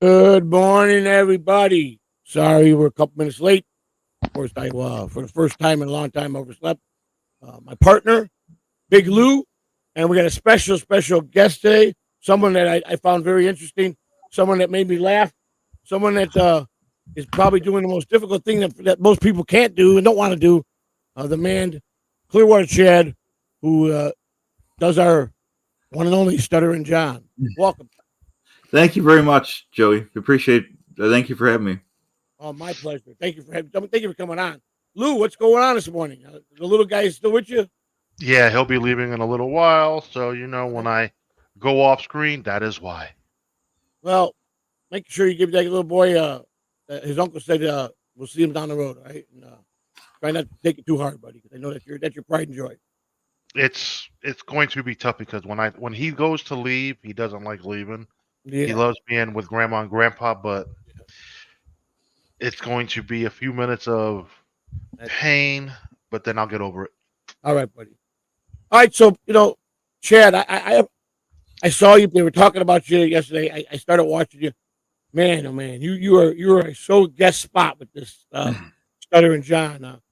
Good morning, everybody. Sorry we're a couple minutes late. Of course, for the first time in a long time, overslept. My partner, Big Lou, and we got a special guest today. Someone that I found very interesting. Someone that made me laugh. Someone that is probably doing the most difficult thing that most people can't do and don't want to do. The man, Clearwater Chad, who does our one and only Stuttering John. Welcome. Thank you very much, Joey. Appreciate it. Thank you for having me. Oh, my pleasure. Thank you for coming on. Lou, what's going on this morning? The little guy is still with you? Yeah, he'll be leaving in a little while. So, when I go off screen, that is why. Well, make sure you give that little boy, his uncle said we'll see him down the road, all right? And try not to take it too hard, buddy, because I know that's your pride and joy. It's going to be tough because when he goes to leave, he doesn't like leaving. Yeah. He loves being with grandma and grandpa, but it's going to be a few minutes of pain, but then I'll get over it. All right, buddy. All right, so Chad, I saw you. They were talking about you yesterday. I started watching you. Man, oh man, you are so guest spot with this Stuttering John.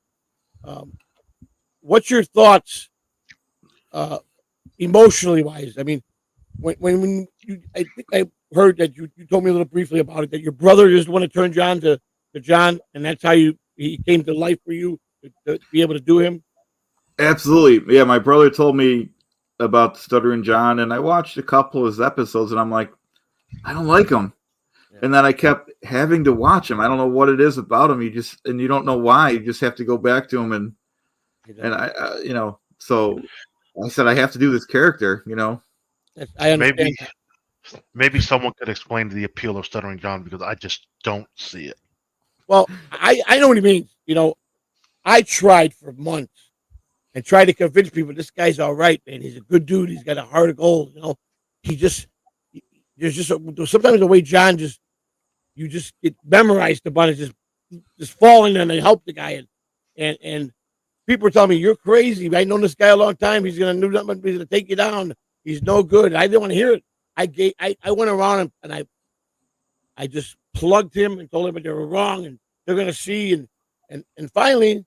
What's your thoughts, emotionally wise? I mean, when I think I heard that you told me a little briefly about it, that your brother is the one that turned John to John, and that's how he came to life for you to be able to do him. Absolutely, yeah. My brother told me about Stuttering John, and I watched a couple of his episodes, and I'm like, I don't like him. Yeah. And then I kept having to watch him. I don't know what it is about him. You don't know why. You just have to go back to him, and I so I said I have to do this character. I understand. Maybe someone could explain the appeal of Stuttering John because I just don't see it. Well, I know what he means. I tried for months and tried to convince people this guy's all right, man. He's a good dude. He's got a heart of gold. There's just sometimes the way John you just get memorized about it, just falling and they help the guy and people are telling me you're crazy. I know this guy a long time. He's gonna do nothing. He's gonna take you down. He's no good. I didn't want to hear it. I went around and I just plugged him and told him that they were wrong and they're gonna see and finally,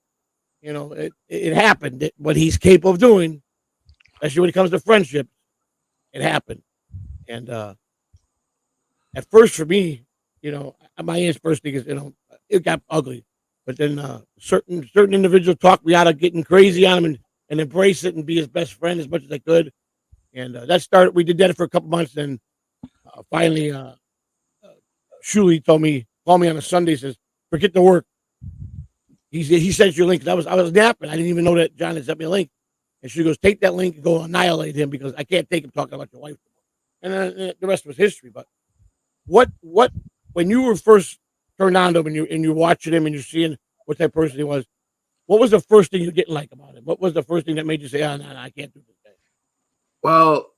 it happened. What he's capable of doing, especially when it comes to friendship, it happened. And at first for me, my first thing is it got ugly, but then certain individuals talked me out of getting crazy on him and embrace it and be his best friend as much as I could. And that started. We did that for a couple months, and finally, Shuli called me on a Sunday. Says, "Forget the work." He sent you a link. I was napping. I didn't even know that John had sent me a link. And she goes, "Take that link and go annihilate him because I can't take him talking about your wife." And then the rest was history. But what when you were first turned on to him and you're watching him and you're seeing what type of person he was, what was the first thing you didn't like about him? What was the first thing that made you say, "Oh no, I can't do this"? Well,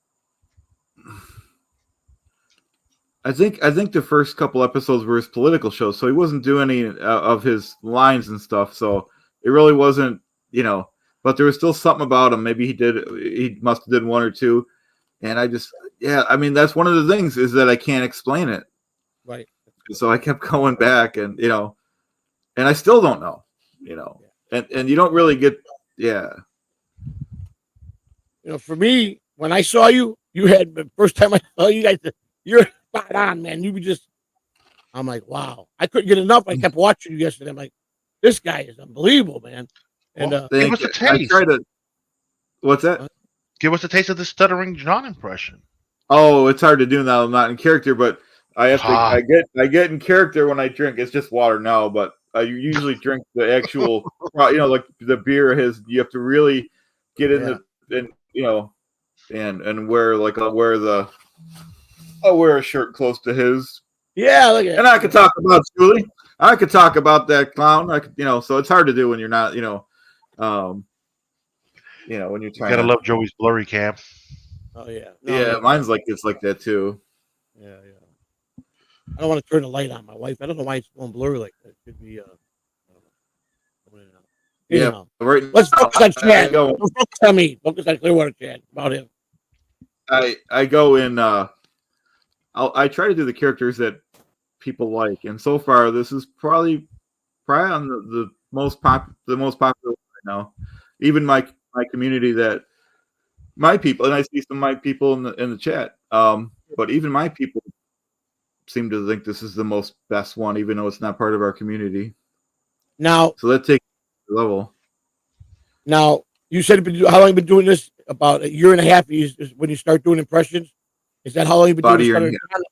I think the first couple episodes were his political shows, so he wasn't doing any of his lines and stuff. So it really wasn't, But there was still something about him. Maybe he must have did one or two, and that's one of the things is that I can't explain it. Right. So I kept going back, and and I still don't know, and you don't really get, yeah. For me, when I saw you, had the first time I saw you guys, you're spot on, man. I'm like, wow. I couldn't get enough. I kept watching you yesterday. I'm like, this guy is unbelievable, man. And give us a taste. What's that? Give us a taste of the Stuttering John impression. Oh, it's hard to do now. I'm not in character, but I have to. I get in character when I drink. It's just water now, but I usually drink the actual, like the beer. You have to really get in and wear I'll wear a shirt close to his. Yeah, look at it. And I could talk about Julie. I could talk about that clown. I could, so it's hard to do when you're not, when you're trying. You gotta love Joey's blurry cam. Oh yeah. No, mine's it's like that too. Yeah. I don't want to turn the light on my wife. I don't know why it's going blurry like that. It could be yeah. Right. Let's focus on Chad. Don't focus on me. Focus on Clearwater Chad. About him. I go in. I try to do the characters that people like. And so far, this is probably on the most popular right now. Even my community, that my people, and I see some of my people in the chat. But even my people seem to think this is the most best one, even though it's not part of our community. Now, so that takes the level. Now, you said how long you been doing this? About a year and a half is when you start doing impressions. Is that how long you've been About doing a year it?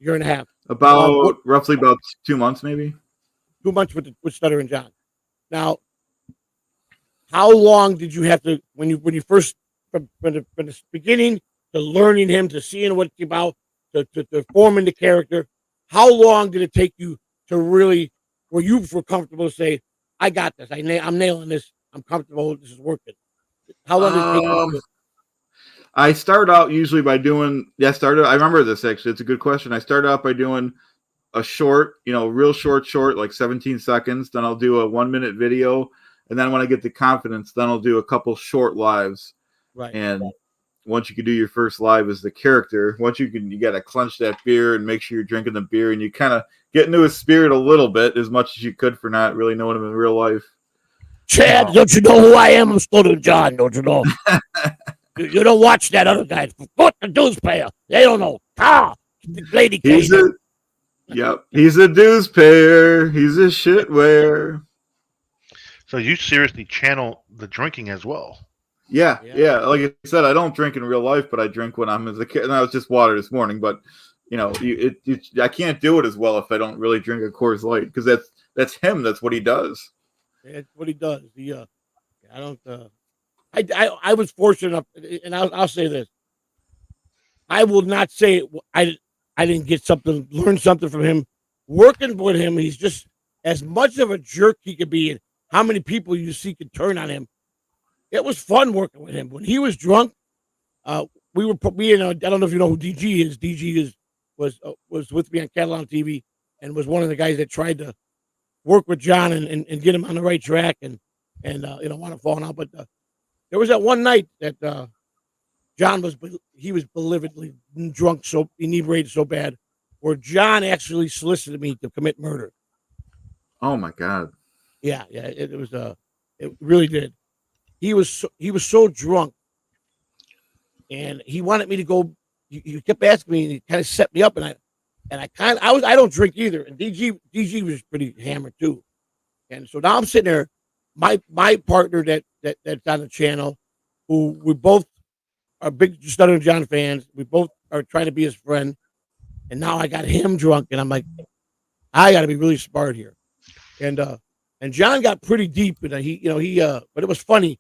Year and a half. About roughly about 2 months, maybe. 2 months with Stutter and John. Now, how long did you have to when you first from the beginning to learning him to seeing what it's about to forming the character? How long did it take you to really where you were comfortable to say, "I got this. I'm nailing this. I'm comfortable. This is working." How long did it take you? I start out usually by doing. I remember this actually. It's a good question. I started out by doing a short, real short, like 17 seconds. Then I'll do a 1 minute video, and then when I get the confidence, then I'll do a couple short lives. Right. And once you can do your first live as the character, you got to clench that beer and make sure you're drinking the beer, and you kind of get into his spirit a little bit as much as you could for not really knowing him in real life. Chad, don't you know who I am? I'm Stutter John, don't you know? you don't watch that other guy. What the dues payer? They don't know. The lady he's a dues payer. He's a shitware. So you seriously channel the drinking as well? Yeah. Like I said, I don't drink in real life, but I drink when I'm as a kid. And I was just water this morning, but I can't do it as well if I don't really drink a Coors Light, because that's him. That's what he does. That's what he does. I was fortunate enough, and I'll say this. I will not say I didn't learn something from him. Working with him, he's just as much of a jerk he could be, and how many people you see could turn on him. It was fun working with him. When he was drunk, I don't know if you know who DG is. DG was with me on Catalan TV and was one of the guys that tried to work with John and get him on the right track and want to fall out. But there was that one night that John was belligerently drunk, so inebriated so bad, where John actually solicited me to commit murder. Oh my God! Yeah, it really did. He was so drunk, and he wanted me to go. He kept asking me, and he kind of set me up, and I don't drink either. And DG was pretty hammered too, and so now I'm sitting there. My partner that's on the channel, who we both are big Stutter and John fans. We both are trying to be his friend, and now I got him drunk, and I'm like, I got to be really smart here, and John got pretty deep, and but it was funny.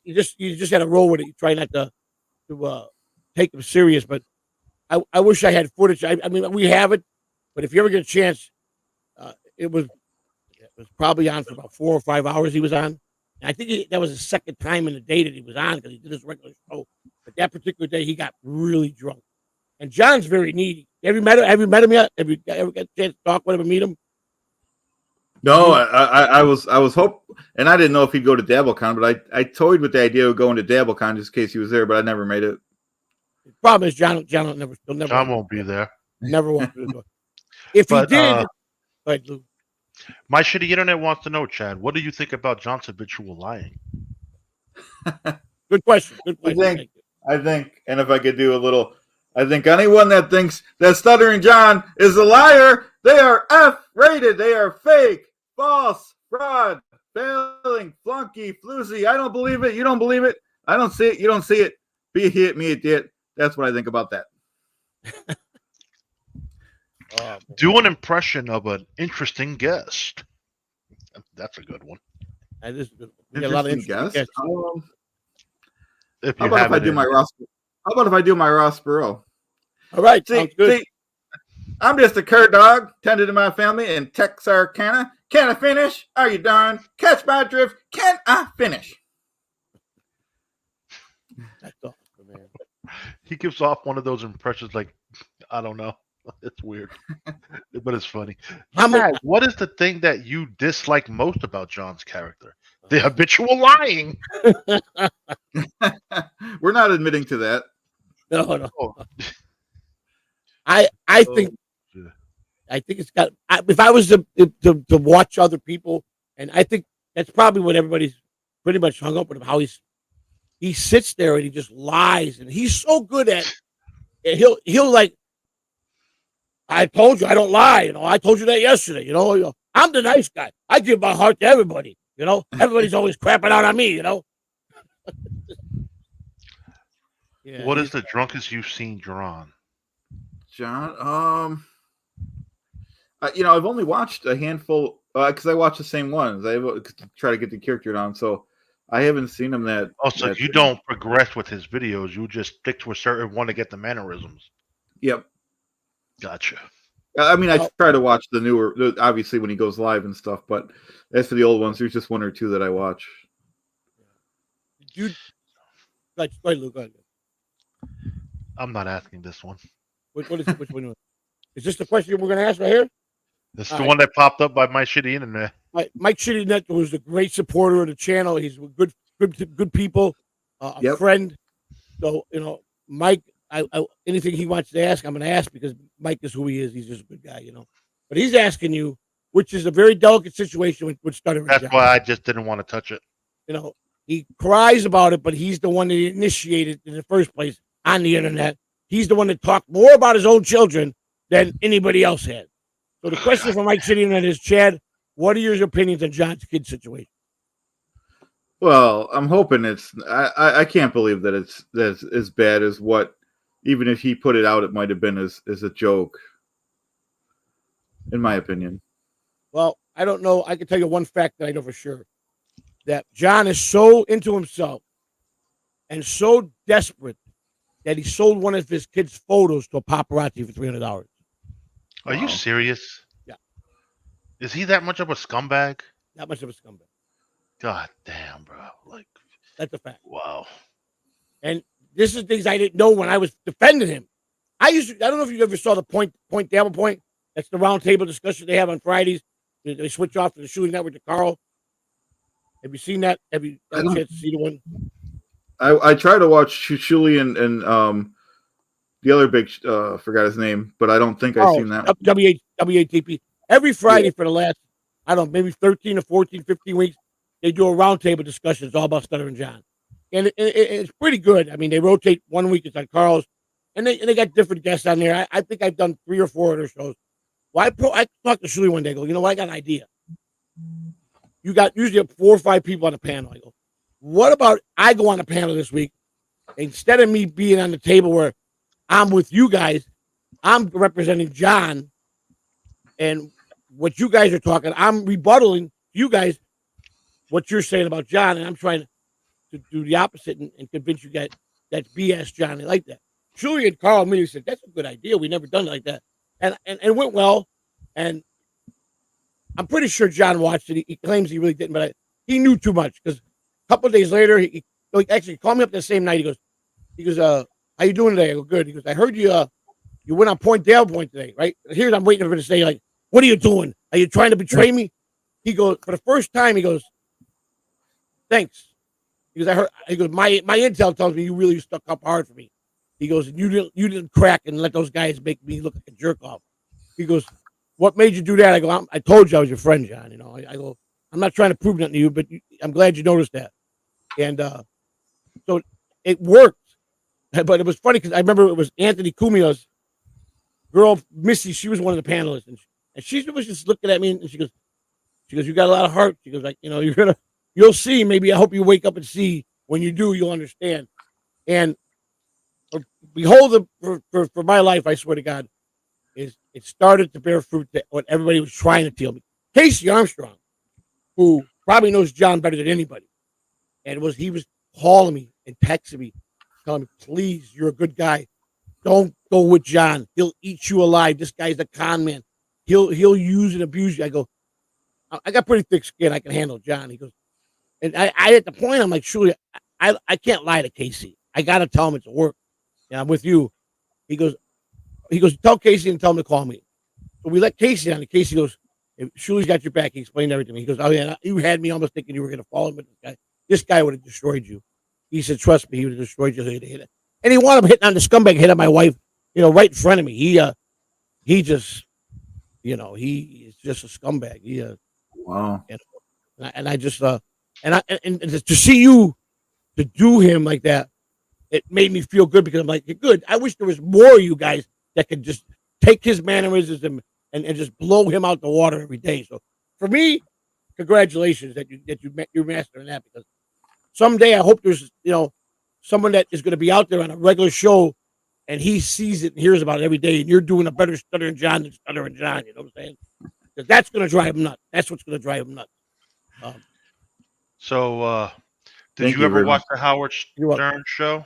You just had to roll with it. You try not to take him serious, but I wish I had footage. I mean, we have it, but if you ever get a chance, it was probably on for about 4 or 5 hours. He was on. And I think that was the second time in the day that he was on, because he did his regular show. But that particular day, he got really drunk. And John's very needy. Have you met him yet? Have you ever got a chance to talk with him and meet him? No, I was and I didn't know if he'd go to DabbleCon, but I toyed with the idea of going to DabbleCon just in case he was there, but I never made it. The problem is John never. John won't be there. Never walked through the door. If he did, right, Lou. My shitty internet wants to know, Chad, what do you think about John's habitual lying? Good question. I think, and if I could do a little, I think anyone that thinks that Stuttering John is a liar, they are F-rated. They are fake, false, fraud, failing, flunky, floozy. I don't believe it. You don't believe it. I don't see it. You don't see it. Be it hit, me it did. That's what I think about that. Do an impression of an interesting guest. That's a good one. That is a good one. We got a lot of interesting guests. How about if I do my Ross? How about if I do my Ross Perot? All right, sounds good. See, I'm just a cur dog, tended to my family in Texarkana. Can I finish? Are you darn? Catch my drift? Can I finish? That's awesome, man. He gives off one of those impressions like, I don't know. It's weird, but it's funny. What is the thing that you dislike most about John's character? The habitual lying. We're not admitting to that. No. I think I think it's got. If I was to watch other people, and I think that's probably what everybody's pretty much hung up with him. How he sits there and he just lies, and he's so good at. He'll like. I told you I don't lie. You know, I told you that yesterday. You know, I'm the nice guy. I give my heart to everybody. You know, everybody's always crapping out on me. You know. Yeah, what is the drunkest you've seen John? John, I've only watched a handful because I watch the same ones. I try to get the character down, so I haven't seen him that. Oh, so you don't progress with his videos; you just stick to a certain one to get the mannerisms. Yep. Gotcha. I mean, I try to watch the newer, obviously when he goes live and stuff. But as for the old ones, there's just one or two that I watch. Dude, go ahead, Luke. Go ahead. I'm not asking this one. Which one? Is this the question we're going to ask right here? This is the one that popped up by My Shitty Internet. Mike Shitty Internet was a great supporter of the channel. He's good people, a friend. So Mike, anything he wants to ask, I'm going to ask because Mike is who he is. He's just a good guy, But he's asking you, which is a very delicate situation with Stuttering John. That's why I just didn't want to touch it. He cries about it, but he's the one that initiated in the first place on the internet. He's the one that talked more about his own children than anybody else had. So the question from Mike Shitty Internet is, Chad, what are your opinions on John's kid situation? Well, I'm hoping I can't believe that it's as bad as what, even if he put it out, it might have been as a joke, in my opinion. Well, I don't know. I can tell you one fact that I know for sure, that John is so into himself and so desperate that he sold one of his kids' photos to a paparazzi for $300. Are you serious? Yeah. Is he that much of a scumbag? That much of a scumbag. God damn, bro. Like, that's a fact. Wow. And this is things I didn't know when I was defending him. I don't know if you ever saw the Point Double Point. That's the round table discussion they have on Fridays. They switch off to the Shooting Network to Carl. Have you seen that? Have you had a chance to see the one? I try to watch Shuli and the other big forgot his name, but I don't think I've seen that. WATP. Every Friday for the last, I don't know, maybe 13 or 14, 15 weeks, they do a roundtable discussion. It's all about Stuttering John. And it's pretty good. I mean, they rotate 1 week, it's on Carl's, and they got different guests on there. I think I've done 3 or 4 of their shows. Well, I talked to Shuli one day. I go, you know what? I got an idea. You got usually 4 or 5 people on the panel. I go, what about I go on the panel this week? Instead of me being on the table where I'm with you guys, I'm representing John, and what you guys are talking, I'm rebuttaling you guys what you're saying about John, and I'm trying to do the opposite and convince you guys that's BS, John. I like that. Shuli and Carl immediately said, that's a good idea. We never done it like that. And it went well, and I'm pretty sure John watched it. He claims he really didn't, but he knew too much because a couple of days later, he actually called me up the same night. He goes, how you doing today? I go, good. He goes, I heard you went on Point Dale Point today, right? Here I'm waiting for him to say, like, what are you doing? Are you trying to betray me? He goes, for the first time, he goes, thanks. He goes, my intel tells me you really stuck up hard for me. He goes, you didn't crack and let those guys make me look like a jerk off. He goes, what made you do that? I go, I told you I was your friend, John. I go, I'm not trying to prove nothing to you, but I'm glad you noticed that. And so it worked. But it was funny because I remember it was Anthony Cumia's girl, Missy. She was one of the panelists, and she was just looking at me, and she goes, you got a lot of heart. She goes, like, you'll see. Maybe I hope you wake up and see. When you do, you'll understand. And behold, for my life, I swear to God, it started to bear fruit that what everybody was trying to tell me. Casey Armstrong, who probably knows John better than anybody, and he was calling me and texting me, telling me, please, you're a good guy. Don't go with John. He'll eat you alive. This guy's a con man. He'll use and abuse you. I go, I got pretty thick skin. I can handle John. He goes, and I at the point, I'm like, surely I can't lie to Casey. I got to tell him it's work. And I'm with you. He goes, tell Casey and tell him to call me. So we let Casey on, and Casey goes, Shuli's got your back. He explained everything to me. He goes, oh yeah, you had me almost thinking you were going to fall in with this guy. This guy would have destroyed you. He said, trust me, he would have destroyed you. And he wound up hitting on the scumbag, hit on my wife, right in front of me. He just, he is just a scumbag. Wow. And I just and to see you to do him like that, it made me feel good because I'm like, good. I wish there was more of you guys that could just take his mannerisms and just blow him out the water every day. So for me, congratulations that you're mastering that, because someday I hope there's someone that is going to be out there on a regular show and he sees it and hears about it every day, and you're doing a better Stuttering John than Stuttering John. You know what I'm saying? Because that's going to drive him nuts. That's what's going to drive him nuts. So, did Thank you you ever very watch much. the Howard You're welcome. Stern show?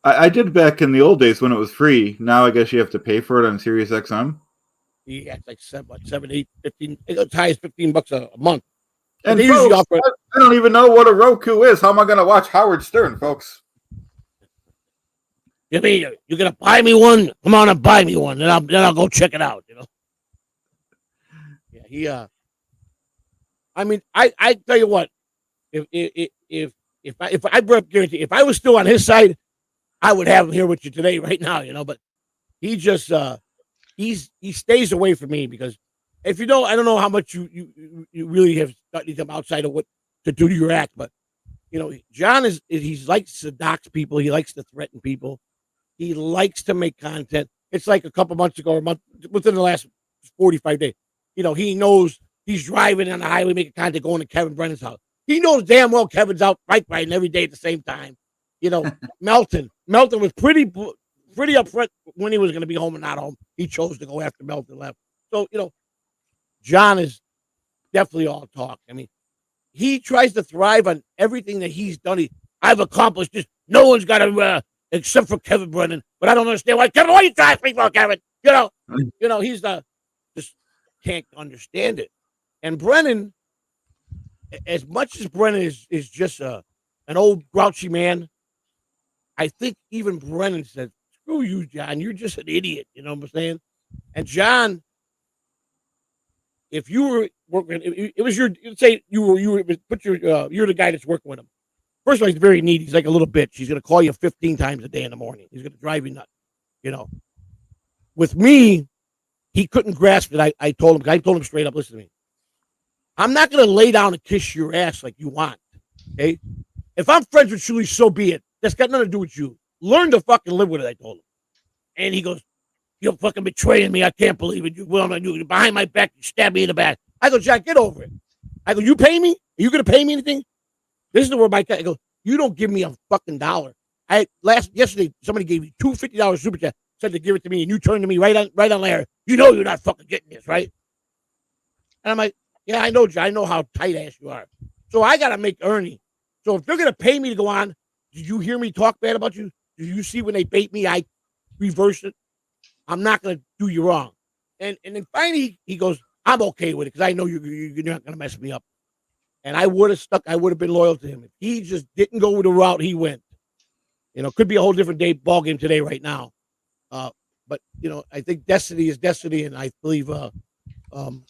I did back in the old days when it was free. Now I guess you have to pay for it on Sirius XM. Yeah, it's like 7, 8, 15, as high as $15 a month. And they folks, usually offer. I don't even know what a Roku is. How am I going to watch Howard Stern, folks? You mean you're gonna buy me one? Come on and buy me one, then I'll go check it out. Yeah, I mean, I tell you what, if I guarantee, if I was still on his side, I would have him here with you today, right now. But he just he stays away from me, because if you don't, I don't know how much you really have studied him outside of what to do to your act, but John he likes to dox people, he likes to threaten people. He likes to make content. It's like a couple months ago, or a month, within the last 45 days. He knows he's driving on the highway making content going to Kevin Brennan's house. He knows damn well Kevin's out bike riding every day at the same time. Melton was pretty upfront when he was going to be home and not home. He chose to go after Melton left. So, John is definitely all talk. I mean, he tries to thrive on everything that he's done. I've accomplished this. No one's got to, except for Kevin Brennan. But I don't understand why. Kevin, why are you trying to for Kevin? He's just can't understand it. And Brennan, as much as Brennan is just an old grouchy man, I think even Brennan said, "Screw you, John. You're just an idiot." You know what I'm saying? And John, if you were working, it was you're the guy that's working with him. First of all, he's very needy. He's like a little bitch. He's going to call you 15 times a day in the morning. He's going to drive you nuts. With me, he couldn't grasp it. I told him straight up, listen to me. I'm not going to lay down and kiss your ass like you want. Okay? If I'm friends with Shuli, so be it. That's got nothing to do with you. Learn to fucking live with it, I told him. And he goes, "You're fucking betraying me. I can't believe it. You're behind my back. You stab me in the back." I go, "Jack, get over it." I go, "You pay me? Are you going to pay me anything?" This is where I go, "You don't give me a fucking dollar." Yesterday, somebody gave me two $50 super chat, said to give it to me, and you turned to me right on air. You know you're not fucking getting this, right? And I'm like, "Yeah, I know, John. I know how tight ass you are." So I got to make Ernie. So if they're going to pay me to go on, did you hear me talk bad about you? Did you see when they bait me, I reversed it? I'm not going to do you wrong. And then finally he goes, "I'm okay with it because I know you're not going to mess me up." And I would have stuck. I would have been loyal to him if he just didn't go the route he went. Could be a whole different ball game today, right now. But I think destiny is destiny, and I believe in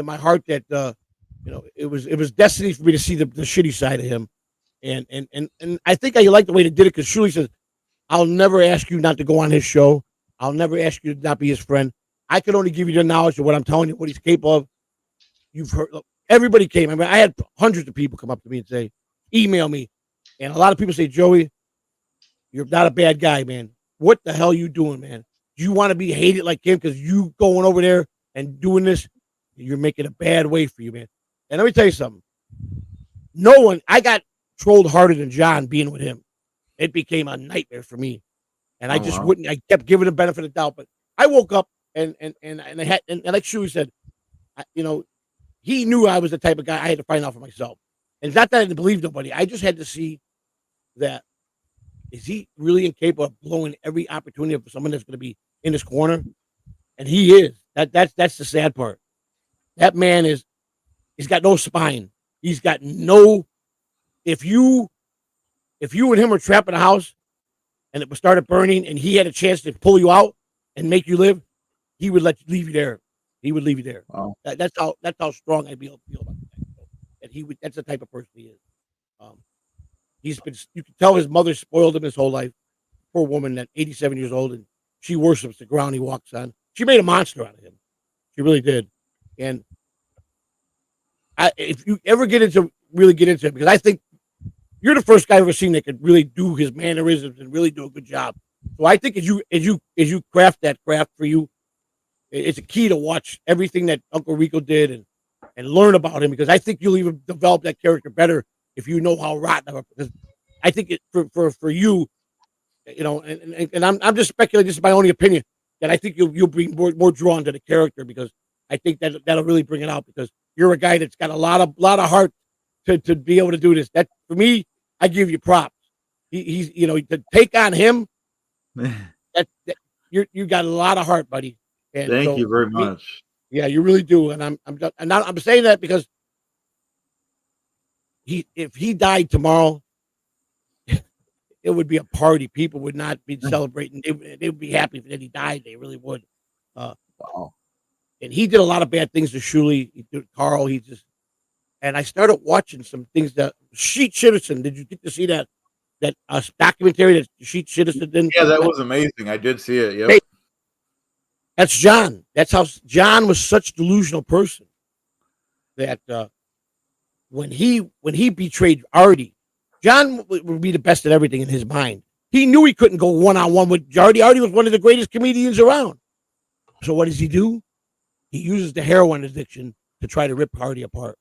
my heart that it was destiny for me to see the shitty side of him, and I think I like the way they did it, because Shuli says, "I'll never ask you not to go on his show. I'll never ask you to not be his friend. I can only give you the knowledge of what I'm telling you, what he's capable of." You've heard. Look, everybody came. I mean, I had hundreds of people come up to me and say, email me. And a lot of people say, "Joey, you're not a bad guy, man. What the hell are you doing, man? Do you want to be hated like him because you going over there and doing this? You're making a bad way for you, man." And let me tell you something. I got trolled harder than John being with him. It became a nightmare for me. And I just wouldn't, I kept giving him benefit of the doubt. But I woke up and like Shuey said, he knew I was the type of guy I had to find out for myself. And it's not that I didn't believe nobody. I just had to see that, is he really incapable of blowing every opportunity for someone that's going to be in his corner? And he is. That's the sad part. That man he's got no spine. He's got no, if you and him were trapped in a house and it started burning and he had a chance to pull you out and make you live, he would leave you there. He would leave you there. Wow. That's how strong I feel about that. And that's the type of person he is. You can tell his mother spoiled him his whole life. Poor woman, that 87 years old, and she worships the ground he walks on. she made a monster out of him. She really did. And if you ever really get into it, because I think you're the first guy I've ever seen that could really do his mannerisms and really do a good job. So I think as you craft that craft for you, it's a key to watch everything that Uncle Rico did and learn about him, because I think you'll even develop that character better if you know how rotten. Because I think for you, and I'm just speculating. This is my only opinion, that I think you'll be more drawn to the character, because I think that'll really bring it out, because you're a guy that's got a lot of heart to be able to do this. That, for me, I give you props. He's to take on him. that you got a lot of heart, buddy. And Thank you very much. Yeah, you really do. And I'm saying that because if he died tomorrow, it would be a party. People would not be celebrating. They would be happy that he died. They really would. Wow. And he did a lot of bad things to Shuli. He did Carl. And I started watching some things that Sheet Citizen. Did you get to see that documentary that Sheet Citizen did? Yeah, that was amazing. I did see it. Yep. Hey, that's John. That's how John was such a delusional person that when he betrayed Artie, John would be the best at everything in his mind. He knew he couldn't go one-on-one with Artie. Artie was one of the greatest comedians around. So what does he do? He uses the heroin addiction to try to rip Artie apart.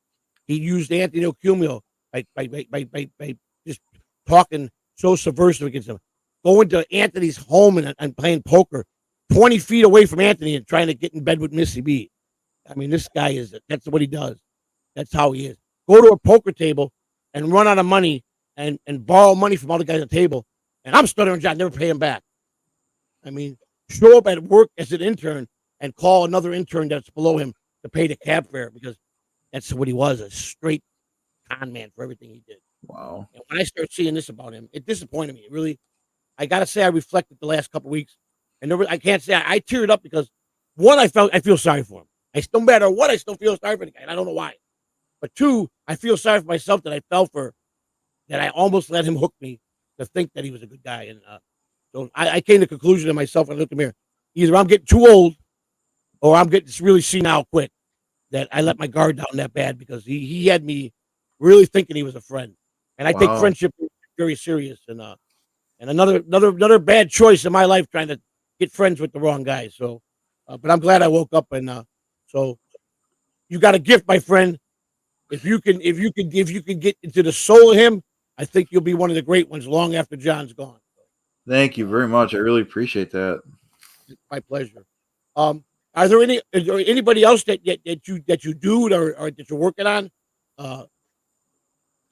He used Anthony Ocumio by just talking so subversive against him. Going to Anthony's home and playing poker 20 feet away from Anthony and trying to get in bed with Missy B. I mean, this guy that's what he does. That's how he is. Go to a poker table and run out of money and borrow money from all the guys at the table. And I'm stuttering John, never pay him back. I mean, show up at work as an intern and call another intern that's below him to pay the cab fare, because that's what he was, a straight con man for everything he did. Wow. And when I started seeing this about him, it disappointed me. It really, I got to say, I reflected the last couple of weeks. And I can't say I teared up because, one, I feel sorry for him. No matter what, I still feel sorry for the guy. And I don't know why. But two, I feel sorry for myself that I fell for, that I almost let him hook me to think that he was a good guy. And so I came to the conclusion to myself when I looked in the mirror. Either I'm getting too old or I'm getting really senile quick, that I let my guard down that bad, because he had me really thinking he was a friend. And I take friendship very serious. And another bad choice in my life, trying to get friends with the wrong guy. So, but I'm glad I woke up. And so you got a gift, my friend. If you can get into the soul of him, I think you'll be one of the great ones long after John's gone. Thank you very much. I really appreciate that. It's my pleasure. Is there anybody else that you do or that you're working on?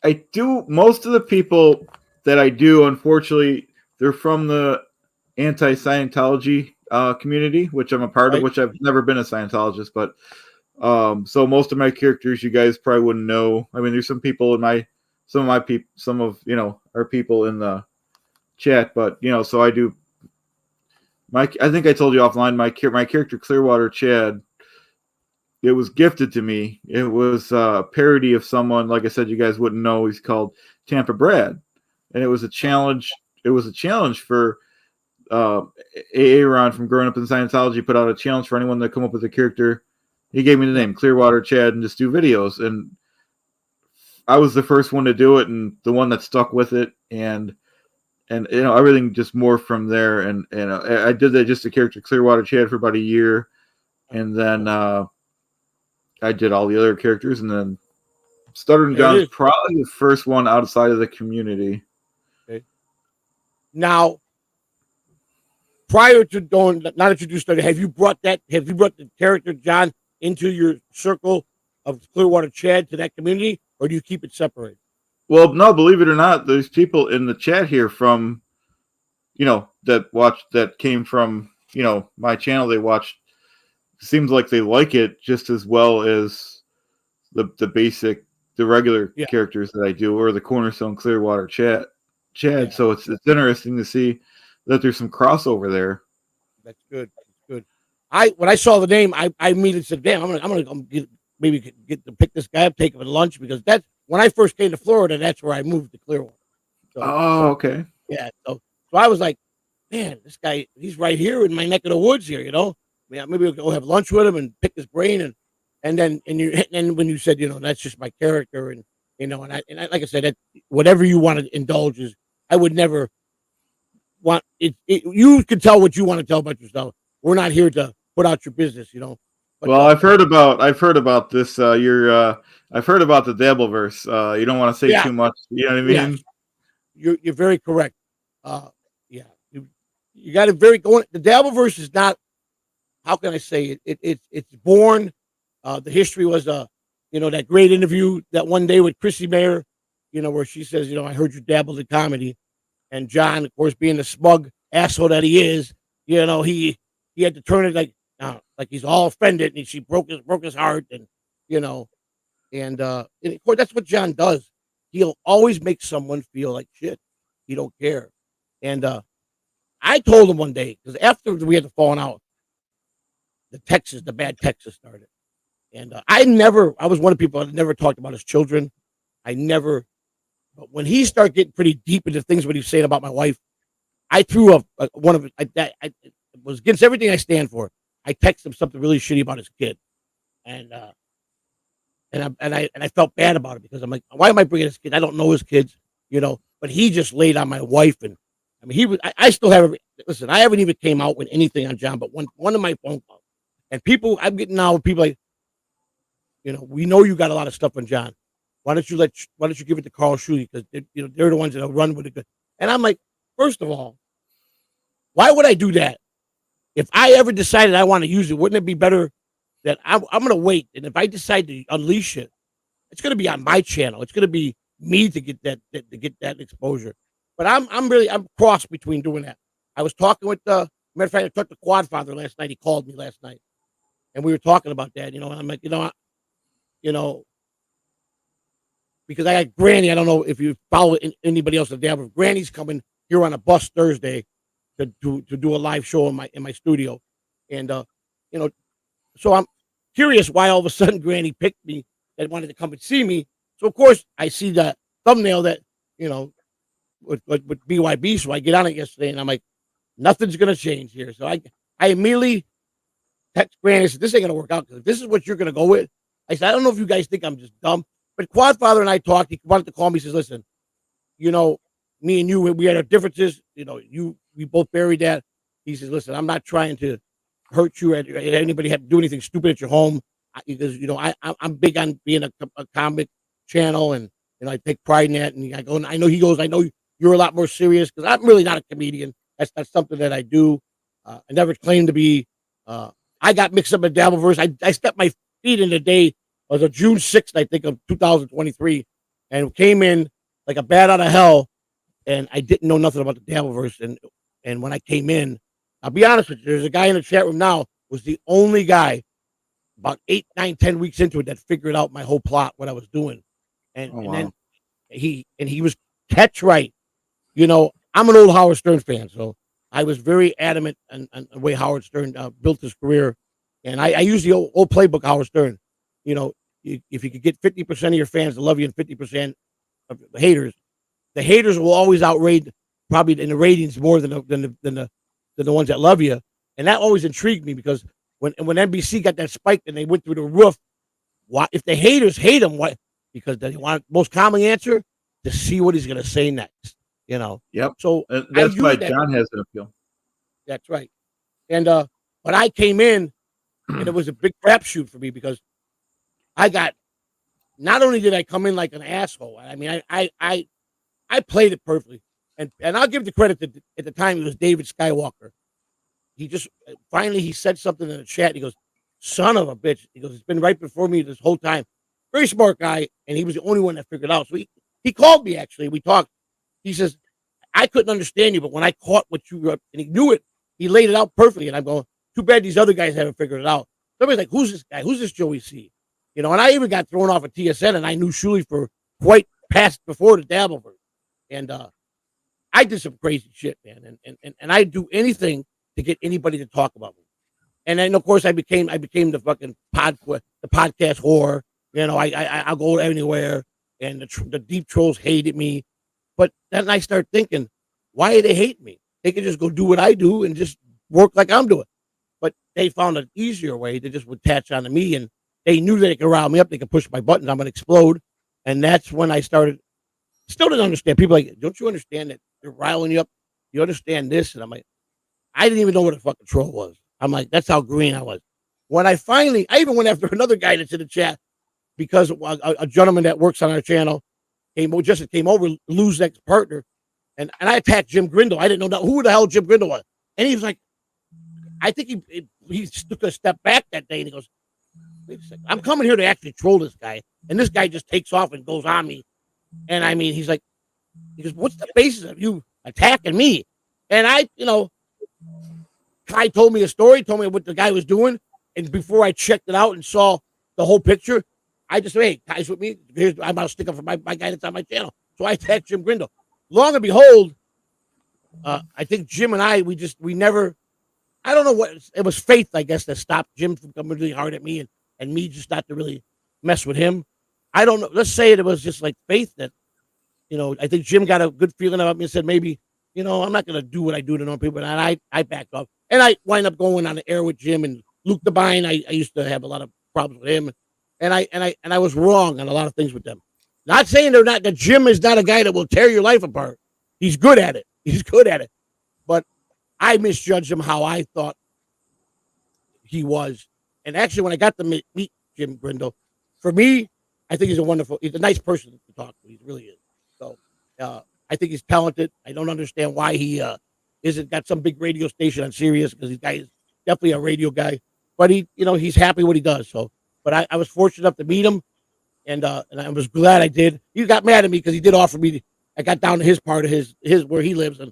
I do. Most of the people that I do, unfortunately, they're from the anti-Scientology community, which I'm a part of, which I've never been a Scientologist, but so most of my characters you guys probably wouldn't know. I mean, there's some people in some of our people in the chat, but so I do. I think I told you offline, my character Clearwater Chad, it was gifted to me. It was a parody of someone, like I said, you guys wouldn't know. He's called Tampa Brad, and it was a challenge. It was a challenge for Aaron from Growing Up in Scientology. Put out a challenge for anyone that come up with a character. He gave me the name Clearwater Chad and just do videos, and I was the first one to do it and the one that stuck with it, and everything just morphed from there. And I did that just a character Clearwater Chad for about a year, and then I did all the other characters, and then Stuttering John's probably the first one outside of the community. Okay. Now, prior to going, now that you do Stuttering, have you brought the character John into your circle of Clearwater Chad, to that community, or do you keep it separate? Well, no, believe it or not, there's people in the chat here from, that came from, my channel. They watched. Seems like they like it just as well as the regular characters that I do, or the Cornerstone Clearwater Chad. Yeah. So it's interesting to see that there's some crossover there. That's good. That's good. When I saw the name, I immediately said, "Damn, I'm gonna get to pick this guy up, take him to lunch," because that's when I first came to Florida. That's where I moved to Clearwater. So, okay. Yeah. So I was like, man, this guy, he's right here in my neck of the woods here. maybe we'll go have lunch with him and pick his brain, and then when you said, that's just my character, and like I said, that whatever you want to indulge is, I would never want it. You can tell what you want to tell about yourself. We're not here to put out your business, But, well, I've heard about this. I've heard about the Dabbleverse. You don't want to say too much. You know what I mean? Yeah. You're very correct. Yeah, you got it very going. The Dabbleverse is not. How can I say it? It's born. The history was that great interview that one day with Chrissy Mayer, where she says, I heard you dabbled in comedy, and John, of course, being the smug asshole that he is, he had to turn it like he's all offended, and she broke his heart, and and of course that's what John does. He'll always make someone feel like shit. He don't care. And I told him one day, because after we had the falling out, the bad Texas started. And I was one of the people that never talked about his children. But when he started getting pretty deep into things, what he was saying about my wife, I threw up one of it. It was against everything I stand for. I texted him something really shitty about his kid. And I felt bad about it, because I'm like, why am I bringing his kid? I don't know his kids, but he just laid on my wife. And I mean, I still haven't, listen, I haven't even came out with anything on John, but one of my phone calls. And I'm getting now with people like, we know you got a lot of stuff on John. Why don't you give it to Carl Schulte? Because they're the ones that'll run with it. And I'm like, first of all, why would I do that? If I ever decided I want to use it, wouldn't it be better that I'm going to wait? And if I decide to unleash it, it's going to be on my channel. It's going to be me to get that exposure. But I'm cross between doing that. I was talking with matter of fact, I talked to Quadfather last night. He called me last night, and we were talking about that. And I'm like, because I got Granny. I don't know if you follow anybody else in Denver. Granny's coming here on a bus Thursday to do a live show in my studio, and so I'm curious why all of a sudden Granny picked me and wanted to come and see me. So of course I see the thumbnail that with BYB. So I get on it yesterday, and I'm like, nothing's gonna change here. So I immediately text Granny and said, this ain't gonna work out, because if this is what you're gonna go with. I said, I don't know if you guys think I'm just dumb, but Quadfather and I talked. He wanted to call me. He says, listen, me and you, we had our differences. We both buried that. He says, listen, I'm not trying to hurt you or anybody have to do anything stupid at your home, because I'm big on being a comic channel, and I take pride in that. And I go, and I know he goes, I know you're a lot more serious, because I'm really not a comedian. That's not something that I do. I never claimed to be. I got mixed up in Dabbleverse. I stepped my feet in the day. It was June 6th, I think, of 2023, and came in like a bat out of hell. And I didn't know nothing about the Dabbleverse. And when I came in, I'll be honest with you, there's a guy in the chat room now, was the only guy about 8, 9, 10 weeks into it that figured out my whole plot, what I was doing. And then he was catch right. I'm an old Howard Stern fan, so I was very adamant on the way Howard Stern built his career. And I use the old playbook, Howard Stern. If you could get 50% of your fans to love you and 50% of the haters will always outrate probably in the ratings more than the ones that love you. And that always intrigued me, because when NBC got that spike and they went through the roof, why, if the haters hate him, why? Because they want most common answer to see what he's going to say next. Yep. So that's why John has an appeal. That's right. And but I came in, and it was a big crapshoot for me, because I got, not only did I come in like an asshole, I mean, I played it perfectly. And I'll give the credit to, at the time, it was David Skywalker. He just, finally, he said something in the chat. He goes, son of a bitch. He goes, it's been right before me this whole time. Very smart guy. And he was the only one that figured it out. So he called me, actually. We talked. He says, I couldn't understand you, but when I caught what you were, and he knew it, he laid it out perfectly. And I'm going, too bad these other guys haven't figured it out. Somebody's like, who's this guy? Who's this Joey C? And I even got thrown off at TSN, and I knew Schulte for quite past before the Dabbleverse. And I did some crazy shit, man. And I'd do anything to get anybody to talk about me. And then, of course, I became the fucking podcast whore. I'll go anywhere, and the deep trolls hated me. But then I start thinking, why do they hate me? They can just go do what I do and just work like I'm doing. But they found an easier way. They just would attach onto me, and they knew that they could rile me up. They could push my buttons. I'm going to explode. And that's when I started. Still didn't understand. People like, don't you understand that they're riling you up? You understand this? And I'm like, I didn't even know what a fucking troll was. I'm like, that's how green I was. When I even went after another guy that's in the chat because a gentleman that works on our channel came over, Lou's ex-partner, and I attacked Jim Grindle. I didn't know who the hell Jim Grindle was. And he was like, I think he took a step back that day, and he goes, wait a second, I'm coming here to actually troll this guy. And this guy just takes off and goes on me. And I mean, he goes, what's the basis of you attacking me? And Kai told me a story, told me what the guy was doing. And before I checked it out and saw the whole picture, I just said, hey, Kai's with me. I'm about to stick up for my guy that's on my channel. So I attacked Jim Grindle. Long and behold, I think Jim and I never, I don't know what, it was faith, I guess, that stopped Jim from coming really hard at me and me just not to really mess with him. I don't know. Let's say it was just like faith that, I think Jim got a good feeling about me and said, maybe, I'm not going to do what I do to normal people. And I backed off. And I wind up going on the air with Jim and Luke Devine. I used to have a lot of problems with him. And I was wrong on a lot of things with them. Not saying that Jim is not a guy that will tear your life apart. He's good at it. But I misjudged him how I thought he was. And actually, when I got to meet Jim Grindle, for me, I think he's a nice person to talk to. He really is. So I think he's talented. I don't understand why he isn't got some big radio station on Sirius, because he's definitely a radio guy. But he's happy what he does. So, but I was fortunate enough to meet him, and I was glad I did. He got mad at me because he did offer me. I got down to his part of his where he lives, and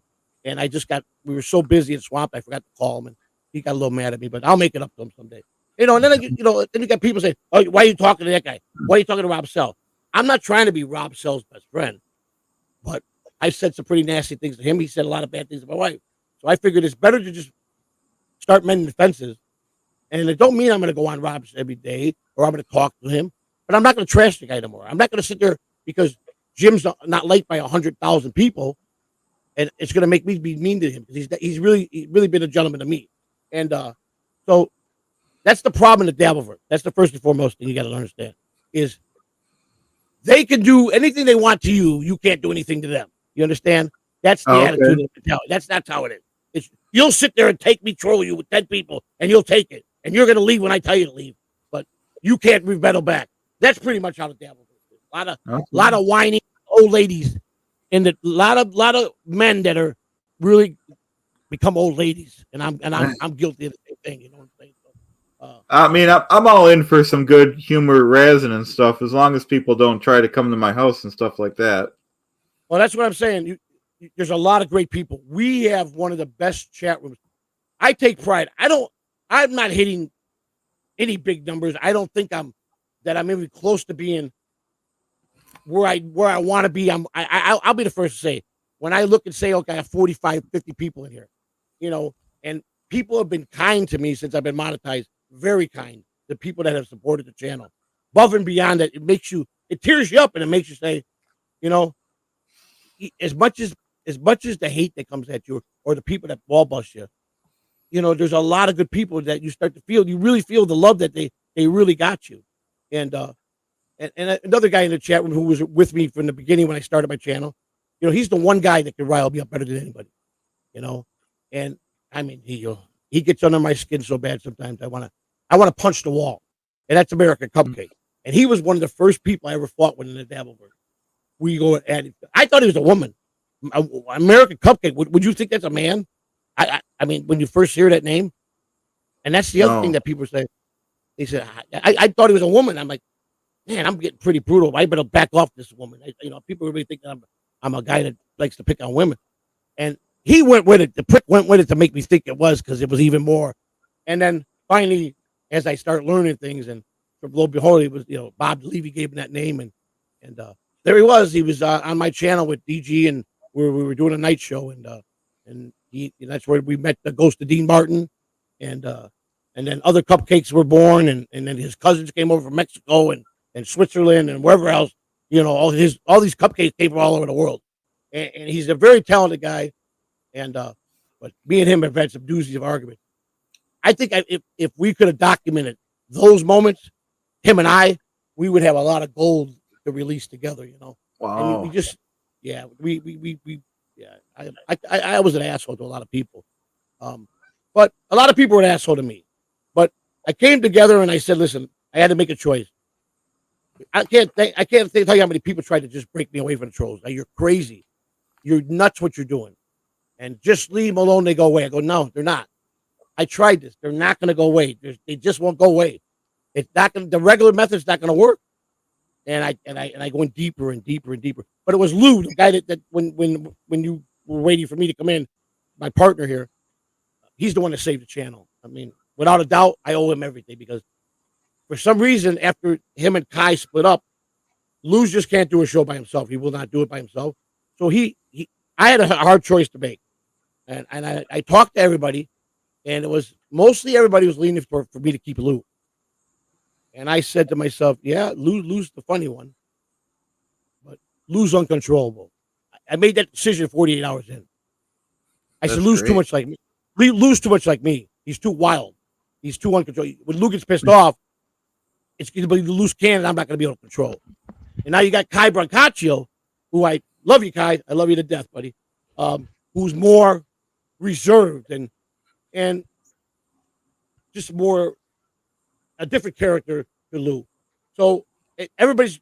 we were so busy in Swamp, I forgot to call him, and he got a little mad at me. But I'll make it up to him someday. And then then you got people saying, "Oh, why are you talking to that guy? Why are you talking to Rob Sell?" I'm not trying to be Rob Sell's best friend, but I said some pretty nasty things to him. He said a lot of bad things to my wife. So I figured it's better to just start mending the fences. And it don't mean I'm going to go on Rob's every day or I'm going to talk to him, but I'm not going to trash the guy anymore. I'm not going to sit there because Jim's not liked by 100,000 people, and it's going to make me be mean to him because he's really been a gentleman to me. And so that's the problem in the Dabbleverse. That's the first and foremost thing you got to understand is they can do anything they want to you. You can't do anything to them. You understand? That's the attitude of the mentality. That's how it is. You'll sit there and take me, troll you with 10 people, and you'll take it. And you're going to leave when I tell you to leave. But you can't rebuttal back. That's pretty much how the Dabbleverse is. A lot of whining old ladies, and a lot of men that are really become old ladies. And I'm guilty of the same thing. You know what I'm saying? I mean, I'm all in for some good humor, razzing and stuff, as long as people don't try to come to my house and stuff like that. Well, that's what I'm saying. There's a lot of great people. We have one of the best chat rooms. I take pride. I'm not hitting any big numbers. I don't think I'm even close to being where I want to be. I'll be the first to say, when I look and say, okay, I have 45, 50 people in here, and people have been kind to me since I've been monetized. Very kind. The people that have supported the channel, above and beyond that, it tears you up, and it makes you say, as much as the hate that comes at you or the people that ball bust you, there's a lot of good people that you start to feel. You really feel the love that they really got you. And another guy in the chat room who was with me from the beginning when I started my channel, he's the one guy that can rile me up better than anybody. And I mean, he gets under my skin so bad sometimes I want to punch the wall. And that's American Cupcake. And he was one of the first people I ever fought with in the Dabbleverse. We go at it. I thought he was a woman. American Cupcake. Would you think that's a man? I mean, when you first hear that name, and that's the other thing that people say. They said, I thought he was a woman. I'm like, man, I'm getting pretty brutal. I better back off this woman. People really think that I'm a guy that likes to pick on women. And he went with it. The prick went with it to make me think it was, because it was even more. And then finally, as I start learning things, and from lo and behold, it was, Bob Levy gave him that name. And there he was. He was on my channel with DG, and we were doing a night show. And that's where we met the ghost of Dean Martin. And then other cupcakes were born. And then his cousins came over from Mexico and Switzerland and wherever else. All these cupcakes came from all over the world. And he's a very talented guy. And but me and him have had some doozies of argument. I think if we could have documented those moments, him and I, we would have a lot of gold to release together. Wow. And we just, yeah, yeah. I was an asshole to a lot of people, but a lot of people were an asshole to me. But I came together and I said, listen, I had to make a choice. I can't tell you how many people tried to just break me away from the trolls. Now, you're crazy. You're nuts what you're doing. And just leave them alone, they go away. I go, no, they're not. I tried this. They're not going to go away. They just won't go away. It's not going. The regular method's not going to work. And I went deeper and deeper and deeper. But it was Lou, the guy that when you were waiting for me to come in, my partner here, he's the one that saved the channel. I mean, without a doubt, I owe him everything because for some reason, after him and Kai split up, Lou just can't do a show by himself. He will not do it by himself. So I had a hard choice to make. And I talked to everybody, and it was mostly everybody was leaning for me to keep Lou. And I said to myself, yeah, Lou's the funny one, but Lou's uncontrollable. I made that decision 48 hours in. I said, Lou's too much like me. Lou's too much like me. He's too wild. He's too uncontrollable. When Lou gets pissed off, it's going to be the loose cannon I'm not going to be able to control. And now you got Kai Brancaccio, who I love you, Kai. I love you to death, buddy. Who's more reserved and just more a different character to Lou. So everybody's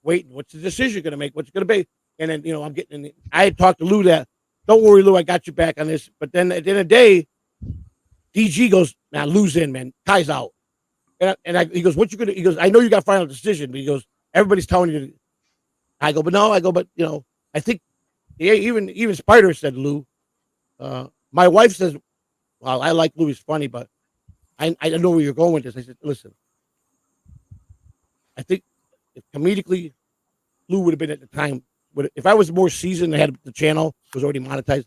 waiting. What's the decision going to make? What's it going to be? And then, I had talked to Lou that, don't worry, Lou, I got you back on this. But then at the end of the day, DG goes, now Lou's in, man. Kai's out. He goes, what you going to, he goes, I know you got final decision, but he goes, everybody's telling you. I go, but I think even Spider said Lou. My wife says, well, I like Lou, he's funny, but I don't know where you're going with this. I said, listen, I think if comedically, Lou would have been at the time. If I was more seasoned and had the channel was already monetized,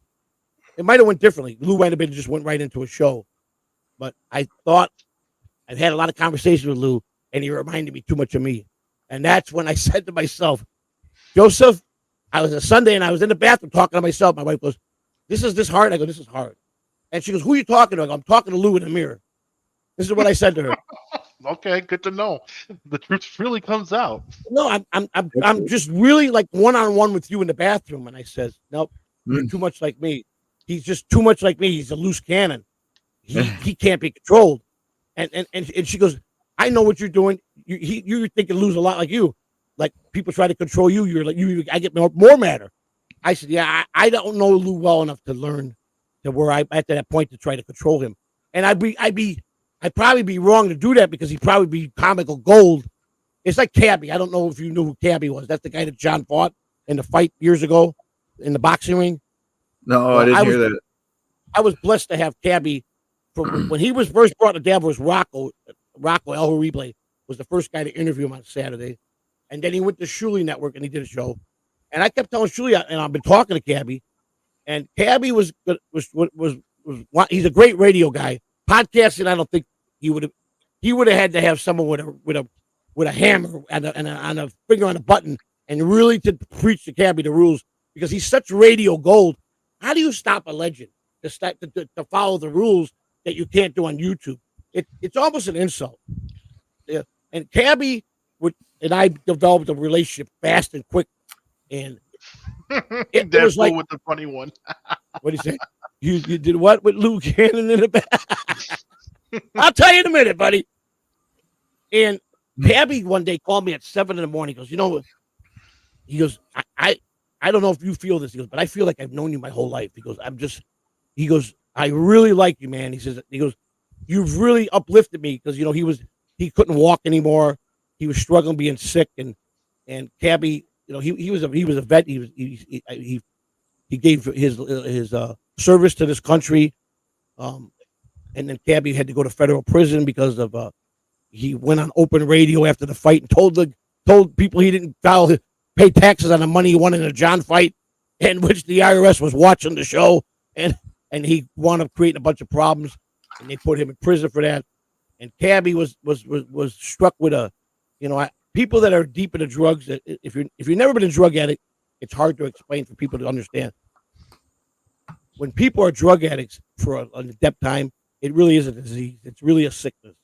it might have went differently. Lou might have been just went right into a show. But I thought I've had a lot of conversations with Lou, and he reminded me too much of me. And that's when I said to myself, Joseph, I was a Sunday and I was in the bathroom talking to myself. My wife goes, this is this hard? I go, this is hard. And she goes, who are you talking to? I go, I'm talking to Lou in the mirror. This is what I said to her. Okay, good to know. The truth really comes out. No, I'm just really like one-on-one with you in the bathroom. And I says, nope, you're too much like me. He's just too much like me. He's a loose cannon. He can't be controlled. And she goes, I know what you're doing. You're thinking Lou's a lot like you. Like people try to control you. You're like I get more madder. I said, yeah, I don't know Lou well enough to learn to where I'm at that point to try to control him. And I'd probably be wrong to do that because he'd probably be comical gold. It's like Cabby. I don't know if you knew who Cabby was. That's the guy that John fought in the fight years ago in the boxing ring. No, well, I didn't hear that. I was blessed to have Cabby. From when he was first brought to Davos, Rocco El Horrible was the first guy to interview him on Saturday. And then he went to Shuli Network and he did a show. And I kept telling Shuli, and I've been talking to Cabby, and Cabby was he's a great radio guy. Podcasting, I don't think he would have had to have someone with a hammer and a finger on a button and really to preach to Cabby the rules because he's such radio gold. How do you stop a legend to follow the rules that you can't do on YouTube? It's almost an insult. Yeah. And Cabby and I developed a relationship fast and quick, and it was like with the funny one. What do you say? You did what with Lou Cannon in the back? I'll tell you in a minute, buddy. And Cabby one day called me at 7 a.m. He goes, he goes, I don't know if you feel this. He goes, but I feel like I've known you my whole life. He goes, I really like you, man. He goes, you've really uplifted me because he couldn't walk anymore. He was struggling being sick, and Cabby, he was a vet. He gave his service to this country, and then Cabby had to go to federal prison because of he went on open radio after the fight and told people he didn't pay taxes on the money he won in a John fight, in which the IRS was watching the show, and he wound up creating a bunch of problems, and they put him in prison for that. And Cabby was struck with people that are deep into drugs. If you've never been a drug addict, it's hard to explain for people to understand. When people are drug addicts for a depth time, it really is a disease. It's really a sickness.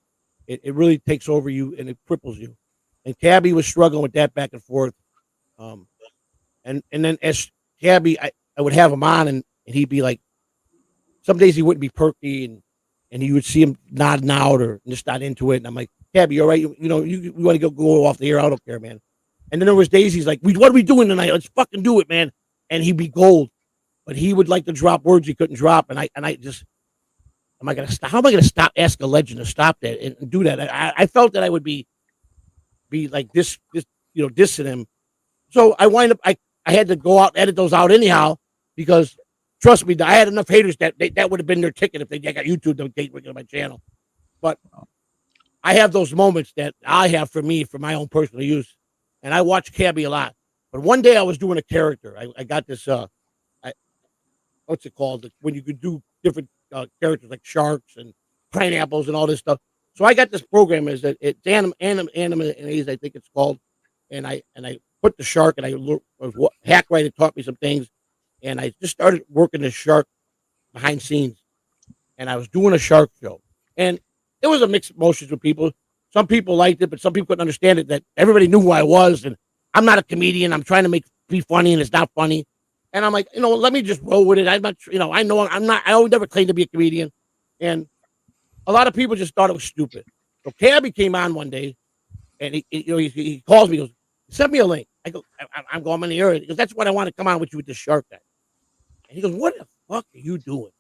It really takes over you and it cripples you. And Cabby was struggling with that back and forth. Um, and then as Cabby, I would have him on and he'd be like, some days he wouldn't be perky and you would see him nodding out or just not into it. And I'm like, Cabby, you all right? You want to go off the air? I don't care, man. And then there was days he's like, what are we doing tonight? Let's fucking do it, man. And he'd be gold. But he would like to drop words he couldn't drop. And I just, am I going to stop? How am I going to stop? Ask a legend to stop that and do that. I felt that I would be like this, dissing him. So I wind up, I had to go out and edit those out anyhow, because trust me, I had enough haters that would have been their ticket if they got YouTube to date on my channel. But I have those moments that I have for me, for my own personal use. And I watch Cabby a lot. But one day I was doing a character. I got this, what's it called? When you could do different characters like sharks and pineapples and all this stuff. So I got this program, it's Anime, I think it's called. And I put the shark, and Hackwright had taught me some things. And I just started working the shark behind scenes. And I was doing a shark show. And it was a mixed emotions with people. Some people liked it, but some people couldn't understand it, that everybody knew who I was. And I'm not a comedian. I'm trying to be funny, and it's not funny. And I'm like, let me just roll with it. I'm not, I know I'm not, I always never claimed to be a comedian. And a lot of people just thought it was stupid. So Cabby came on one day, and he calls me, he goes, send me a link. I go, I'm going in the area. He goes, that's what I want to come on with you with this shark guy. And he goes, what the fuck are you doing?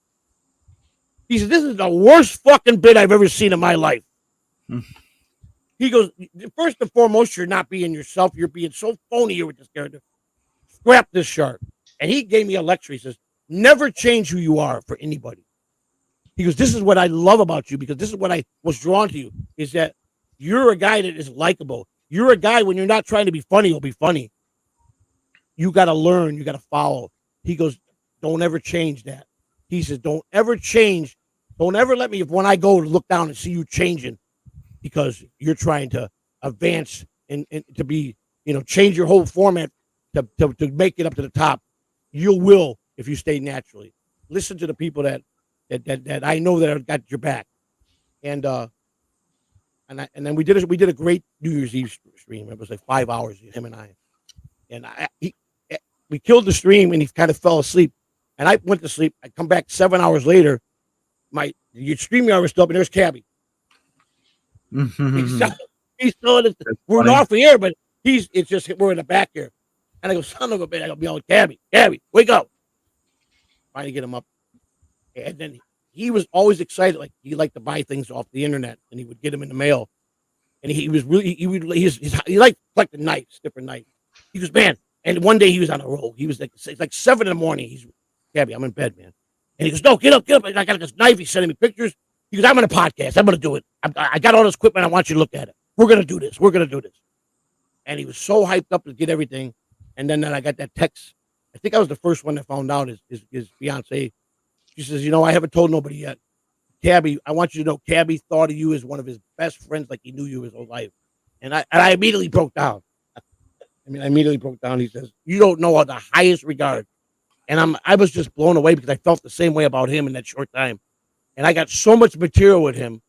He said, this is the worst fucking bit I've ever seen in my life. He goes, first and foremost, you're not being yourself. You're being so phony here with this character. Scrap this shark. And he gave me a lecture. He says, never change who you are for anybody. He goes, this is what I love about you, because this is what I was drawn to you, is that you're a guy that is likable. You're a guy, when you're not trying to be funny, you'll be funny. You got to learn. You got to follow. He goes, don't ever change that. He says, don't ever change. Don't ever let me, when I go to look down and see you changing, because you're trying to advance and to be, change your whole format to make it up to the top. You will if you stay naturally. Listen to the people that I know that have got your back. And then we did a great New Year's Eve stream. It was like 5 hours, him and I. And we killed the stream, and he kind of fell asleep. And I went to sleep. I come back 7 hours later. Your Streamyard was still up, and there's Cabby. He's still in it. We're off the air, but it's just we're in the back here. And I go, son of a bitch, I go, be on Cabby, wake up. Finally get him up. And then he was always excited, like he liked to buy things off the internet, and he would get them in the mail. And he liked collecting knives, different knives. He goes, man. And one day he was on a roll. He was like 7 in the morning. He's, Cabby, I'm in bed, man. And he goes, no, get up. I got this knife. He's sending me pictures. He goes, I'm on a podcast. I'm going to do it. I got all this equipment. I want you to look at it. We're going to do this. And he was so hyped up to get everything. And then I got that text. I think I was the first one that found out his fiance. She says, I haven't told nobody yet. Cabby, I want you to know, Cabby thought of you as one of his best friends, like he knew you his whole life. And I immediately broke down. He says, you don't know the highest regard. And I was just blown away, because I felt the same way about him in that short time. And I got so much material with him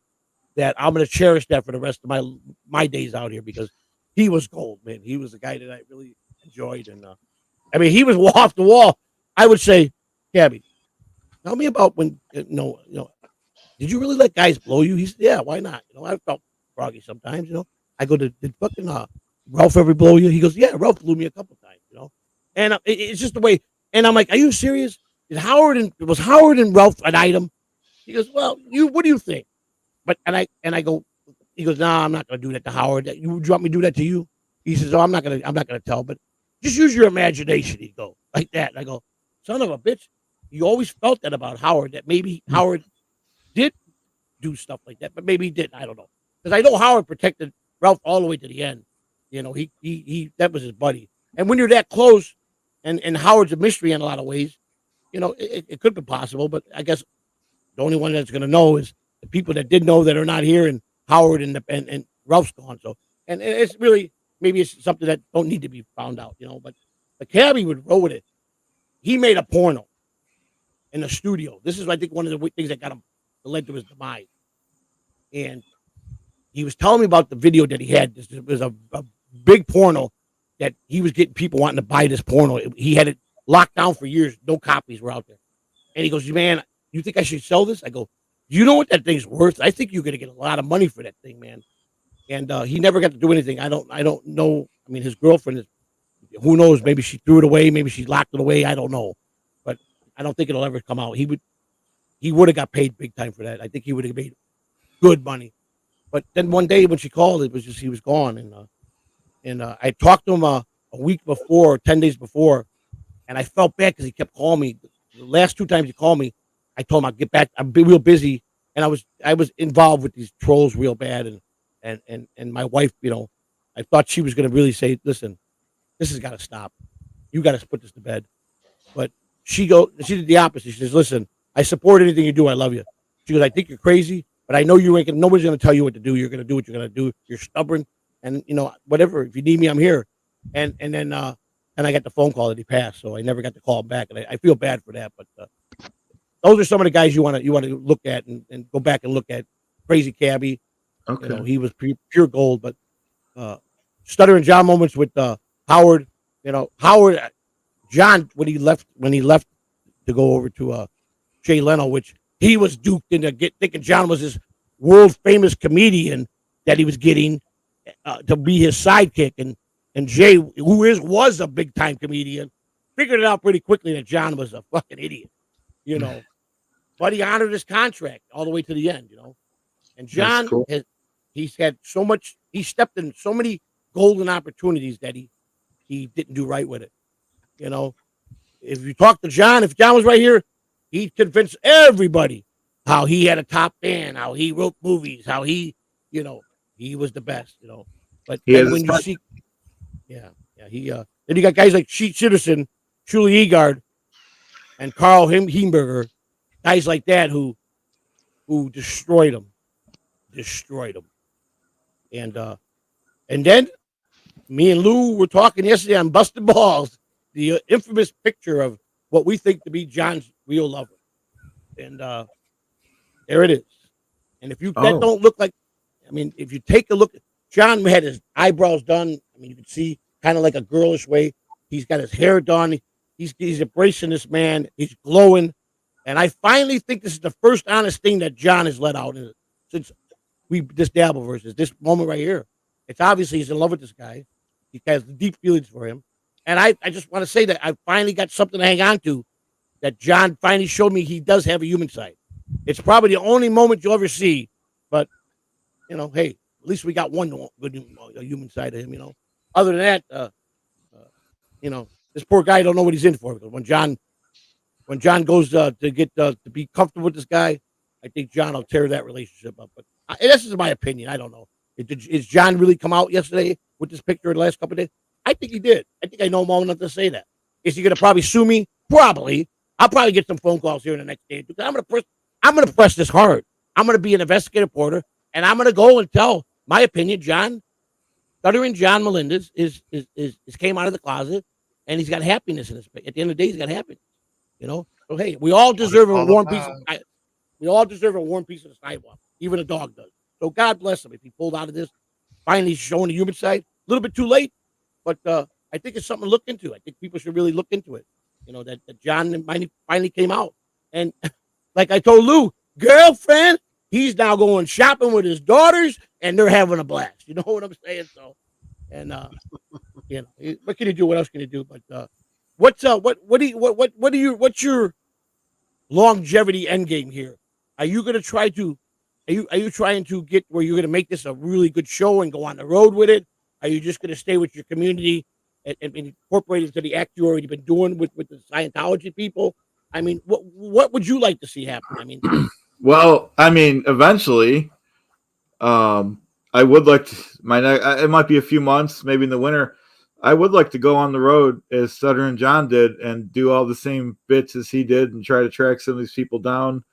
that I'm going to cherish that for the rest of my days out here, because he was gold, man. He was a guy that I really enjoyed. And he was off the wall. I would say, Cabby, tell me about when, did you really let guys blow you? He said, yeah, why not? I felt froggy sometimes, I go, did fucking Ralph ever blow you? He goes, yeah, Ralph blew me a couple times, And it's just the way. And I'm like, are you serious? Was Howard and Ralph an item? He goes, well, what do you think? But and I go, he goes, no, I'm not going to do that to Howard. You want me to do that to you? He says, oh, I'm not going to tell, but just use your imagination. He go like that. And I go, son of a bitch. You always felt that about Howard, that maybe Howard did do stuff like that, but maybe he didn't. I don't know. Because I know Howard protected Ralph all the way to the end. He that was his buddy. And when you're that close, and Howard's a mystery in a lot of ways, it could be possible, but I guess the only one that's going to know is the people that did know that are not here, and Howard and Ralph's gone. So, and it's really, maybe it's something that don't need to be found out, but the Cabby would roll with it. He made a porno in the studio. This is, I think, one of the things that got him led to his demise. And he was telling me about the video that he had. This was a big porno that he was getting people wanting to buy this porno. He had it locked down for years. No copies were out there. And he goes, man, you think I should sell this? I go, you know what that thing's worth? I think you're going to get a lot of money for that thing, man. And he never got to do anything. I don't know. I mean, his girlfriend is, who knows? Maybe she threw it away. Maybe she locked it away. I don't know. But I don't think it'll ever come out. He would have got paid big time for that. I think he would have made good money. But then one day when she called, it was just he was gone. And I talked to him a week before, 10 days before, and I felt bad because he kept calling me. The last 2 times he called me, I told him I'll get back. I'm real busy, and I was involved with these trolls real bad, and my wife, I thought she was going to really say, listen, this has got to stop. You got to put this to bed. But she did the opposite. She says, listen, I support anything you do. I love you. She goes, I think you're crazy, but I know you ain't gonna, nobody's going to tell you what to do. You're going to do what you're going to do. You're stubborn. And, whatever, if you need me, I'm here. And then I got the phone call that he passed. So I never got to call him back. And I feel bad for that. But those are some of the guys you want to look at and go back and look at. Crazy Cabbie. Okay. He was pure gold. But Stuttering John moments with Howard. Howard, John, when he left to go over to Jay Leno, which he was duped into thinking John was this world famous comedian that he was getting to be his sidekick, and Jay, who was a big time comedian, figured it out pretty quickly that John was a fucking idiot, but he honored his contract all the way to the end, and John cool. he's had so much, he stepped in so many golden opportunities that he didn't do right with it. If you talk to John, if John was right here, he'd convince everybody how he had a top fan, how he wrote movies, how he was the best, But when you see, then you got guys like Sheet Citizen, Shuli Egard, and Carl Hemberger, guys like that who destroyed him. And then me and Lou were talking yesterday on Busted Balls, the infamous picture of what we think to be John's real lover. And there it is. And if that don't look like, if you take a look, John had his eyebrows done. You can see kind of like a girlish way. He's got his hair done. He's embracing this man. He's glowing. And I finally think this is the first honest thing that John has let out since this Dabbleverse is this moment right here. It's obviously he's in love with this guy. He has deep feelings for him. And I just want to say that I finally got something to hang on to, that John finally showed me he does have a human side. It's probably the only moment you'll ever see, but hey, at least we got one good human side of him. Other than that, this poor guy don't know what he's in for. Because when John goes to get to be comfortable with this guy, I think John will tear that relationship up. But this is my opinion. I don't know. Is John really come out yesterday with this picture the last couple of days? I think he did. I think I know him well enough to say that. Is he going to probably sue me? Probably. I'll probably get some phone calls here in the next day. Because I'm going to press this hard. I'm going to be an investigative reporter, and I'm going to go and tell my opinion. Stuttering John Melendez is came out of the closet, and he's got happiness in his face. At the end of the day, he's got happiness. So hey, we all deserve a warm piece. We all deserve a warm piece of the sidewalk. Even a dog does. So God bless him if he pulled out of this. Finally showing the human side. A little bit too late, but I think it's something to look into. I think people should really look into it. That John finally came out. And like I told Lou, girlfriend, he's now going shopping with his daughters, and they're having a blast. You know what I'm saying? So, and what can you do? What else can you do? But what's your longevity end game here? Are you going to try to? Are you trying to get where you're going to make this a really good show and go on the road with it? Are you just going to stay with your community and incorporate it into the act you already been doing with the Scientology people? What would you like to see happen? Well, eventually, I would like to. It might be a few months, maybe in the winter. I would like to go on the road as Stuttering John did and do all the same bits as he did and try to track some of these people down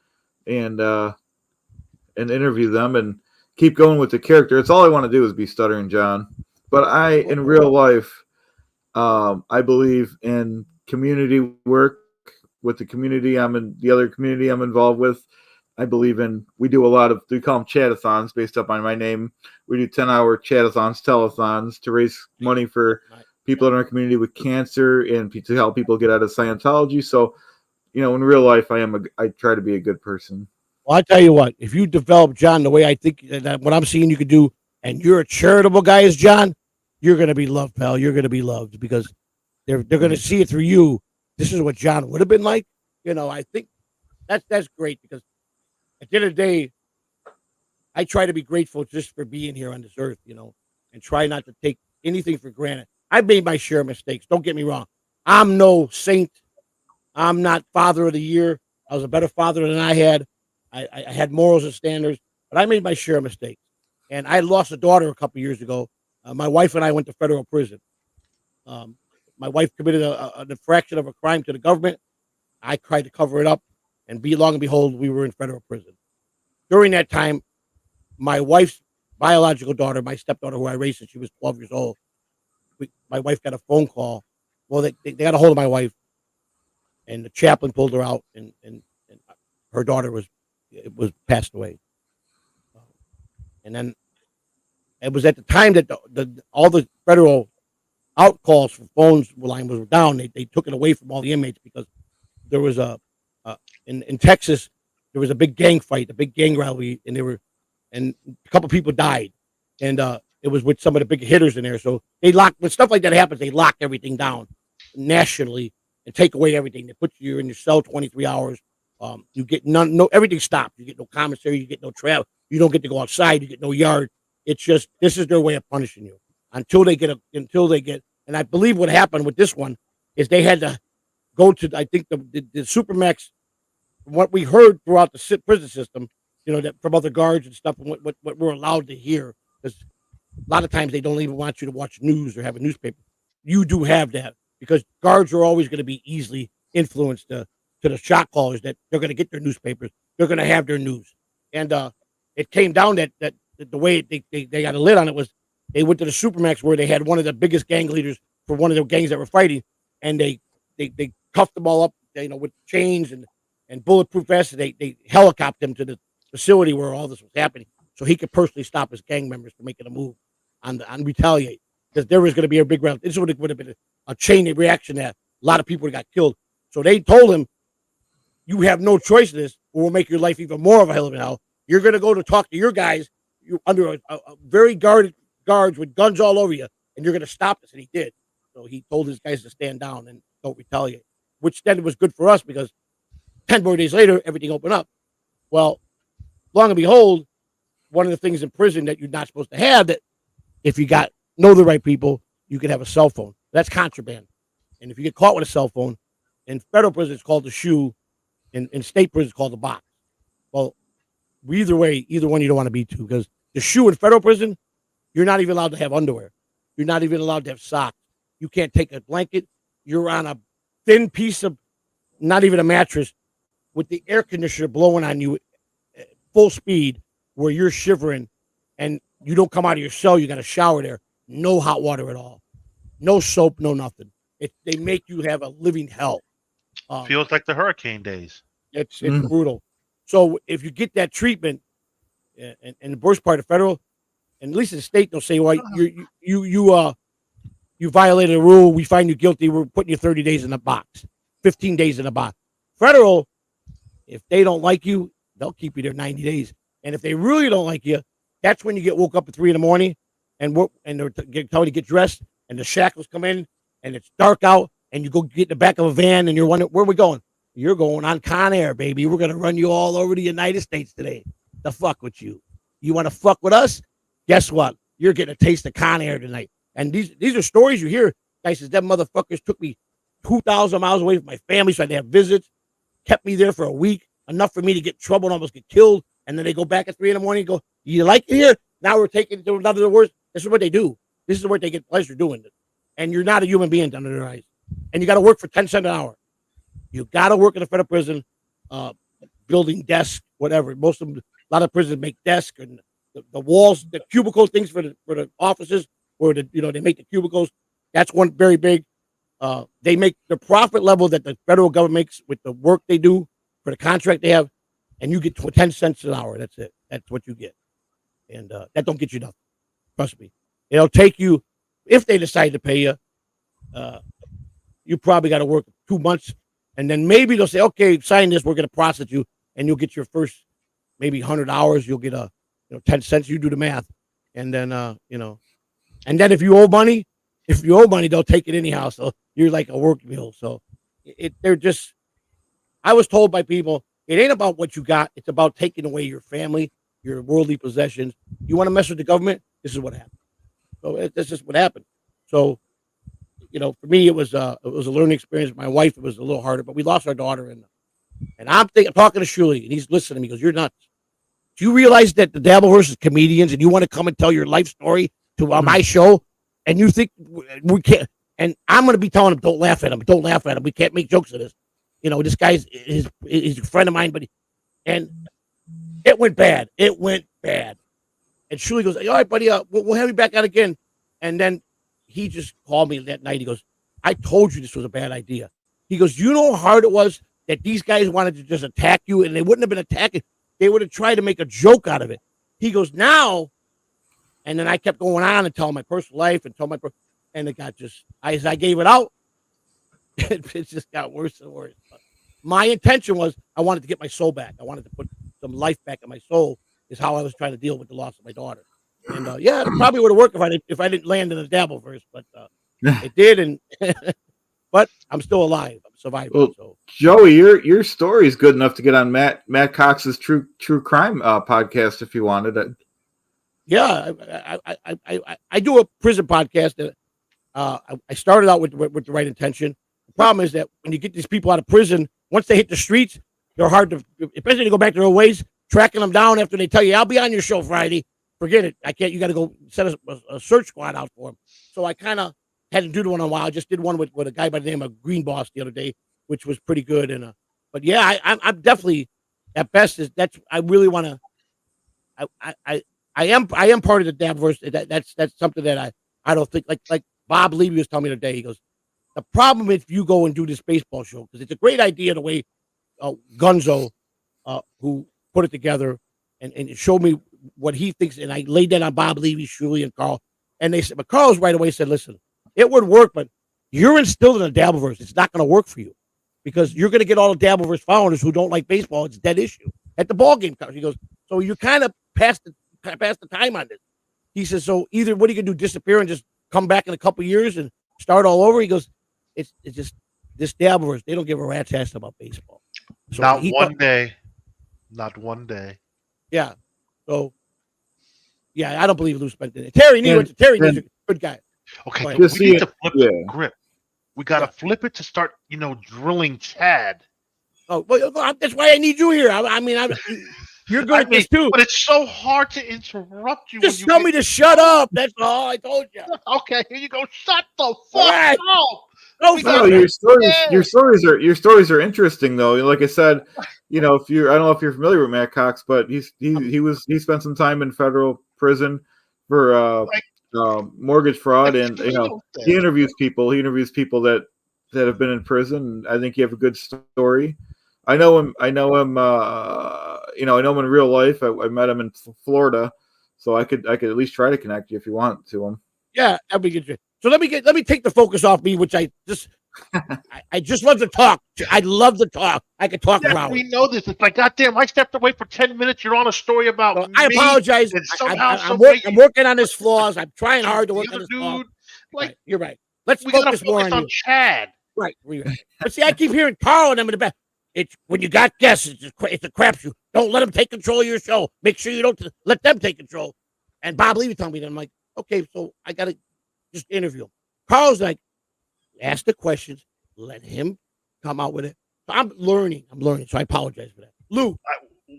and interview them and keep going with the character. It's all I want to do is be Stuttering John. But in real life, I believe in community work with the community the other community I'm involved with. I believe in. We do a lot of, we call them chatathons based up on my name. We do 10-hour chatathons, telethons to raise money for people in our community with cancer and to help people get out of Scientology. So, in real life, I try to be a good person. Well, I tell you what, if you develop John the way I think that what I'm seeing you could do, and you're a charitable guy as John, you're going to be loved, pal. You're going to be loved because they're going to see it through you. This is what John would have been like. I think that's great because at the end of the day, I try to be grateful just for being here on this earth, and try not to take anything for granted. I've made my share of mistakes. Don't get me wrong. I'm no saint. I'm not father of the year. I was a better father than I had. I had morals and standards, but I made my share of mistakes. And I lost a daughter a couple years ago. My wife and I went to federal prison. My wife committed an infraction of a crime to the government. I tried to cover it up, and long and behold, we were in federal prison. During that time, my wife's biological daughter, my stepdaughter, who I raised since she was 12 years old, my wife got a phone call. Well, they got a hold of my wife, and the chaplain pulled her out, and her daughter was passed away. And then it was at the time that all the federal outcalls for phones line was down. They took it away from all the inmates because there was in Texas there was a big gang fight, a big gang rally, and a couple people died, and it was with some of the big hitters in there. So they when stuff like that happens, they lock everything down nationally and take away everything. They put you in your cell 23 hours. You get everything stopped. You get no commissary. You get no travel. You don't get to go outside. You get no yard. It's just, this is their way of punishing you until they get. And I believe what happened with this one is they had to go to, I think the Supermax. From what we heard throughout the prison system, that from other guards and stuff, and what we're allowed to hear, because a lot of times they don't even want you to watch news or have a newspaper. You do have that because guards are always going to be easily influenced to the shot callers that they're going to get their newspapers. They're going to have their news. And it came down that the way they got a lid on it was they went to the Supermax where they had one of the biggest gang leaders for one of the gangs that were fighting, and they cuffed them all up, with chains and bulletproof vests. They helicoptered him to the facility where all this was happening, so he could personally stop his gang members from making a move on retaliate, because there was going to be a big round. This would have been a chain reaction that a lot of people got killed. So they told him, "You have no choice in this, or we'll make your life even more of a hell of a hell. You're going to go to talk to your guys. You're under a very guarded guards with guns all over you, and you're going to stop this." And he did. So he told his guys to stand down and don't retaliate, which then was good for us because 10 more days later, everything opened up. Well, long and behold, one of the things in prison that you're not supposed to have, that if you know the right people, you can have a cell phone. That's contraband. And if you get caught with a cell phone, in federal prison, it's called the shoe. In state prison, it's called the box. Well, either way, either one you don't want to be to, because the shoe in federal prison, you're not even allowed to have underwear. You're not even allowed to have socks. You can't take a blanket. You're on a thin piece of, not even a mattress, with the air conditioner blowing on you at full speed, where you're shivering, and you don't come out of your cell. You got to shower there. No hot water at all. No soap, no nothing. They make you have a living hell. Feels like the hurricane days. It's brutal. So if you get that treatment, and the worst part of federal, and at least in the state, they'll say, "Well, you violated a rule. We find you guilty. We're putting you 30 days in a box, 15 days in a box." Federal, if they don't like you, they'll keep you there 90 days. And if they really don't like you, that's when you get woke up at 3 a.m. and they're telling you to get dressed, and the shackles come in, and it's dark out, and you go get in the back of a van, and you're wondering, where are we going? You're going on Con Air, baby. We're going to run you all over the United States today. The fuck with you. You want to fuck with us? Guess what? You're getting a taste of Con Air tonight. And these are stories you hear. Guys says, them motherfuckers took me 2,000 miles away from my family so I had to have visits, kept me there for a week, enough for me to get in trouble and almost get killed. And then they go back at 3 a.m. and go, "You like it here? Now we're taking it to another worse." This is what they do. This is what they get pleasure doing. And you're not a human being under their eyes. And you got to work for 10 cents an hour. You got to work in a federal prison, building desks, whatever. A lot of prisons make desks, and the walls, the cubicle things for the offices, where they make the cubicles. That's one very big. They make the profit level that the federal government makes with the work they do for the contract they have. and you get 10 cents an hour. That's it. That's what you get, and that don't get you nothing. Trust me. It'll take you, if they decide to pay you. You probably got to work 2 months, and then maybe they'll say, "Okay, sign this. We're going to process you, and you'll get your first maybe 100 hours. You'll get 10 cents. You do the math, and then and then if you owe money, they'll take it anyhow. So you're like a work meal. So they're just. I was told by people, it ain't about what you got. It's about taking away your family, your worldly possessions. You want to mess with the government? This is what happened. So that's just what happened. So. For me, it was a learning experience. My wife, it was a little harder, but we lost our daughter, and I'm talking to Shuli, and he's listening to me. He goes, "You're nuts. Do you realize that the Dabbleverse is comedians, and you want to come and tell your life story to my show, and you think we can't?" And I'm going to be telling him, "Don't laugh at him. Don't laugh at him. We can't make jokes of this. This guy's he's a friend of mine, and it went bad. It went bad." And Shuli goes, "All right, buddy, we'll have you back out again," and then. He just called me that night. He goes, "I told you this was a bad idea." He goes, "You know how hard it was that these guys wanted to just attack you, and they wouldn't have been attacking. They would have tried to make a joke out of it." He goes, "Now," and then I kept going on and telling my personal life and and it got as I gave it out, it just got worse and worse. But my intention was I wanted to get my soul back. I wanted to put some life back in my soul. Is how I was trying to deal with the loss of my daughter. And it probably would have worked if I didn't land in the Dabbleverse, but it did. And but I'm still alive. I'm surviving. Well, so Joey, your story is good enough to get on Matt Cox's true crime podcast if you wanted it. Yeah, I do a prison podcast. I started out with the right intention. The problem is that when you get these people out of prison, once they hit the streets, they're hard to, especially to go back to their ways. Tracking them down after they tell you, "I'll be on your show Friday." Forget it. I can't. You got to go set a search squad out for him. So I kind of hadn't do one in a while. I just did one with a guy by the name of Green Boss the other day, which was pretty good. And but yeah, I'm definitely at best I really want to. I am part of the Dabbleverse. That's something that I don't think like Bob Levy was telling me today. He goes, "The problem if you go and do this baseball show, because it's a great idea the way Gunzo who put it together and showed me what he thinks, and I laid that on Bob Levy, Shuli, and Carl, and they said, but Carl's right away said, "Listen, it would work, but you're instilled in the Dabbleverse. It's not going to work for you because you're going to get all the Dabbleverse followers who don't like baseball. It's a dead issue at the ball game." He goes, "So you kind of past the time on this." He says, "So either what are you going to do, disappear and just come back in a couple years and start all over?" He goes, "It's just this Dabbleverse. They don't give a rat's ass about baseball." So not one day. Yeah. So, yeah, I don't believe Lou spent it. Terry Needs a good guy. Okay, we need to flip the grip. We got to flip it to start, drilling Chad. Oh, well, that's why I need you here. You're good at this too. But it's so hard to interrupt you. Just tell me to shut up. That's all I told you. Okay, here you go. Shut the fuck up. No, your stories are interesting though. Like I said, I don't know if you're familiar with Matt Cox, but he spent some time in federal prison for mortgage fraud, and he interviews people. He interviews people that have been in prison. I think you have a good story. I know him. I know him in real life. I met him in Florida, so I could at least try to connect you if you want to him. Yeah, that'd be good. So let me take the focus off me, which I just love to talk. I love to talk. I could talk around. We know this. It's like, goddamn, I stepped away for 10 minutes. You're on a story about me. I apologize. I'm working on his flaws. I'm trying hard to work on his flaws. Like, you're right. Let's focus more on Chad. Right. But see, I keep hearing Carl and them in the back. It's when you got guests, it's a crapshoot. Don't let them take control of your show. Make sure you don't let them take control. And Bob Levy told me that. I'm like, okay, so I got to just interview him. Carl's like, ask the questions, let him come out with it. So I'm learning. So I apologize for that. Lou.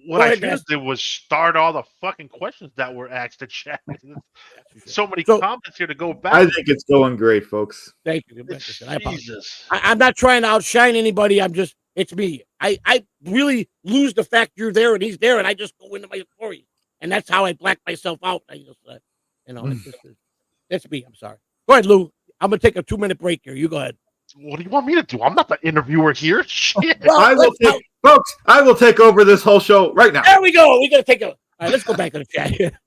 What I did was start all the fucking questions that were asked at chat. So many comments here to go back. I think it's going great, folks. Thank you. I apologize. I'm not trying to outshine anybody. It's me. I really lose the fact you're there and he's there, and I just go into my story. And that's how I black myself out. That's me. I'm sorry. Go ahead, Lou. I'm going to take a 2-minute break here. You go ahead. What do you want me to do? I'm not the interviewer here. Shit. Well, I will take over this whole show right now. There we go. We're gonna take a. All right, let's go back to the chat here.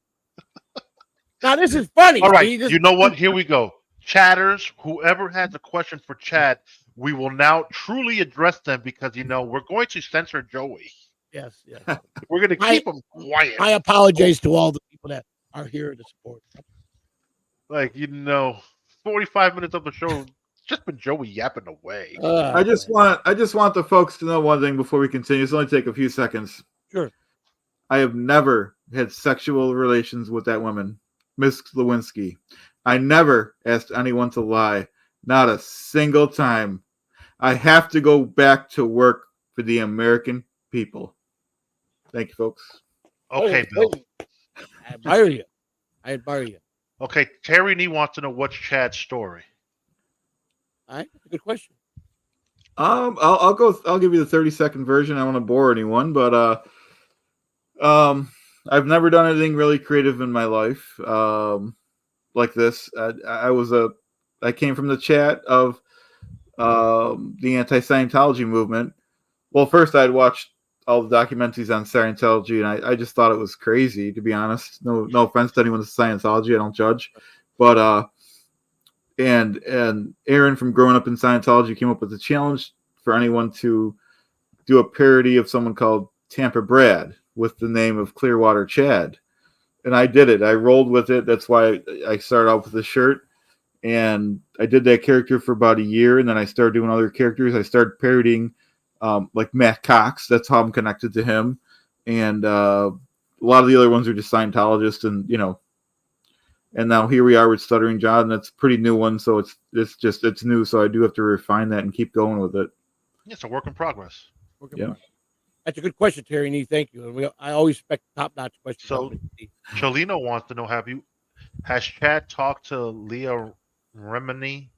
Now this is funny. All right, See, you know what? Here we go. Chatters, whoever has a question for Chad, we will now truly address them because we're going to censor Joey. Yes. We're going to keep him quiet. I apologize to all the people that are here to support. 45 minutes of the show, just been Joey yapping away. I just want the folks to know one thing before we continue. It's only take a few seconds. Sure. I have never had sexual relations with that woman, Miss Lewinsky. I never asked anyone to lie, not a single time. I have to go back to work for the American people. Thank you, folks. Okay, Bill. I admire you. Okay, Terry Nee wants to know what's Chad's story. All right, that's a good question. I'll give you the 30-second version. I don't want to bore anyone, but I've never done anything really creative in my life like this. I came from the chat of the anti-Scientology movement. Well, first I'd watched all the documentaries on Scientology, and I just thought it was crazy, to be honest. No offense to anyone with Scientology, I don't judge, but and Aaron from Growing Up in Scientology came up with a challenge for anyone to do a parody of someone called Tampa Brad with the name of Clearwater Chad, and I did it. I rolled with it. That's why I started out with the shirt, and I did that character for about a year, and then I started doing other characters. I started parodying like Matt Cox. That's how I'm connected to him. And a lot of the other ones are just Scientologists, and now here we are with Stuttering John. That's a pretty new one, so it's new. So I do have to refine that and keep going with it. It's a work in progress. That's a good question, Terry Nee. Thank you. And I always expect top-notch questions. So Cholino wants to know: has Chad talked to Leah Remini?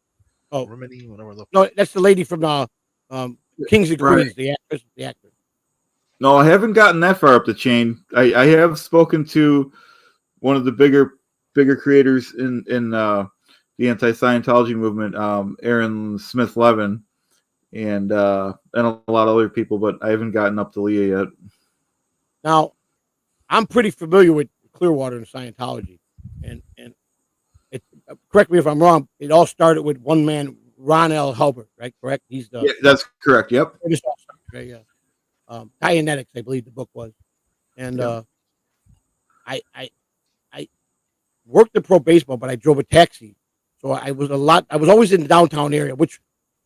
Oh, Remini, whatever. No, that's the lady from Kings and Queens, the actor. No, I haven't gotten that far up the chain. I have spoken to one of the bigger creators in the anti-Scientology movement, Aaron Smith Levin, and a lot of other people, but I haven't gotten up to Leah yet. Now, I'm pretty familiar with Clearwater and Scientology, and correct me if I'm wrong. It all started with one man, Ron L. Halbert, right? Correct. He's that's correct. Yep. Right, yeah. Dianetics, I believe the book was, and I worked in pro baseball, but I drove a taxi, so I was always in the downtown area, which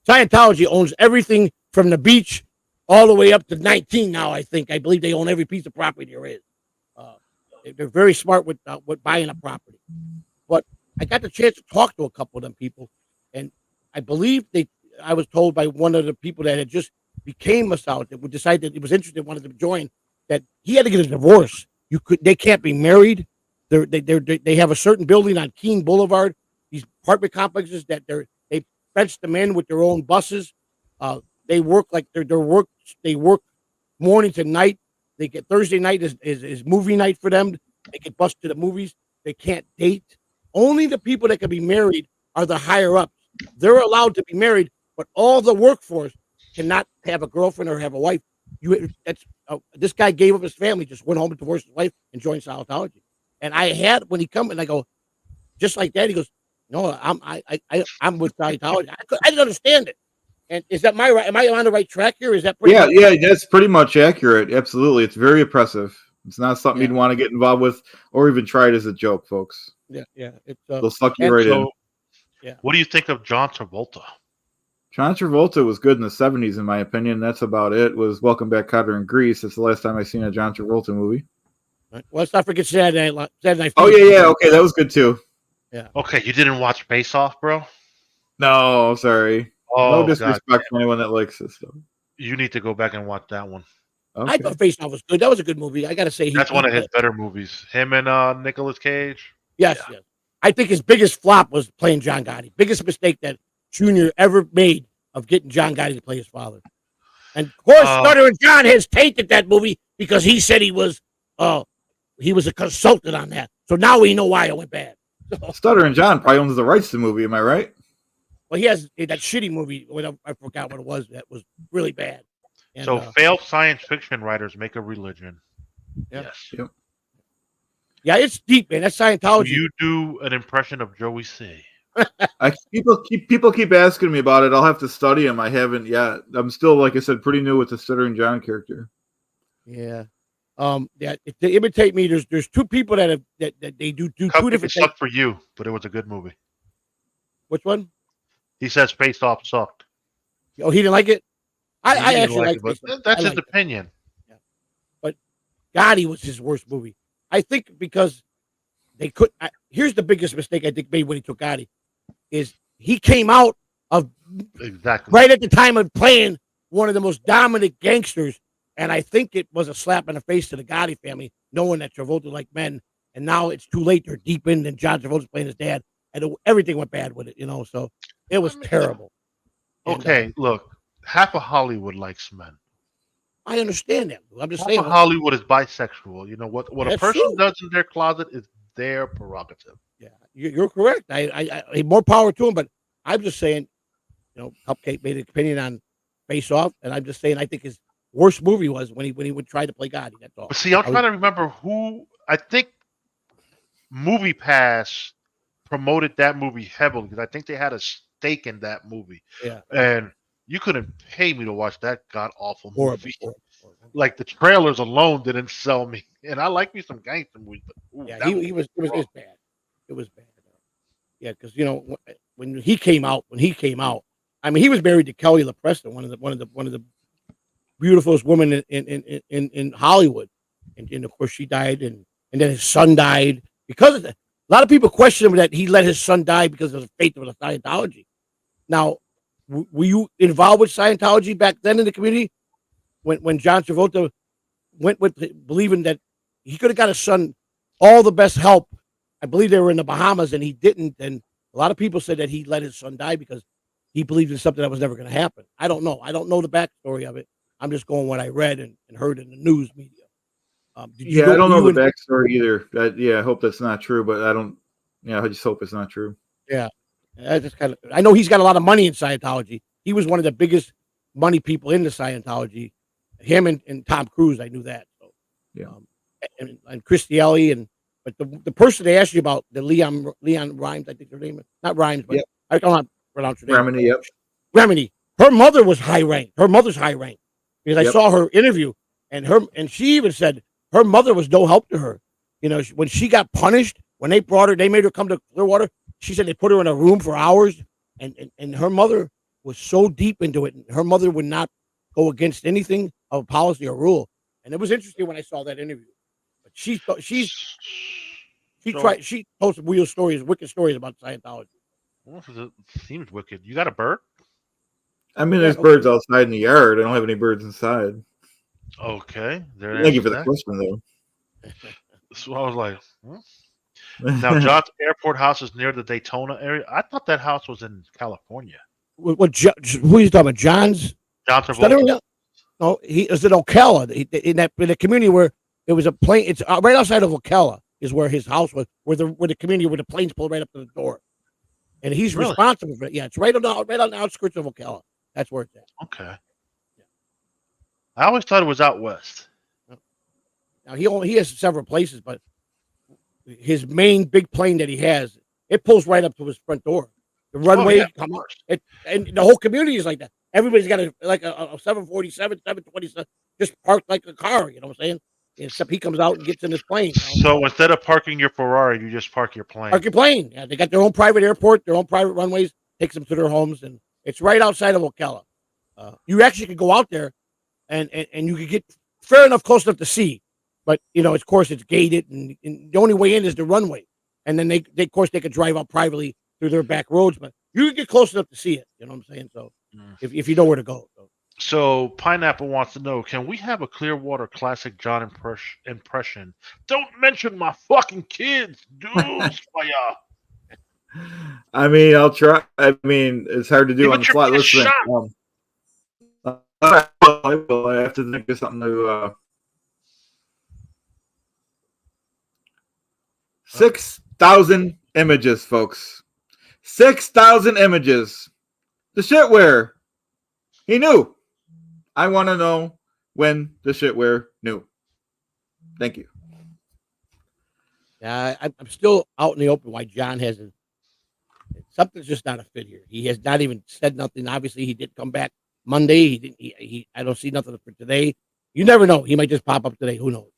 Scientology owns everything from the beach all the way up to 19 now. I believe they own every piece of property there is. They're very smart with buying a property, but I got the chance to talk to a couple of them people, and I believe I was told by one of the people that had just became a South that would decide that he was interested, wanted to join, that he had to get a divorce. They can't be married. They have a certain building on Keene Boulevard, these apartment complexes that they fence them in with their own buses. They work like they work morning to night. They get Thursday night is movie night for them. They get bused to the movies. They can't date. Only the people that can be married are the higher ups. They're allowed to be married, but all the workforce cannot have a girlfriend or have a wife. This guy gave up his family, just went home and divorced his wife and joined Scientology. And when he come and I go, just like that, he goes, no, I'm with Scientology. I didn't understand it. And is that my right? Am I on the right track here? Is that pretty much that's pretty much accurate. Absolutely. It's very oppressive. It's not something you'd want to get involved with or even try it as a joke, folks. Yeah. They'll suck you right in. Yeah. What do you think of John Travolta? John Travolta was good in the 70s, in my opinion. That's about it. Was Welcome Back, Kotter and Grease. That's the last time I've seen a John Travolta movie. Well, let's not forget Saturday Night. Oh, yeah. Okay, that was good, too. Yeah. Okay, you didn't watch Face Off, bro? No, sorry. Oh, no disrespect to anyone that likes this stuff. You need to go back and watch that one. Okay. I thought Face Off was good. That was a good movie. I got to say. That's one of his better movies. Him and Nicolas Cage. Yes. I think his biggest flop was playing John Gotti. Biggest mistake that Junior ever made of getting John Gotti to play his father. And of course, Stuttering John has tainted that movie because he said he was a consultant on that. So now we know why it went bad. Stuttering John probably owns the rights to the movie. Am I right? Well, he has that shitty movie. I forgot what it was. That was really bad. And, so failed science fiction writers make a religion. Yeah. Yes. Yep. Yeah, it's deep, man. That's Scientology. You do an impression of Joey C. People keep asking me about it. I'll have to study him. I haven't yet. I'm still, like I said, pretty new with the Stuttering John character. Yeah. Yeah. To imitate me, there's two people that they do two different things. Sucked for you, but it was a good movie. Which one? He says Face Off sucked. Oh, he didn't like it. I actually like it, but that's his opinion. Yeah. But Gotti was his worst movie. I think because they could. Here's the biggest mistake I think made when he took Gotti, is he came out of right at the time of playing one of the most dominant gangsters, and I think it was a slap in the face to the Gotti family, knowing that Travolta liked men, and now it's too late. They're deep in, and John Travolta's playing his dad, and everything went bad with it, So it was terrible. Okay, look, half of Hollywood likes men. I understand that. I'm just half saying. Of Hollywood is bisexual. You know what a person does in their closet is their prerogative. Yeah, you're correct. I more power to him, but I'm just saying, Cupcake made an opinion on Face Off, and I'm just saying I think his worst movie was when he would try to play Gotti. That's all. But see, I'm trying to remember who. I think Movie Pass promoted that movie heavily because I think they had a stake in that movie. Yeah, and you couldn't pay me to watch that god awful movie. Horrible. Like the trailers alone didn't sell me, and I like me some gangster movies. But it was bad. It was bad. Yeah, because when he came out, I mean, he was married to Kelly LaPresta, one of the beautifulest women in Hollywood, and of course she died, and then his son died because of that. A lot of people question him that he let his son die because of the fate of the Scientology. Now, were you involved with Scientology back then in the community when John Travolta went with believing that he could have got his son all the best help? I believe they were in the Bahamas and he didn't. And a lot of people said that he let his son die because he believed in something that was never going to happen. I don't know. I don't know the backstory of it. I'm just going what I read and heard in the news media. I don't know the backstory either. I hope that's not true, but I don't. Yeah, I just hope it's not true. Yeah, I know he's got a lot of money in Scientology. He was one of the biggest money people in the Scientology. Him and Tom Cruise, I knew that. So, yeah, and Christielli but the person they asked you about, the Leon Rhymes, I think her name is not Rhymes, but I don't know how to pronounce her name. Remini, yep. Remini. Her mother was high ranked. Her mother's high ranked because I saw her interview, and she even said her mother was no help to her. When she got punished, when they made her come to Clearwater. She said they put her in a room for hours, and her mother was so deep into it, and her mother would not go against anything of policy or rule. And it was interesting when I saw that interview. But she told some wicked stories about Scientology. Well, it seems wicked. You got a bird? I mean, there's birds outside in the yard. I don't have any birds inside. Okay. Thank you for the question, though. So I was like, Now, John's airport house is near the Daytona area. I thought that house was in California. Who are you talking about? John's? John Travolta. No, he is in Ocala. In the community where it was a plane. It's right outside of Ocala is where his house was, where the community where the planes pulled right up to the door, and he's responsible for it. Yeah, it's right on the outskirts of Ocala. That's where it's at. Okay. Yeah. I always thought it was out west. Now he has several places, but his main big plane that he has, it pulls right up to his front door. The runway, and the whole community is like that. Everybody's got a 747, 727, just parked like a car. You know what I'm saying? Except he comes out and gets in his plane. So instead of parking your Ferrari, you just park your plane. Park your plane. Yeah, they got their own private airport, their own private runways. Takes them to their homes, and it's right outside of Ocala. You actually could go out there, and you could get fair enough, close enough to see. But of course, it's gated, and the only way in is the runway. And then they of course they could drive out privately through their back roads, but you can get close enough to see it. You know what I'm saying? So if you know where to go. So Pineapple wants to know: can we have a Clearwater classic John impression? Don't mention my fucking kids, dudes. I mean, I'll try. I mean, it's hard to do on the fly. Listen, I will. I have to think of something to. 6,000 images, folks. 6,000 images. the shitware. He knew. I want to know when the shitware knew. Thank you. Yeah, I'm still out in the open why John hasn't. Something's just not a fit here. He has not even said nothing. Obviously, he did come back Monday. He didn't. I don't see nothing for today. You never know. He might just pop up today. Who knows?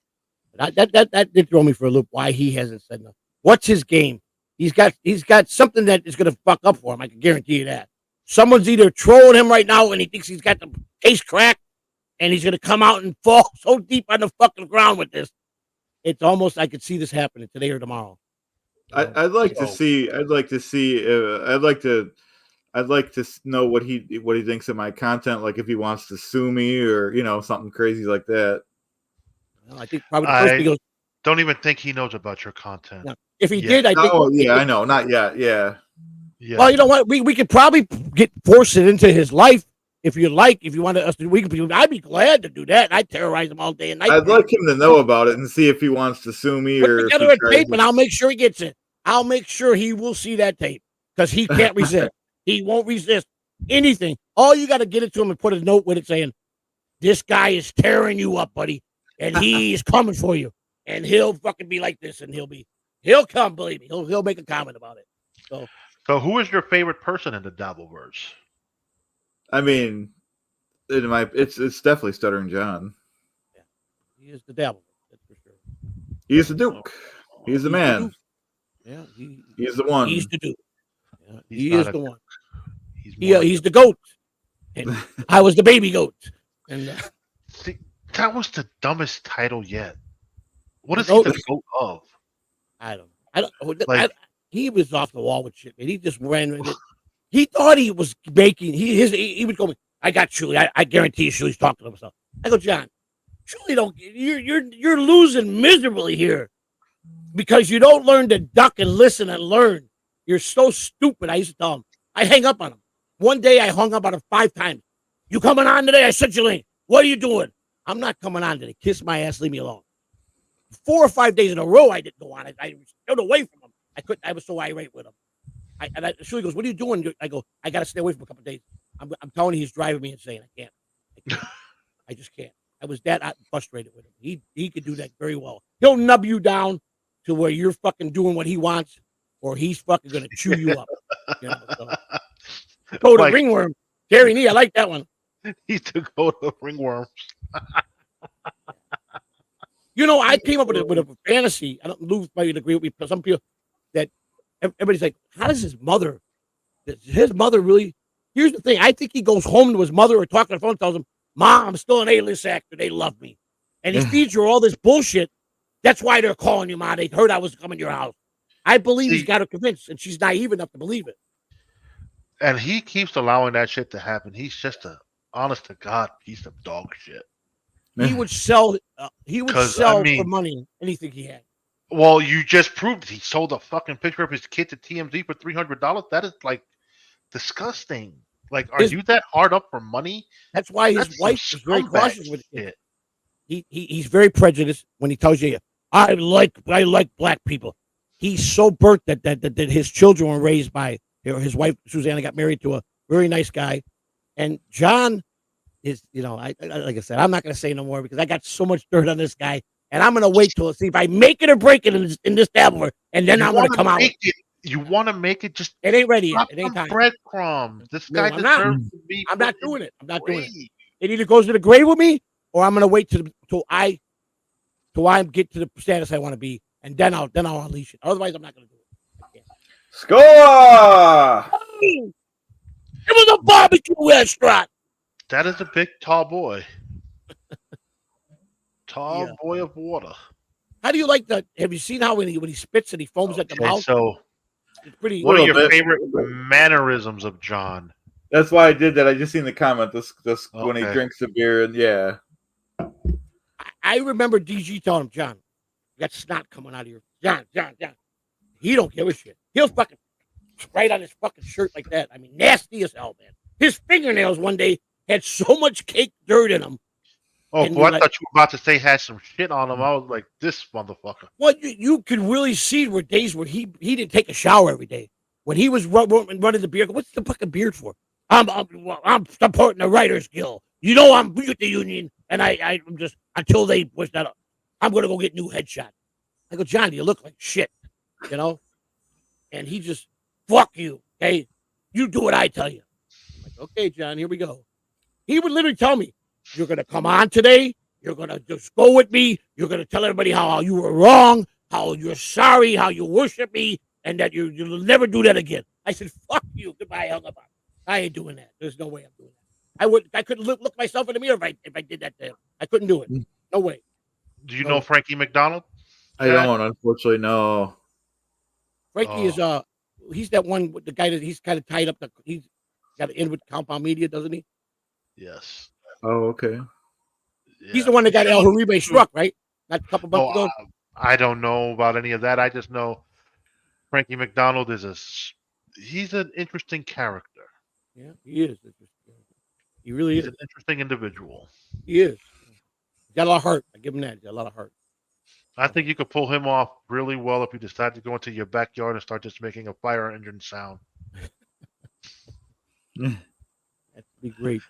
But that did throw me for a loop. Why he hasn't said nothing? What's his game? He's got something that is going to fuck up for him. I can guarantee you that. Someone's either trolling him right now, and he thinks he's got the case cracked, and he's going to come out and fall so deep on the fucking ground with this. It's almost I could see this happening today or tomorrow. I'd like to see. I'd like to know what he thinks of my content. Like if he wants to sue me or something crazy like that. Well, I think probably the first thing goes. Don't even think he knows about your content. No. If he did, I think. Oh yeah, I know. Not yet. Yeah. Yeah. Well, you know what? We could probably force it into his life if you like. If you wanted us to, I'd be glad to do that. I'd terrorize him all day and night. I'd like him to know about it and see if he wants to sue me Put or. together a tape, and I'll make sure he gets it. I'll make sure he will see that tape because he can't resist. He won't resist anything. All you got to get it to him and put a note with it saying, "This guy is tearing you up, buddy, and he is coming for you." And he'll fucking be like this, and he'll come. Believe me, he'll make a comment about it. So who is your favorite person in the Dabbleverse? I mean, it's definitely Stuttering John. Yeah, he is the devil. That's for sure. He's the Duke. He's the man. Yeah, he's the one. He's the Duke. Yeah, He's he is the one. He's the goat. And I was the baby goat. And see, that was the dumbest title yet. What is he the goat of? I don't know. He was off the wall with shit, man. He just ran with it. He thought he was making. He would go. I got Shuli. I guarantee you, Shuli's talking to himself. I go, John. Shuli don't. You're losing miserably here because you don't learn to duck and listen and learn. You're so stupid. I used to tell him. I hang up on him. One day I hung up on him 5 times. You coming on today? I sent you a link. What are you doing? I'm not coming on today. Kiss my ass. Leave me alone. 4 or 5 days in a row, I didn't go on it. I stood away from him. I couldn't. I was so irate with him. Shuli goes, "What are you doing?" I go, "I got to stay away from him a couple of days." I'm telling you, he's driving me insane. I can't. I just can't. I was that frustrated with him. He could do that very well. He'll nub you down to where you're fucking doing what he wants, or he's fucking gonna chew you up. Go to ringworm. Gary Nee, I like that one. He's to go to ringworms. I came up with a fantasy. I don't know if you agree with me, but some people that everybody's like, how does his mother really? Here's the thing. I think he goes home to his mother or talking on the phone and tells him, "Mom, I'm still an A-list actor. They love me." And he feeds her all this bullshit. That's why they're calling you, Ma. They heard I was coming to your house. I believe he's got her convinced, and she's naive enough to believe it. And he keeps allowing that shit to happen. He's just a honest to God piece of dog shit. He would sell. For money anything he had. Well, you just proved it. He sold a fucking picture of his kid to TMZ for $300. That is like disgusting. Like, are you that hard up for money? That's why his wife is very cautious with it. He's very prejudiced when he tells you, I like black people. He's so burnt that his children were raised by his wife Susanna got married to a very nice guy, and John is like I said, I'm not going to say no more because I got so much dirt on this guy, and I'm going to wait till see if I make it or break it in this dabbler, and then I'm going to come out. You want to make it just? It ain't ready yet. It ain't time. Breadcrumbs. This guy deserves to be. I'm not doing it. I'm not doing it. It either goes to the grave with me, or I'm going to wait till I get to the status I want to be, and then I'll unleash it. Otherwise, I'm not going to do it. Score! It was a barbecue restaurant. That is a big tall boy. Boy of water. How do you like that? Have you seen how when he spits and he foams at the mouth? So, it's pretty. What are your favorite mannerisms of John? That's why I did that. I just seen the comment. This when he drinks the beer and yeah. I remember DG telling him, John, you got snot coming out of your John. He don't give a shit. He'll fucking right on his fucking shirt like that. I mean, nasty as hell, man. His fingernails one day had so much caked dirt in them. Oh, boy, I thought you were about to say had some shit on him. I was like, this motherfucker. Well, you could really see days where he didn't take a shower every day. When he was running the beard, what's the fucking beard for? I'm supporting the Writers Guild. You know I'm with the union, and I'm just until they push that up. I'm gonna go get new headshot. I go, John, you look like shit, you know? And he just, fuck you, okay? You do what I tell you. I'm like, okay, John, here we go. He would literally tell me, you're gonna come on today. You're gonna just go with me. You're gonna tell everybody how you were wrong, how you're sorry, how you worship me, and that you'll never do that again. I said, fuck you. Goodbye. I hung up on him. I ain't doing that. There's no way I'm doing that. I couldn't look myself in the mirror if I did that to him. I couldn't do it. No way. Do you know Frankie McDonald? I don't, unfortunately, no. Frankie is he's that one with the guy that he's kind of tied up. He's got to end with Compound Media, doesn't he? Yes. Oh, okay. Yeah. He's the one that got El Haribe struck, right? Not a couple months ago. I don't know about any of that. I just know Frankie McDonald he's an interesting character. Yeah, he is. He really he's is an interesting individual. He is. He's got a lot of heart. I give him that. He's got a lot of heart. I think you could pull him off really well if you decide to go into your backyard and start just making a fire engine sound. That'd be great.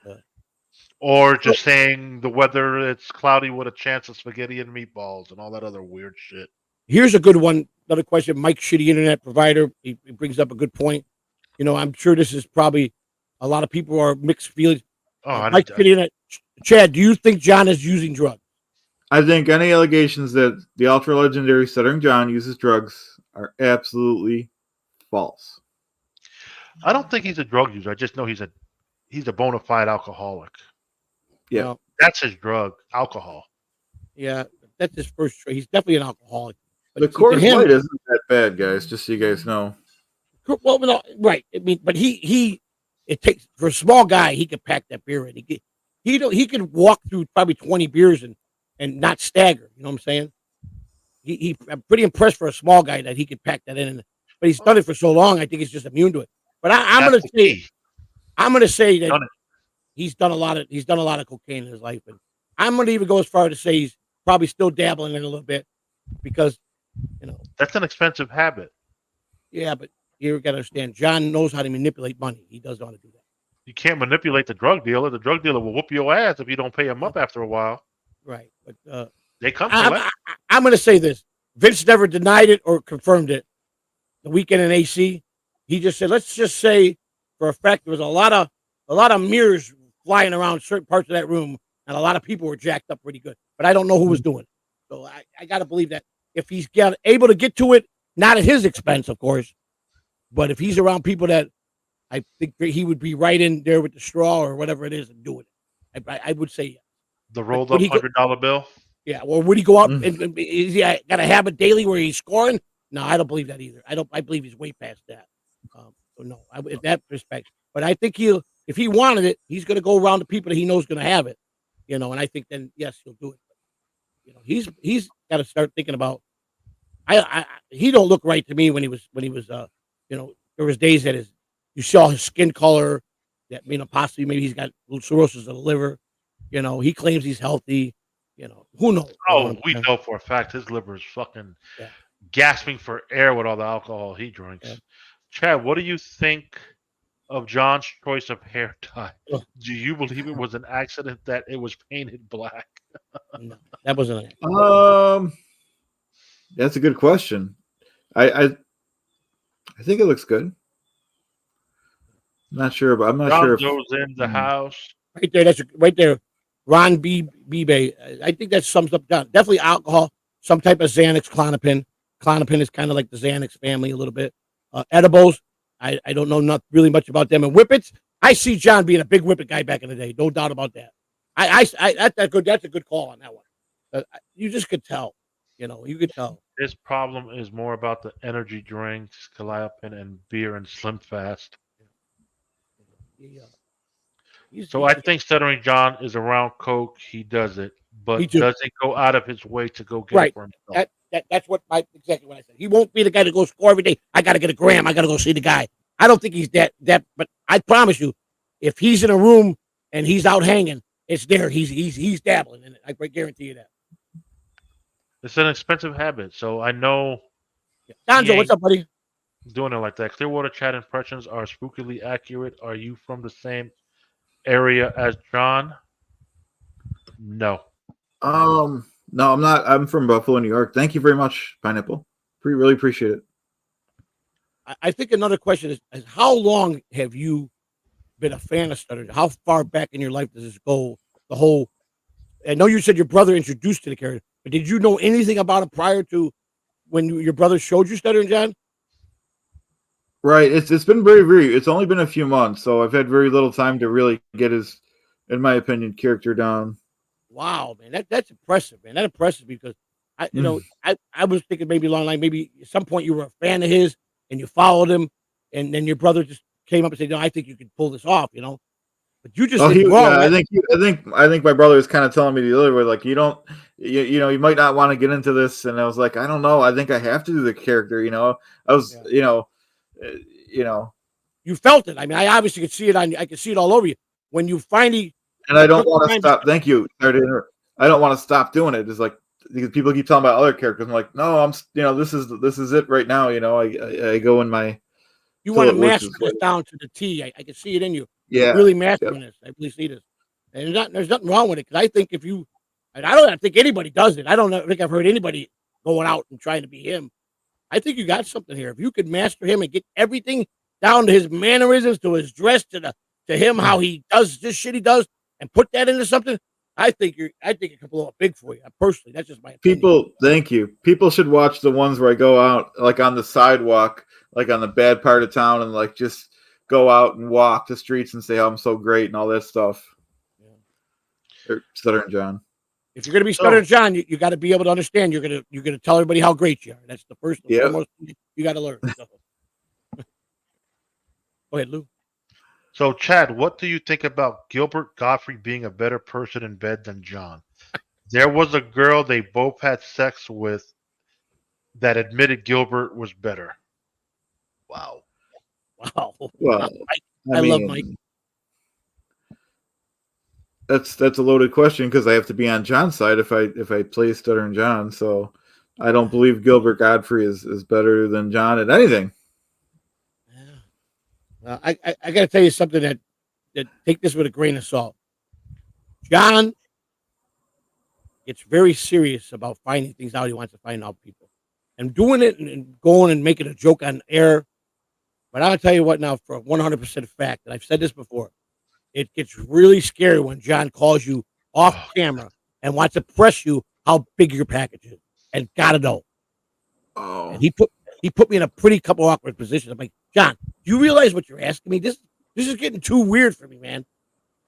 Or just saying the weather, it's cloudy with a chance of spaghetti and meatballs and all that other weird shit. Here's a good one. Another question. Mike, shitty internet provider. He brings up a good point. You know, I'm sure this is probably a lot of people are mixed feelings. Mike, shitty internet. Chad, do you think John is using drugs? I think any allegations that the ultra legendary Stuttering John uses drugs are absolutely false. I don't think he's a drug user. I just know he's a bona fide alcoholic. Yeah, well, that's his drug, alcohol. Yeah, that's his first choice. He's definitely an alcoholic. But the Coors Light isn't that bad, guys. Just so you guys know. Well, no, right. I mean, but it takes for a small guy. He could pack that beer in. He could walk through probably 20 beers and not stagger. You know what I'm saying? I'm pretty impressed for a small guy that he could pack that in. But he's done it for so long. I think he's just immune to it. But I'm going to say that he's done a lot of cocaine in his life, and I'm going to even go as far to say he's probably still dabbling in it a little bit because, you know, that's an expensive habit. Yeah, but you got to understand, John knows how to manipulate money. He doesn't want to do that. You can't manipulate the drug dealer. The drug dealer will whoop your ass if you don't pay him up after a while. Right, but they come. I'm going to say this: Vince never denied it or confirmed it. The weekend in AC, he just said, "Let's just say for a fact there was a lot of mirrors flying around certain parts of that room, and a lot of people were jacked up pretty good." But I don't know who was doing it, so I got to believe that if he's able to get to it, not at his expense, of course, but if he's around people that I think he would be right in there with the straw or whatever it is and doing it. I would say yes. The rolled up $100 bill. Yeah, or would he go out and is he got a habit daily where he's scoring? No, I don't believe that either. I believe he's way past that. So no, in that respect. But I think if he wanted it, he's going to go around the people that he knows going to have it. You know, and I think then yes, he'll do it. But, you know, he's got to start thinking about. He don't look right to me when he was you know, there was days that you saw his skin color that, you know, possibly maybe he's got cirrhosis of the liver. You know, he claims he's healthy. You know, who knows? Oh, we know for a fact his liver is fucking gasping for air with all the alcohol he drinks. Yeah. Chad, what do you think of John's choice of hair dye? Do you believe it was an accident that it was painted black? No, that wasn't an accident. That's a good question. I think it looks good. I'm not sure, but I'm not sure. John goes in the house. Right there, that's right there. Ron Bay. I think that sums up John. Definitely alcohol, some type of Xanax, Klonopin. Klonopin is kind of like the Xanax family a little bit. Edibles, I don't know not really much about them. And whippets, I see John being a big whippet guy back in the day. No doubt about that. That's a good call on that one. You just could tell. You know, you could tell. His problem is more about the energy drinks, Calliope, and beer and Slim Fast. So I think Stuttering John is around coke. He does it, but doesn't go out of his way to go get it for himself. That's exactly what I said. He won't be the guy to go score every day. I got to get a gram. I got to go see the guy. I don't think he's that. But I promise you, if he's in a room and he's out hanging, it's there. He's dabbling in it. I guarantee you that. It's an expensive habit, so I know. Donzo, what's up, buddy? Doing it like that. Clearwater chat impressions are spookily accurate. Are you from the same area as John? No. No, I'm not. I'm from Buffalo, New York. Thank you very much, Pineapple. Really appreciate it. I think another question is how long have you been a fan of Stutter? How far back in your life does this go? The whole. I know you said your brother introduced you to the character, but did you know anything about it prior to when your brother showed you Stutter and John? Right. It's been very. It's only been a few months, so I've had very little time to really get his, in my opinion, character down. Wow, man, that's impressive, man. That impresses me because I was thinking maybe along like maybe at some point you were a fan of his and you followed him, and then your brother just came up and said, "No, I think you can pull this off," But you just did wrong. Yeah, I think my brother was kind of telling me the other way, like you don't, you might not want to get into this, and I was like, I don't know, I think I have to do the character, I was, You felt it. I mean, I obviously could see it I could see it all over you when you finally. And I don't want to stop. Thank you. I don't want to stop doing it. It's like because people keep talking about other characters. I'm like, no, this is it right now. I go in my. You want to master this down to the T. I can see it in you. Yeah, really mastering this. I really see this, and there's nothing wrong with it because I think if you, and I don't think anybody does it. I don't think I've heard anybody going out and trying to be him. I think you got something here. If you could master him and get everything down to his mannerisms, to his dress, to him how he does this shit he does, and put that into something, I think it could blow up big for you. Personally, that's just my opinion. Thank you. People should watch the ones where I go out like on the sidewalk, like on the bad part of town, and like just go out and walk the streets and say, oh, I'm so great and all that stuff. Yeah. Stutter and John. If you're gonna be Stutter and John, you got to be able to understand. You're gonna tell everybody how great you are. That's the first and foremost you got to learn. So. Go ahead, Lou. So, Chad, what do you think about Gilbert Gottfried being a better person in bed than John? There was a girl they both had sex with that admitted Gilbert was better. Wow. Well, I love Mike. That's a loaded question because I have to be on John's side if I play Stutter and John. So I don't believe Gilbert Godfrey is better than John at anything. I got to tell you something that take this with a grain of salt. John gets very serious about finding things out. He wants to find out people and doing it and going and making a joke on air. But I'll tell you what now, for 100% fact, and I've said this before, it gets really scary when John calls you off camera and wants to press you how big your package is and gotta know. Oh. And he put me in a pretty couple awkward positions. I'm like, John, do you realize what you're asking me? This is getting too weird for me, man.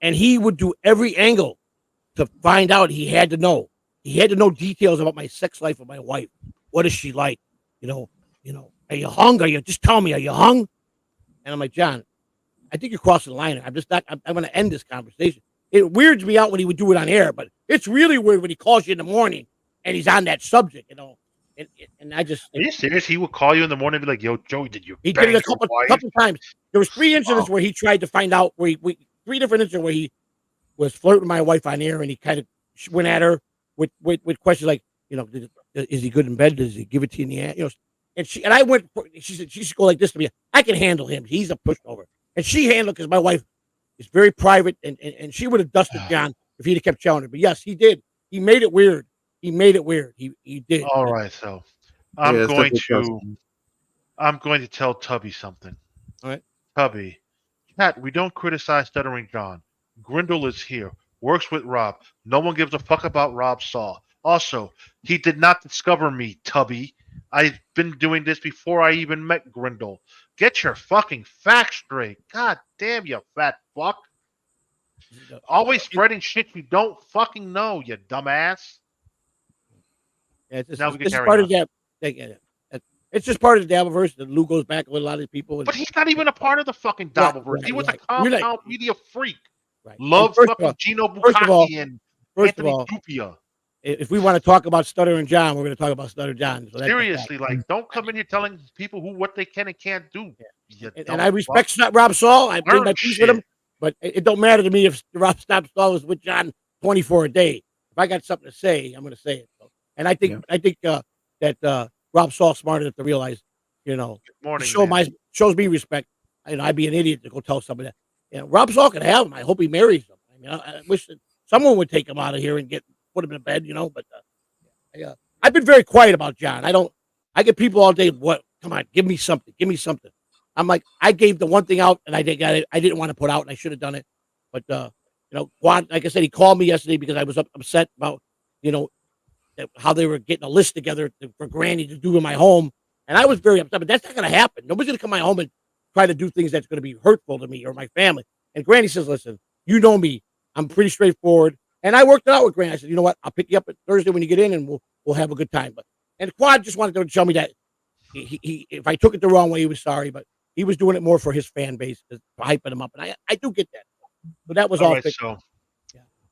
And he would do every angle to find out. He had to know. He had to know details about my sex life with my wife. What is she like? Are you hung? Just tell me, are you hung? And I'm like, John, I think you're crossing the line. I'm just not. I'm going to end this conversation. It weirds me out when he would do it on air, but it's really weird when he calls you in the morning and he's on that subject, And I just. Are you serious? He would call you in the morning and be like, "Yo, Joey, did you?" He did it a couple times. There was 3 incidents where he tried to find out 3 different incidents where he was flirting with my wife on air, and he kind of went at her with questions like, is he good in bed? Does he give it to you in the ass? And I went. She said she should go like this to me. I can handle him. He's a pushover, and she handled because my wife is very private, and she would have dusted John if he'd have kept telling her. But yes, he did. He made it weird. He did. All right, so I'm going to tell Tubby something. All right, Tubby, Pat, we don't criticize Stuttering John. Grindle is here, works with Rob. No one gives a fuck about Rob Saw. Also, he did not discover me, Tubby. I've been doing this before I even met Grindle. Get your fucking facts straight. God damn, you fat fuck. Always spreading shit you don't fucking know, you dumbass. Yeah, it's part of that. It's just part of the Dabbleverse that Lou goes back with a lot of these people. But he's not even a part of the fucking Dabbleverse. He was a compound media freak. Right. Love fucking Gino Bukkake and Anthony Dupia. If we want to talk about Stutter and John, we're going to talk about Stutter John. So seriously, don't come in here telling people what they can and can't do. And I respect Rob Saul. I made my peace with him, but it don't matter to me if Rob Saul was with John 24 a day. If I got something to say, I'm going to say it. So. And I think that Rob Saul's smart enough to realize You know, Good morning, shows me respect. I'd be an idiot to go tell somebody that. Rob Saul can have him. I hope he marries him. I mean, I wish that someone would take him out of here and put him in bed. But I've been very quiet about John. I get people all day. What? Come on, give me something. Give me something. I'm like, I gave the one thing out, and I didn't want to put out, and I should have done it. But Juan, like I said, he called me yesterday because I was upset about how they were getting a list together for Granny to do in my home, and I was very upset. But that's not going to happen. Nobody's going to come to my home and try to do things that's going to be hurtful to me or my family. And Granny says, "Listen, you know me. I'm pretty straightforward." And I worked it out with Granny. I said, "You know what? I'll pick you up at Thursday when you get in, and we'll have a good time." And Quad just wanted to tell me that he if I took it the wrong way, he was sorry, but he was doing it more for his fan base, hyping him up, and I do get that. But that was all. Right, so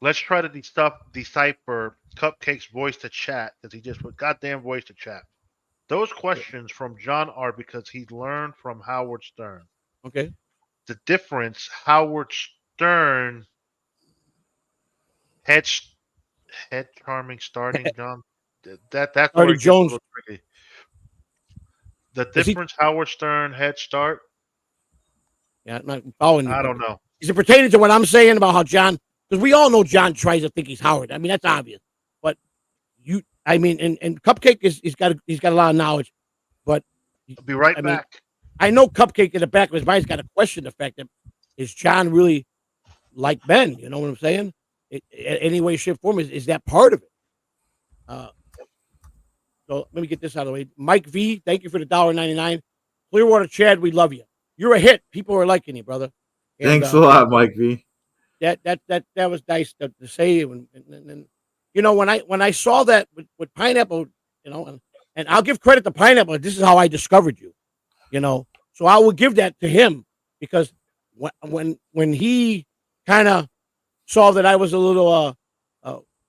let's try to decipher Cupcake's voice to chat, because he just put goddamn voice to chat. Those questions from John are because he learned from Howard Stern. Okay. The difference, Howard Stern head charming starting, John. That's where it gets a little tricky. The difference, Howard Stern head start. Yeah, I'm not following you. I don't know. Is it pertaining to what I'm saying about how John? Because we all know John tries to think he's Howard. I mean, that's obvious. But and Cupcake he's got a lot of knowledge. But I'll be right back. I know Cupcake in the back of his mind's got to question the fact that is John really like Ben? You know what I'm saying? Any way, shape, form is that part of it? So let me get this out of the way. Mike V, thank you for the $1.99. Clearwater Chad, we love you. You're a hit. People are liking you, brother. And, thanks a lot, Mike V. That was nice to say. And when I saw that with Pineapple, and I'll give credit to Pineapple. This is how I discovered you, So I will give that to him, because when he kind of saw that I was a little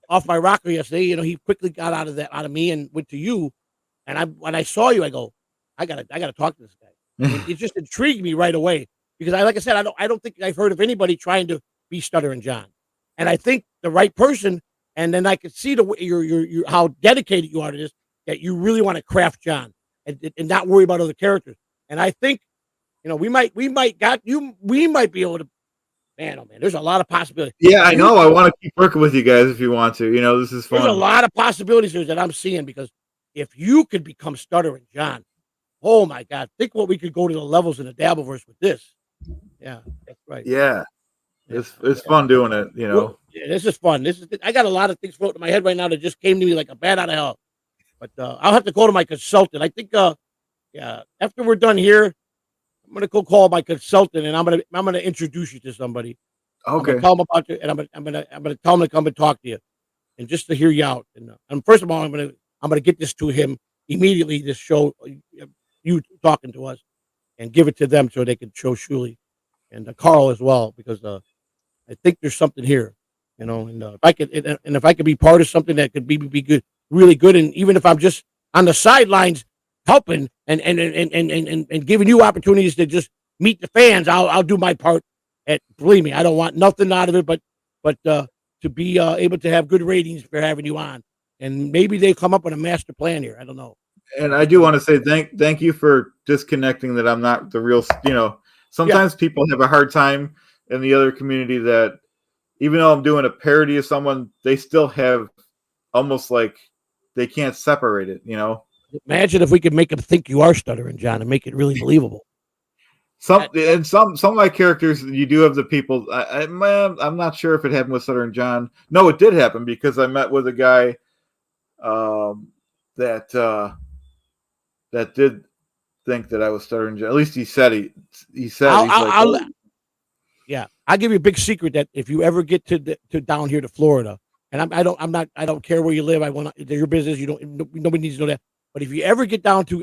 off my rocker yesterday, he quickly got out of me and went to you. And when I saw you, I go, I gotta talk to this guy. It just intrigued me right away, because like I said, I don't think I've heard of anybody trying to be Stuttering John. And I think the right person, and then I could see your how dedicated you are to this, that you really want to craft John and not worry about other characters. And I think, we might be able to, man, there's a lot of possibilities. Yeah, I know. I want to keep working with you guys if you want to. This is fun. There's a lot of possibilities here that I'm seeing, because if you could become Stuttering John, oh my God, think what we could go to the levels in the Dabbleverse with this. Yeah, that's right. Yeah. It's fun doing it, Well, yeah, this is fun. I got a lot of things floating in my head right now that just came to me like a bat out of hell. But I'll have to go to my consultant. I think after we're done here, I'm gonna go call my consultant, and I'm gonna introduce you to somebody. Okay. I'm gonna tell them about you, and I'm gonna tell them to come and talk to you, and just to hear you out. And first of all, I'm gonna get this to him immediately. This show, you talking to us, and give it to them so they can show Shuli and Carl as well, because I think there's something here, and if I could be part of something that could be good, really good, and even if I'm just on the sidelines helping and giving you opportunities to just meet the fans, I'll do my part. Believe me, I don't want nothing out of it, but to be able to have good ratings for having you on, and maybe they come up with a master plan here. I don't know. And I do want to say thank you for disconnecting that I'm not the real. Sometimes people have a hard time in the other community that even though I'm doing a parody of someone, they still have almost like they can't separate it. Imagine if we could make them think you are Stuttering John and make it really believable. Some of my characters, you do have the people. I'm not sure if it happened with Stuttering John. No, it did happen, because I met with a guy that did think that I was Stuttering John. At least he said I'll give you a big secret, that if you ever get to down here to Florida, and I don't care where you live. I want your business. Nobody needs to know that. But if you ever get down to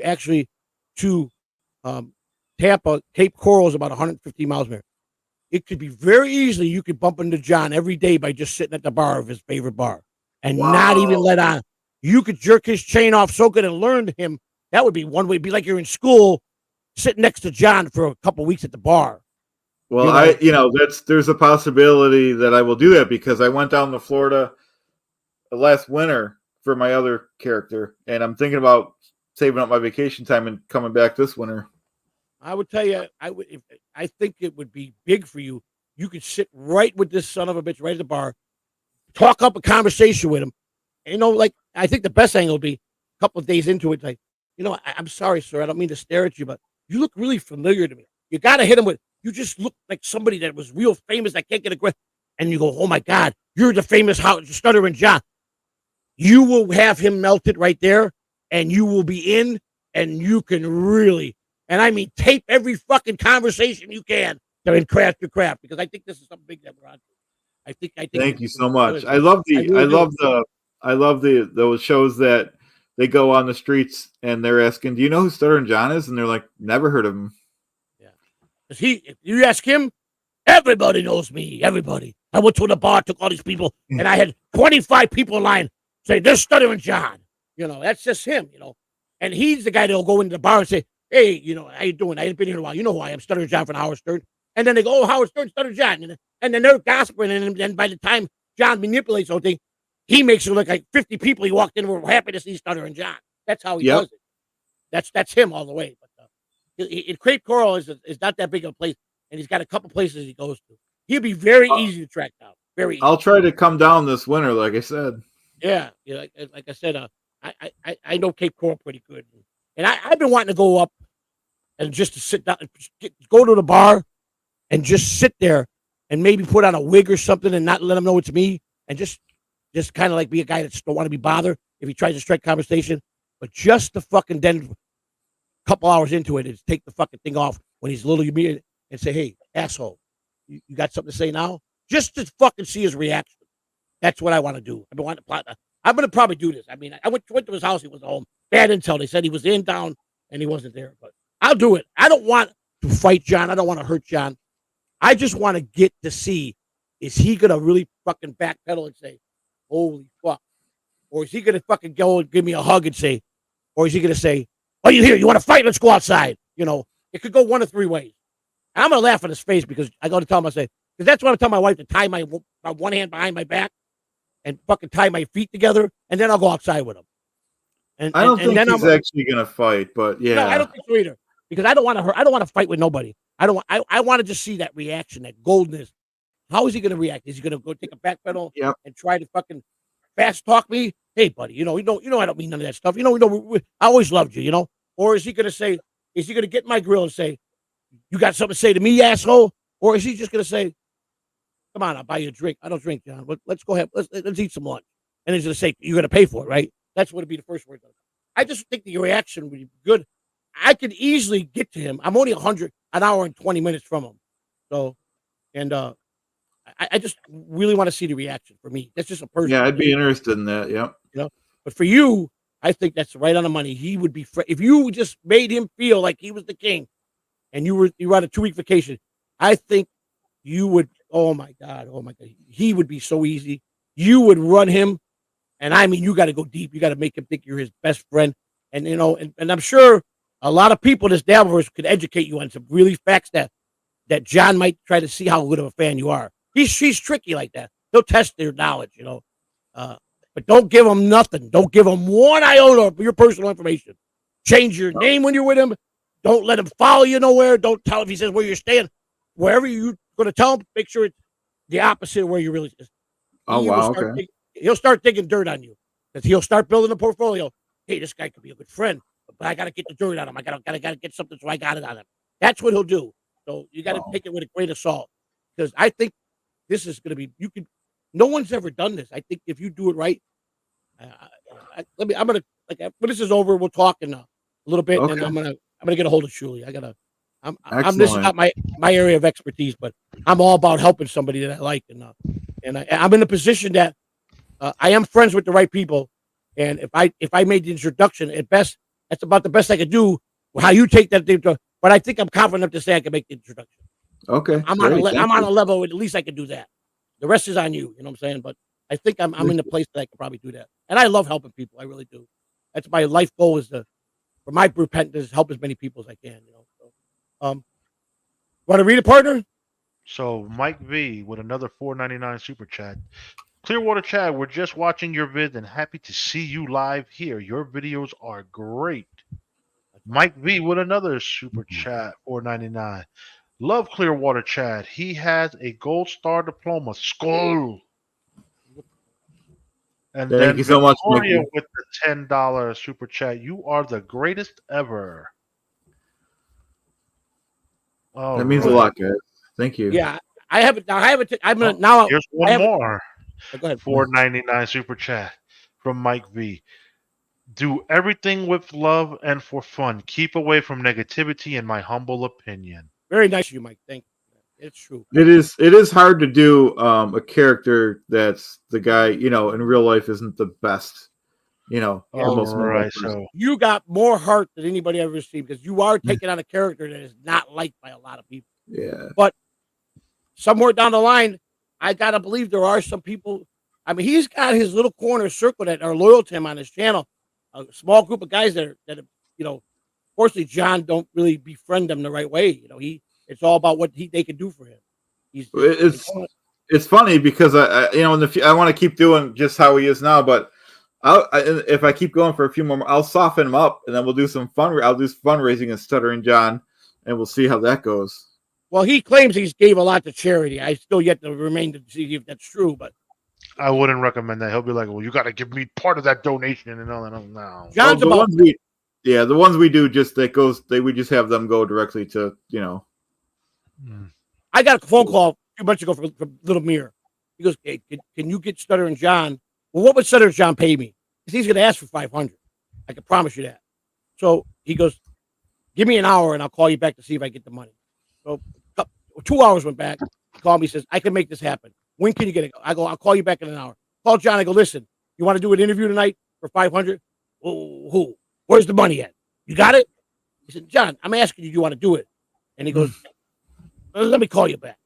Tampa, Cape Coral is about 150 miles there. It could be very easily, you could bump into John every day by just sitting at the bar of his favorite bar and not even let on. You could jerk his chain off so good and learn him. That would be one way. It'd be like you're in school sitting next to John for a couple of weeks at the bar. Well, there's a possibility that I will do that, because I went down to Florida last winter for my other character, and I'm thinking about saving up my vacation time and coming back this winter. I would tell you, I think it would be big for you. You could sit right with this son of a bitch right at the bar, talk up a conversation with him. And, like, I think the best angle would be a couple of days into it, like, I'm sorry, sir, I don't mean to stare at you, but you look really familiar to me. You got to hit him with, you just look like somebody that was real famous. I can't get a grip. And you go, oh my God, you're the famous Stuttering John. You will have him melted right there, and you will be in, and you can really, and I mean, tape every fucking conversation you can to craft your craft, because I think this is something big that we're on. I think. Thank you so much. I love those shows that they go on the streets and they're asking, "Do you know who Stuttering John is?" And they're like, "Never heard of him." Yeah, because if you ask him, everybody knows me. Everybody. I went to the bar, took all these people, and I had 25 people in line say, "They're Stuttering John." That's just him. And he's the guy that'll go into the bar and say, "Hey, how you doing? I ain't been here in a while. You know who I am, Stuttering John from Howard Stern." And then they go, "Oh, Howard Stern, Stuttering John," and then they're gossiping. And then by the time John manipulates the whole thing, he makes it look like 50 people he walked in were happy to see Stuttering John. That's how he does it. That's him all the way. But Cape Coral is not that big of a place, and he's got a couple places he goes to. He'll be very easy to track down. Very easy. I'll try to come down this winter, like I said. Yeah, like I said, I know Cape Coral pretty good, and I've been wanting to go up and just to sit down, go to the bar, and just sit there and maybe put on a wig or something and not let him know it's me, and just kind of like be a guy that don't want to be bothered if he tries to strike conversation, but just to fucking then a couple hours into it is take the fucking thing off when he's a little humiliated and say, "Hey, asshole, you got something to say now?" Just to fucking see his reaction. That's what I want to do. I've been wanting to plot. I'm going to probably do this. I mean, I went to his house. He was home. Bad intel. They said he was in town and he wasn't there. But I'll do it. I don't want to fight John. I don't want to hurt John. I just want to get to see, is he going to really fucking backpedal and say, "Holy fuck"? Or is he going to fucking go and give me a hug and say, or is he going to say, "Oh, you here? You want to fight? Let's go outside." It could go one of three ways. And I'm going to laugh in his face because I go to tell him, I say, because that's what I tell my wife, to tie my one hand behind my back and fucking tie my feet together, and then I'll go outside with him. And I don't think he's actually gonna fight, but yeah, no, I don't think so either. Because I don't want to hurt. I don't want to fight with nobody. I want to just see that reaction, that goldness. How is he going to react? Is he going to go take a back pedal and try to fucking fast talk me? Hey, buddy, I don't mean none of that stuff. I always loved you, Or is he going to say? Is he going to get in my grill and say, "You got something to say to me, asshole"? Or is he just going to say, "Come on, I'll buy you a drink. I don't drink, John. Let's go ahead. Let's eat some lunch." And he's going to say, "You're going to pay for it, right?" That's what would be the first word. I just think the reaction would be good. I could easily get to him. I'm only an hour and 20 minutes from him. So, and I just really want to see the reaction for me. That's just a person. Yeah, I'd be interested in that. Yeah. But for you, I think that's right on the money. He would be, if you just made him feel like he was the king and you were on a 2-week vacation, I think you would, oh my God. He would be so easy. You would run him. And I mean, you got to go deep. You got to make him think you're his best friend. And, and I'm sure a lot of people in this Dabbleverse could educate you on some really facts that John might try to see how good of a fan you are. She's tricky like that. He'll test their knowledge, but don't give him nothing. Don't give him one iota of your personal information. Change your name when you're with him. Don't let him follow you nowhere. Don't tell if he says where you're staying. Wherever you're going to tell him, make sure it's the opposite of where you really is. Oh, wow. Okay. He'll start digging dirt on you because he'll start building a portfolio. Hey, this guy could be a good friend, but I got to get the dirt on him. I got to get something, so I got it on him. That's what he'll do. So you got to take it with a grain of salt, because I think this is going to be. No one's ever done this. I think if you do it right, I'm gonna when this is over, we'll talk in a little bit, and I'm gonna get a hold of Shuli. This is not my area of expertise, but I'm all about helping somebody that I like, and I'm in a position that I am friends with the right people, and if I made the introduction, at best, that's about the best I could do. How you take that, but I think I'm confident enough to say I can make the introduction. Okay, I'm on a level at least I can do that. The rest is on you. You know what I'm saying? But I think I'm in the place that I can probably do that, and I love helping people. I really do. That's my life goal, is for my repentance, help as many people as I can. So, want to read it, partner? So Mike V with another $4.99 super chat. Clearwater Chad, we're just watching your vid and happy to see you live here. Your videos are great. Mike V with another super chat, $4.99. Love Clearwater Chad. He has a gold star diploma. Skull. And Thank then you so much, Victoria Mikey. with the $10 super chat. You are the greatest ever. All That means a right. lot, guys. Thank you. Yeah, I haven't. I'm gonna Oh, now. here's I one haven't. more. Go ahead. $4.99 super chat from Mike V. Do everything with love and for fun. Keep away from negativity, in my humble opinion. Very nice of you, Mike. Thank you. It's true. It is hard to do a character that's the guy, in real life isn't the best, the All most moral right, person. so You got more heart than anybody ever seen because you are taking on a character that is not liked by a lot of people. Yeah. But somewhere down the line, I gotta believe there are some people. I mean, he's got his little corner circle that are loyal to him on his channel. A small group of guys that fortunately John don't really befriend them the right way. It's all about what they can do for him. It's funny because I want to keep doing just how he is now, but if I keep going for a few more, I'll soften him up, and then we'll do some fun. I'll do fundraising and Stuttering John, and we'll see how that goes. Well, he claims he's gave a lot to charity. I still yet to remain to see if that's true, but I wouldn't recommend that. He'll be like, "Well, you got to give me part of that donation,and all that." No. John's the ones we do we just have them go directly to I got a phone call a few months ago from Little Mir. He goes, "Hey, can you get Stuttering John?" Well, what would Stuttering John pay me? Because he's going to ask for $500. I can promise you that. So he goes, "Give me an hour, and I'll call you back to see if I get the money." So 2 hours went back. He called me, says, "I can make this happen. When can you get it?" I go, "I'll call you back in an hour." Call John. I go, "Listen, you want to do an interview tonight for $500? Who? Where's the money at? You got it?" He said, "John, I'm asking you, do you want to do it?" And he goes, "Let me call you back."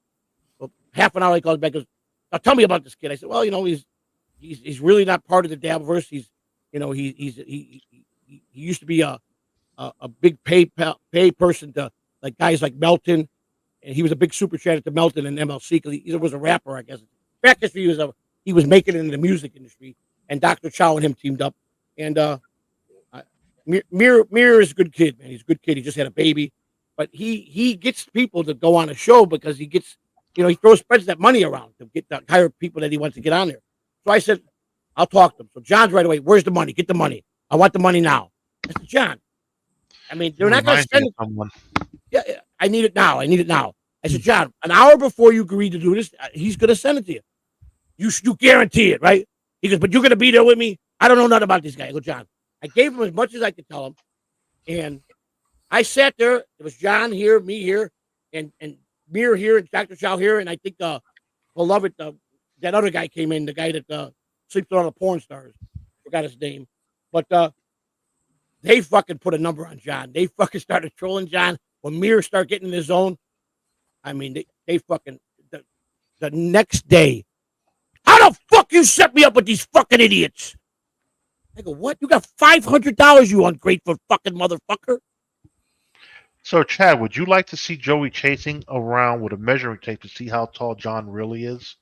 Well, half an hour he calls back. Goes, "Now tell me about this kid." I said, "Well, he's really not part of the Dabbleverse. He used to be a big pay person to like guys like Melton, and he was a big super chat to Melton and MLC because he was a rapper, I guess. Back history he was making it in the music industry, and Dr. Chow and him teamed up. And Mir is a good kid, man. He's a good kid. He just had a baby, but he gets people to go on a show because he gets, he spreads that money around to hire people that he wants to get on there. So I said, I'll talk to him. So John's right away. "Where's the money? Get the money. I want the money now." I said, "John, I mean, they're not going to spend it. Yeah, I need it now. I need it now." I said, "John, an hour before you agree to do this, he's going to send it to you. You guarantee it, right?" He goes, "But you're going to be there with me? I don't know nothing about this guy." I go, "John, I gave him as much as I could tell him. And I sat there. It was John here, me here, and Mir here, and Dr. Chow here. And I think beloved, that other guy came in, the guy that sleeps with all the porn stars. Forgot his name. But they fucking put a number on John. They fucking started trolling John. When Mir started getting in his zone, I mean, they fucking, the next day, "How the fuck you set me up with these fucking idiots?" I go, "What? You got $500, you ungrateful fucking motherfucker?" So, Chad, would you like to see Joey chasing around with a measuring tape to see how tall John really is?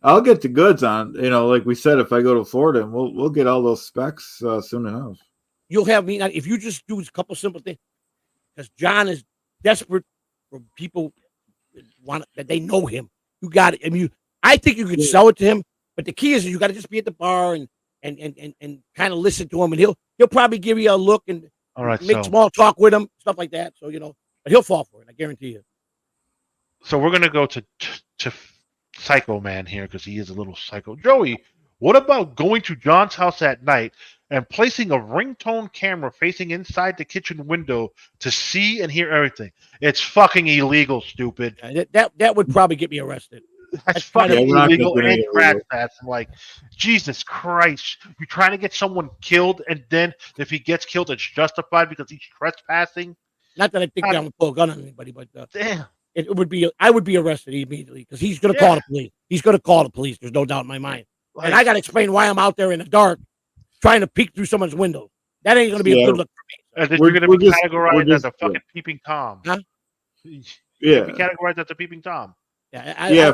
I'll get the goods on, like we said, if I go to Florida, and we'll get all those specs soon enough. You'll have me, if you just do a couple simple things, because John is desperate for people that they know him. You got it. I mean, I think you could sell it to him, but the key is you got to just be at the bar and kind of listen to him, and he'll probably give you a look and make small talk with him, stuff like that. So but he'll fall for it. I guarantee you. So we're gonna go to Psycho Man here because he is a little psycho. Joey, what about going to John's house at night and placing a ringtone camera facing inside the kitchen window to see and hear everything? It's fucking illegal, stupid. That would probably get me arrested. That's fucking illegal and trespass. Like, Jesus Christ. You're trying to get someone killed, and then if he gets killed, it's justified because he's trespassing? Not that I think I'm going to pull a gun on anybody, but damn. I would be arrested immediately because he's going to call the police. He's going to call the police. There's no doubt in my mind. Like, and I got to explain why I'm out there in the dark trying to peek through someone's window. That ain't going to be a good look for me. And then you're going to be categorized as a fucking peeping Tom. Huh? Yeah. Be categorized as a peeping Tom.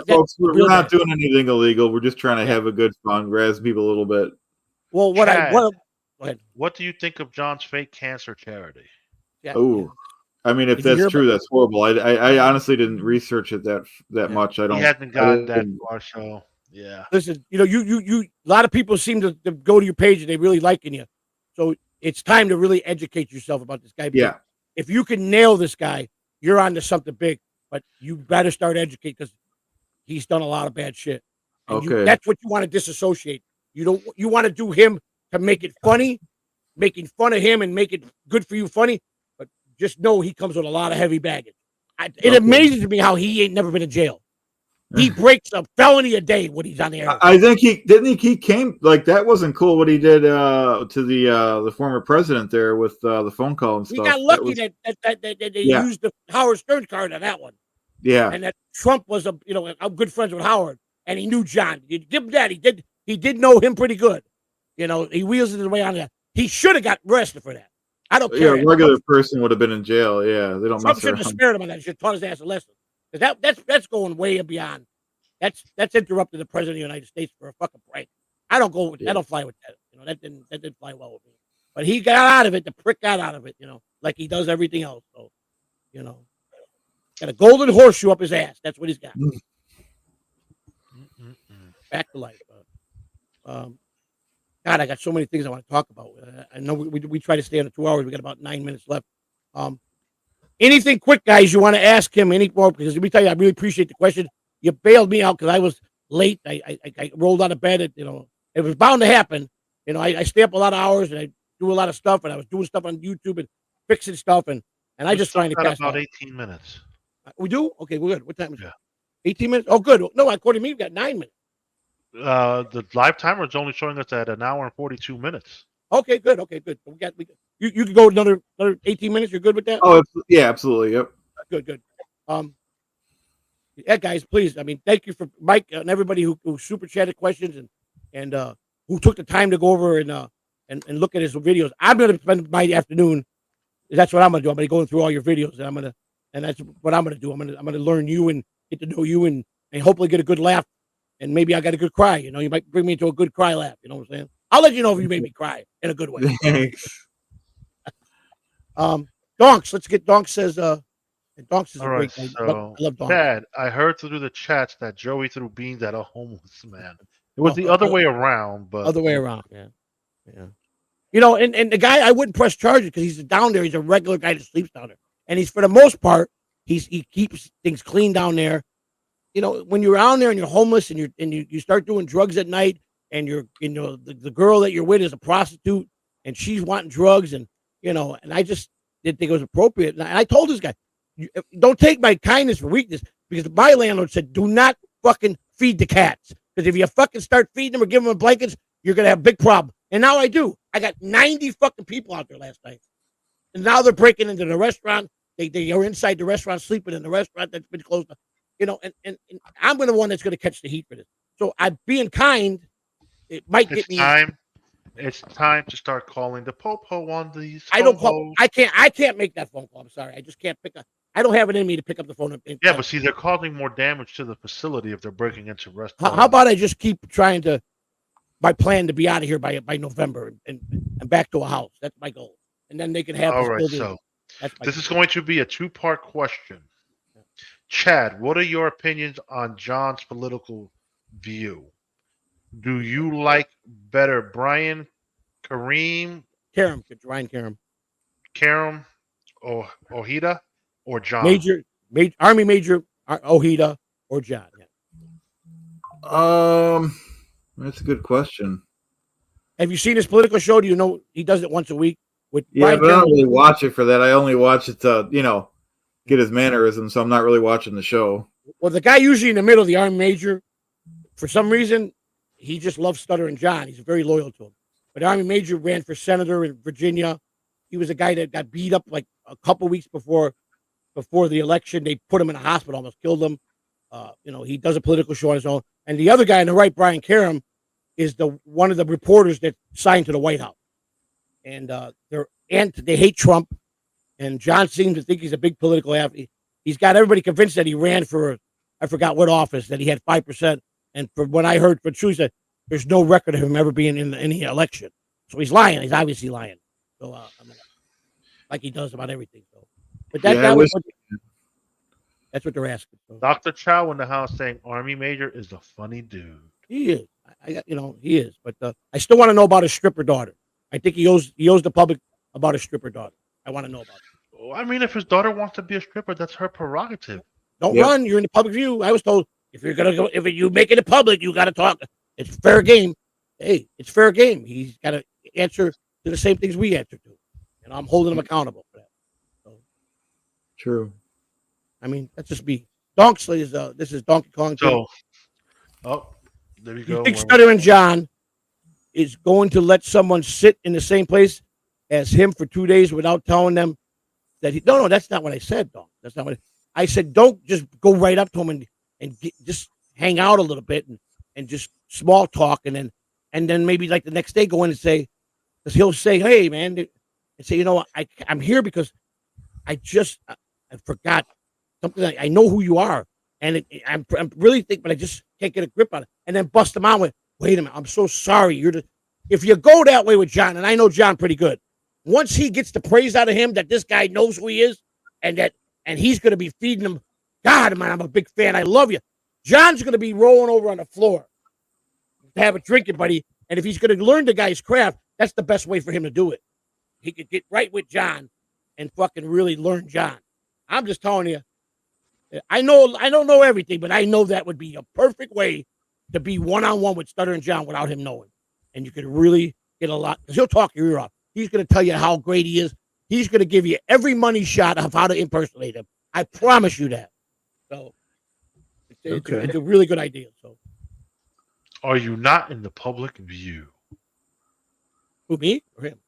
Folks, we're not doing anything illegal. We're just trying to have a good fun, razz people a little bit. Well, Go ahead. What do you think of John's fake cancer charity? Yeah. Oh, I mean, if Did you hear that's true, about- that's horrible. I honestly didn't research it that Yeah. much. I don't. He hasn't I gotten that didn't- far, so yeah. Listen, you a lot of people seem to go to your page and they really liking you. So it's time to really educate yourself about this guy. Yeah. If you can nail this guy, you're on to something big. But you better start educating because he's done a lot of bad shit. And Okay. that's what you want to disassociate. You want to do him to make it funny, making fun of him and make it good for you funny. But just know he comes with a lot of heavy baggage. It amazes me how he ain't never been in jail. He breaks a felony a day when he's on the air. I think he came like that wasn't cool what he did to the former president there with the phone call and stuff. We got lucky that they used the Howard Stern card on that one. Yeah. And that Trump was I'm good friends with Howard and he knew John. You give him that. He did know him pretty good. He wheels his way on that. He should have got arrested for that. I don't care. Yeah, a regular person would have been in jail. Yeah, they don't Trump mess should have around. spared him on that. Should have taught his ass a lesson. Because that's going way beyond. That's interrupted the president of the United States for a fucking prank. I don't go with I don't fly with that. That didn't fly well with me. But he got out of it. The prick got out of it. Like he does everything else. So, got a golden horseshoe up his ass. That's what he's got. Back to life. God, I got so many things I want to talk about. I know we try to stay under 2 hours. We got about 9 minutes left. Anything quick, guys, you want to ask him any more? Because let me tell you, I really appreciate the question. You bailed me out because I was late. I rolled out of bed. It was bound to happen. I stay up a lot of hours and I do a lot of stuff. And I was doing stuff on YouTube and fixing stuff. And I just trying to pass about out. 18 minutes. We do? Okay, we're good. What time is it? Yeah. 18 minutes? Oh, good. No, according to me, we've got 9 minutes. The live timer is only showing us at 1 hour and 42 minutes. Okay, good. Okay, good. You can go another 18 minutes. You're good with that? Oh, yeah, absolutely. Yep. Good. Yeah, guys, please. I mean, thank you for Mike and everybody who super chatted questions and who took the time to go over and look at his videos. I'm going to spend my afternoon. That's what I'm going to do. I'm going to go through all your videos and that's what I'm going to do. I'm going to learn you and get to know you and hopefully get a good laugh. And maybe I got a good cry. You might bring me into a good cry laugh. You know what I'm saying? I'll let you know if you made me cry in a good way. Thanks. Donks, let's get Donks says. Donks is All a right, great guy. so I love Donks. Dad, I heard through the chats that Joey threw beans at a homeless man. It was the other way around, but other way around. Yeah. And the guy I wouldn't press charges because he's down there. He's a regular guy that sleeps down there, and he's for the most part he keeps things clean down there. When you're down there and you're homeless and you start doing drugs at night and the girl that you're with is a prostitute and she's wanting drugs and I just didn't think it was appropriate. And I told this guy, don't take my kindness for weakness because my landlord said, do not fucking feed the cats. Because if you fucking start feeding them or giving them blankets, you're going to have a big problem. And now I do. I got 90 fucking people out there last night. And now they're breaking into the restaurant. They are inside the restaurant, sleeping in the restaurant that's been closed. And I'm the one that's going to catch the heat for this. So I'm being kind. It might get me. It's time to start calling the popo on these. I don't call. I can't make that phone call. I'm sorry. I just can't pick up. I don't have it in me to pick up the phone. Yeah, but see, they're causing more damage to the facility if they're breaking into restaurants. How about I just keep trying to? My plan to be out of here by November and back to a house. That's my goal. And then they can have. All right. So this is going to be a 2-part question. Chad, what are your opinions on John's political view? Do you like better Brian Ryan Karam, or Ojeda, or John? Army Major Ojeda or John? Yeah. That's a good question. Have you seen his political show? Do you know he does it once a week? But I don't really watch it for that. I only watch it to get his mannerisms, so I'm not really watching the show. Well, the guy usually in the middle, the Army Major, for some reason, he just loves Stuttering John. He's very loyal to him. But Army Major ran for senator in Virginia. He was a guy that got beat up like a couple weeks before the election. They put him in a hospital, almost killed him. He does a political show on his own. And the other guy on the right, Brian Karam, is one of the reporters that signed to the White House. And they hate Trump. And John seems to think he's a big political athlete. He's got everybody convinced that he ran for, I forgot what office, that he had 5%. And from what I heard from True, said there's no record of him ever being in any election. So he's lying. He's obviously lying. So I mean, like he does about everything. So, but that, Yeah, that was that's what they're asking. So. Dr. Chow in the house saying Army Major is a funny dude. He is. He is. But I still want to know about his stripper daughter. I think he owes the public about his stripper daughter. I want to know about it. Well, I mean, if his daughter wants to be a stripper, that's her prerogative. Don't run. You're in the public view. I was told if you're gonna go, if you make it public, you got to talk. It's fair game. Hey, it's fair game. He's got to answer to the same things we answer to, and I'm holding him accountable for that. So, true. I mean, that's just me. Donks is this is Donkey Kong. So, there you go. You think Stuttering John is going to let someone sit in the same place as him for 2 days without telling them that he? No, that's not what I said, Donk. That's not what I said. Don't just go right up to him and just hang out a little bit and just small talk, and then maybe like the next day go in and say, because he'll say, hey man, and say, I'm here because I forgot something. I know who you are, and I'm really thinking, but I just can't get a grip on it. And then bust him out with, wait a minute, I'm so sorry. If you go that way with John, and I know John pretty good, once he gets the praise out of him that this guy knows who he is, and he's going to be feeding him, God, man, I'm a big fan. I love you. John's going to be rolling over on the floor to have a drinking buddy, and if he's going to learn the guy's craft, that's the best way for him to do it. He could get right with John and fucking really learn John. I'm just telling you, I don't know everything, but I know that would be a perfect way to be one-on-one with Stuttering John without him knowing. And you could really get a lot, because he'll talk your ear off. He's going to tell you how great he is. He's going to give you every money shot of how to impersonate him. I promise you that. So it's a really good idea. So, are you not in the public view? Who, me or him?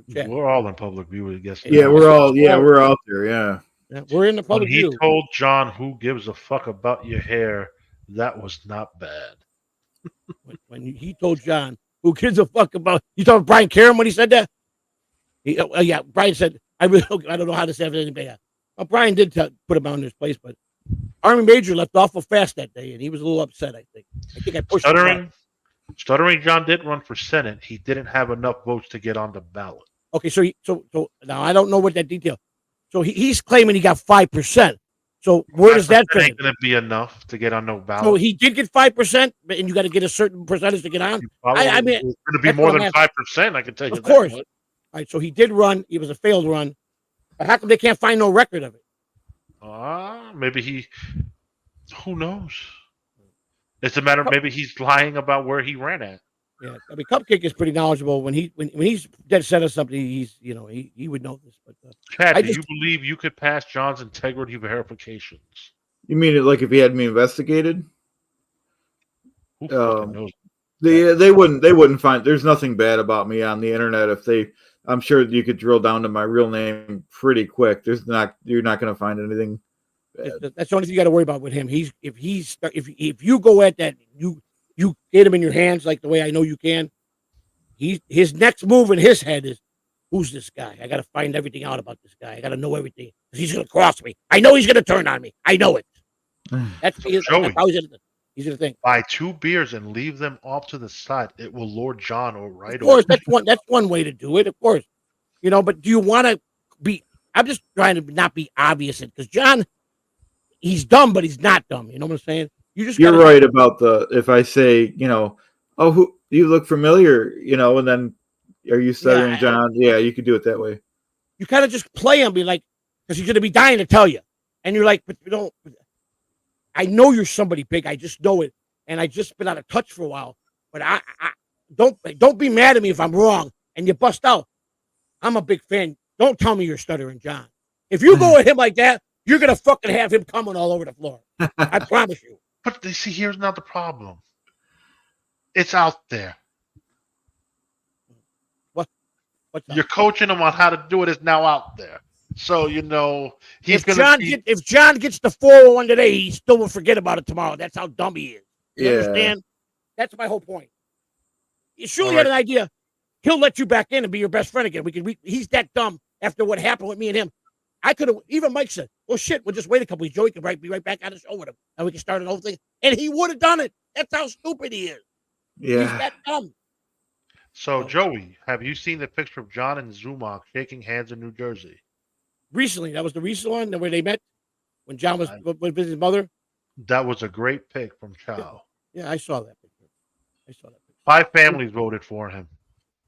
Yeah. We're all in public view, I guess. Yeah, we're out there. Yeah. We're in the public view. He told John, who gives a fuck about your hair, that was not bad. when he told John, who gives a fuck about, you talking about Brian Caron when he said that? Yeah, Brian said, I don't know how to say anything bad. Well, Brian did put him on his place, but Army Major left awful fast that day, and he was a little upset, I think. I pushed him. Stuttering John did run for Senate. He didn't have enough votes to get on the ballot. Okay, so now I don't know what that detail. So he's claiming he got 5%. So where does that fit? Ain't going to be enough to get on the ballot. So he did get 5%, and you got to get a certain percentage to get on. I mean, it's going to be more than 5%. I can tell you. Of course. All right, so he did run. It was a failed run. But how come they can't find no record of it? Maybe who knows? It's a matter of maybe he's lying about where he ran at. Yeah, I mean, Cupcake is pretty knowledgeable. When he's dead set of something, he would know this. But Chad, do you believe you could pass John's integrity verifications? You mean it like if he had me investigated? Who fucking knows? They wouldn't find. There's nothing bad about me on the internet. I'm sure you could drill down to my real name pretty quick. You're not going to find anything bad. That's the only thing you got to worry about with him. If you go at that, you get him in your hands like the way I know you can. His next move in his head is, who's this guy? I got to find everything out about this guy. I got to know everything. He's going to cross me. I know he's going to turn on me. I know it. That's how he's going to think. Buy 2 beers and leave them off to the side. It will lure John right Of course, that's one way to do it. Of course, but do you want to be? I'm just trying to not be obvious, because John, he's dumb, but he's not dumb. You know what I'm saying? You're right about if I say, who you look familiar, and then are you Stuttering John? Yeah, you could do it that way. You kind of just play him, be like, because he's going to be dying to tell you, and you're like, but I know you're somebody big. I just know it, and I just been out of touch for a while. But I don't be mad at me if I'm wrong and you bust out. I'm a big fan. Don't tell me you're Stuttering John. If you go at him like that, you're gonna fucking have him coming all over the floor. I promise you. But see, here's not the problem. It's out there. What's You're coaching him on how to do it. Is now out there. So he's if John gets the 401 today, he still will forget about it tomorrow. That's how dumb he is. You understand? That's my whole point. You surely had an idea. He'll let you back in and be your best friend again. He's that dumb after what happened with me and him. I could have, even Mike said, well, shit, we'll just wait a couple weeks. Joey can be right back on the show with him. And we can start an whole thing. And he would have done it. That's how stupid he is. Yeah. He's that dumb. So, Joey, have you seen the picture of John and Zumach shaking hands in New Jersey? Recently, that was the recent one where they met when John was with his mother. That was a great pick from Yeah, Chow. yeah, I saw that picture. I saw that picture. 5 families voted for him.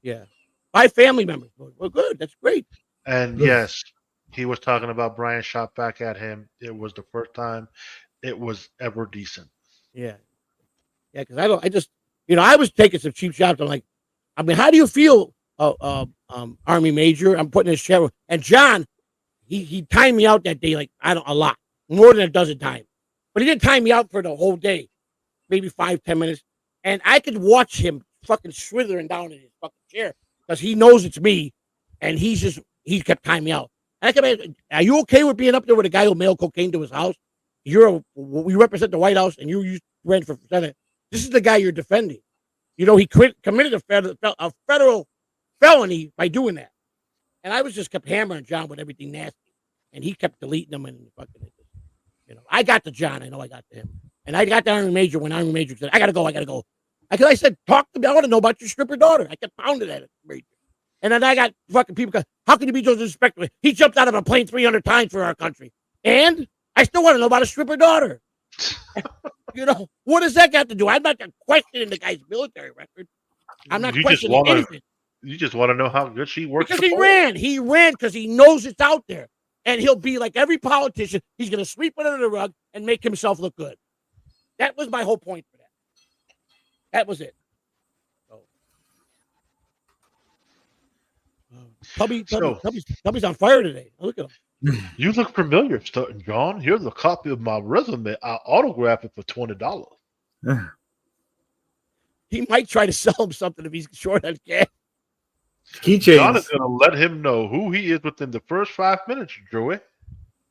Yeah, 5 family members. Well, good. That's great. And yes, he was talking about Brian shot back at him. It was the first time it was ever decent. Yeah, yeah. Because I just, I was taking some cheap shots. I'm like, I mean, how do you feel, Army Major? I'm putting his chair, and John, he timed me out that day like a lot more than a dozen times, but he didn't time me out for the whole day, maybe 5-10 minutes, and I could watch him fucking slithering down in his fucking chair because he knows it's me, and he kept timing me out. And I kept asking, are you okay with being up there with a guy who mailed cocaine to his house? We represent the White House, and you ran for Senate. This is the guy you're defending. He committed a federal felony by doing that. And I just kept hammering John with everything nasty. And he kept deleting them and fucking, I got to John. I know I got to him. And I got to Army Major when Army Major said, I got to go. Because I said, talk to me. I want to know about your stripper daughter. I kept pounding at it, Major. And then I got fucking people going, how can you be so disrespectful? He jumped out of a plane 300 times for our country. And I still want to know about a stripper daughter. What does that got to do? I'm not questioning the guy's military record. I'm not questioning anything. You just want to know how good she works. Because he ran. He ran because he knows it's out there. And he'll be like every politician. He's going to sweep it under the rug and make himself look good. That was my whole point for that. That was it. Tubby's on fire today. Look at him. You look familiar, John. Here's a copy of my resume. I autographed it for $20. He might try to sell him something if he's short on cash. Keychains. John is going to let him know who he is within the first 5 minutes, Joey.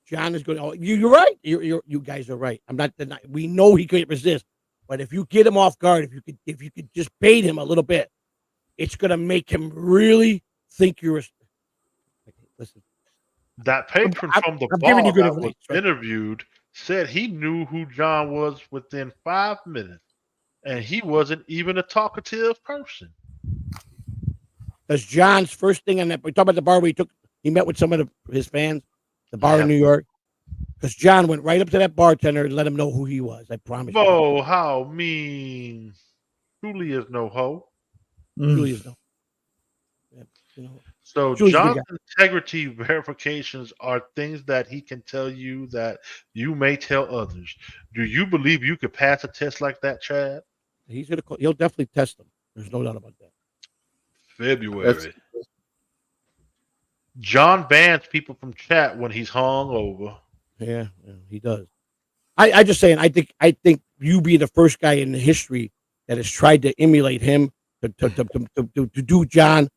John is going. Oh, you're right. You guys are right. I'm not denying. We know he couldn't resist, but if you get him off guard, if you could just bait him a little bit, it's going to make him really think you're. Listen. That patron from the bar that was interviewed said he knew who John was within 5 minutes, and he wasn't even a talkative person. Because John's first thing on that, we talk about the bar where he met with some of his fans, the bar in New York. Because John went right up to that bartender and let him know who he was. I promise you. Oh, how mean. Truly is no hoe. Truly is no. Yeah, So John's integrity verifications are things that he can tell you that you may tell others. Do you believe you could pass a test like that, Chad? He'll definitely test them. There's no doubt about that. February. John bans people from chat when he's hungover. Yeah, he does. I just saying. I think you be the first guy in history that has tried to emulate him to do John.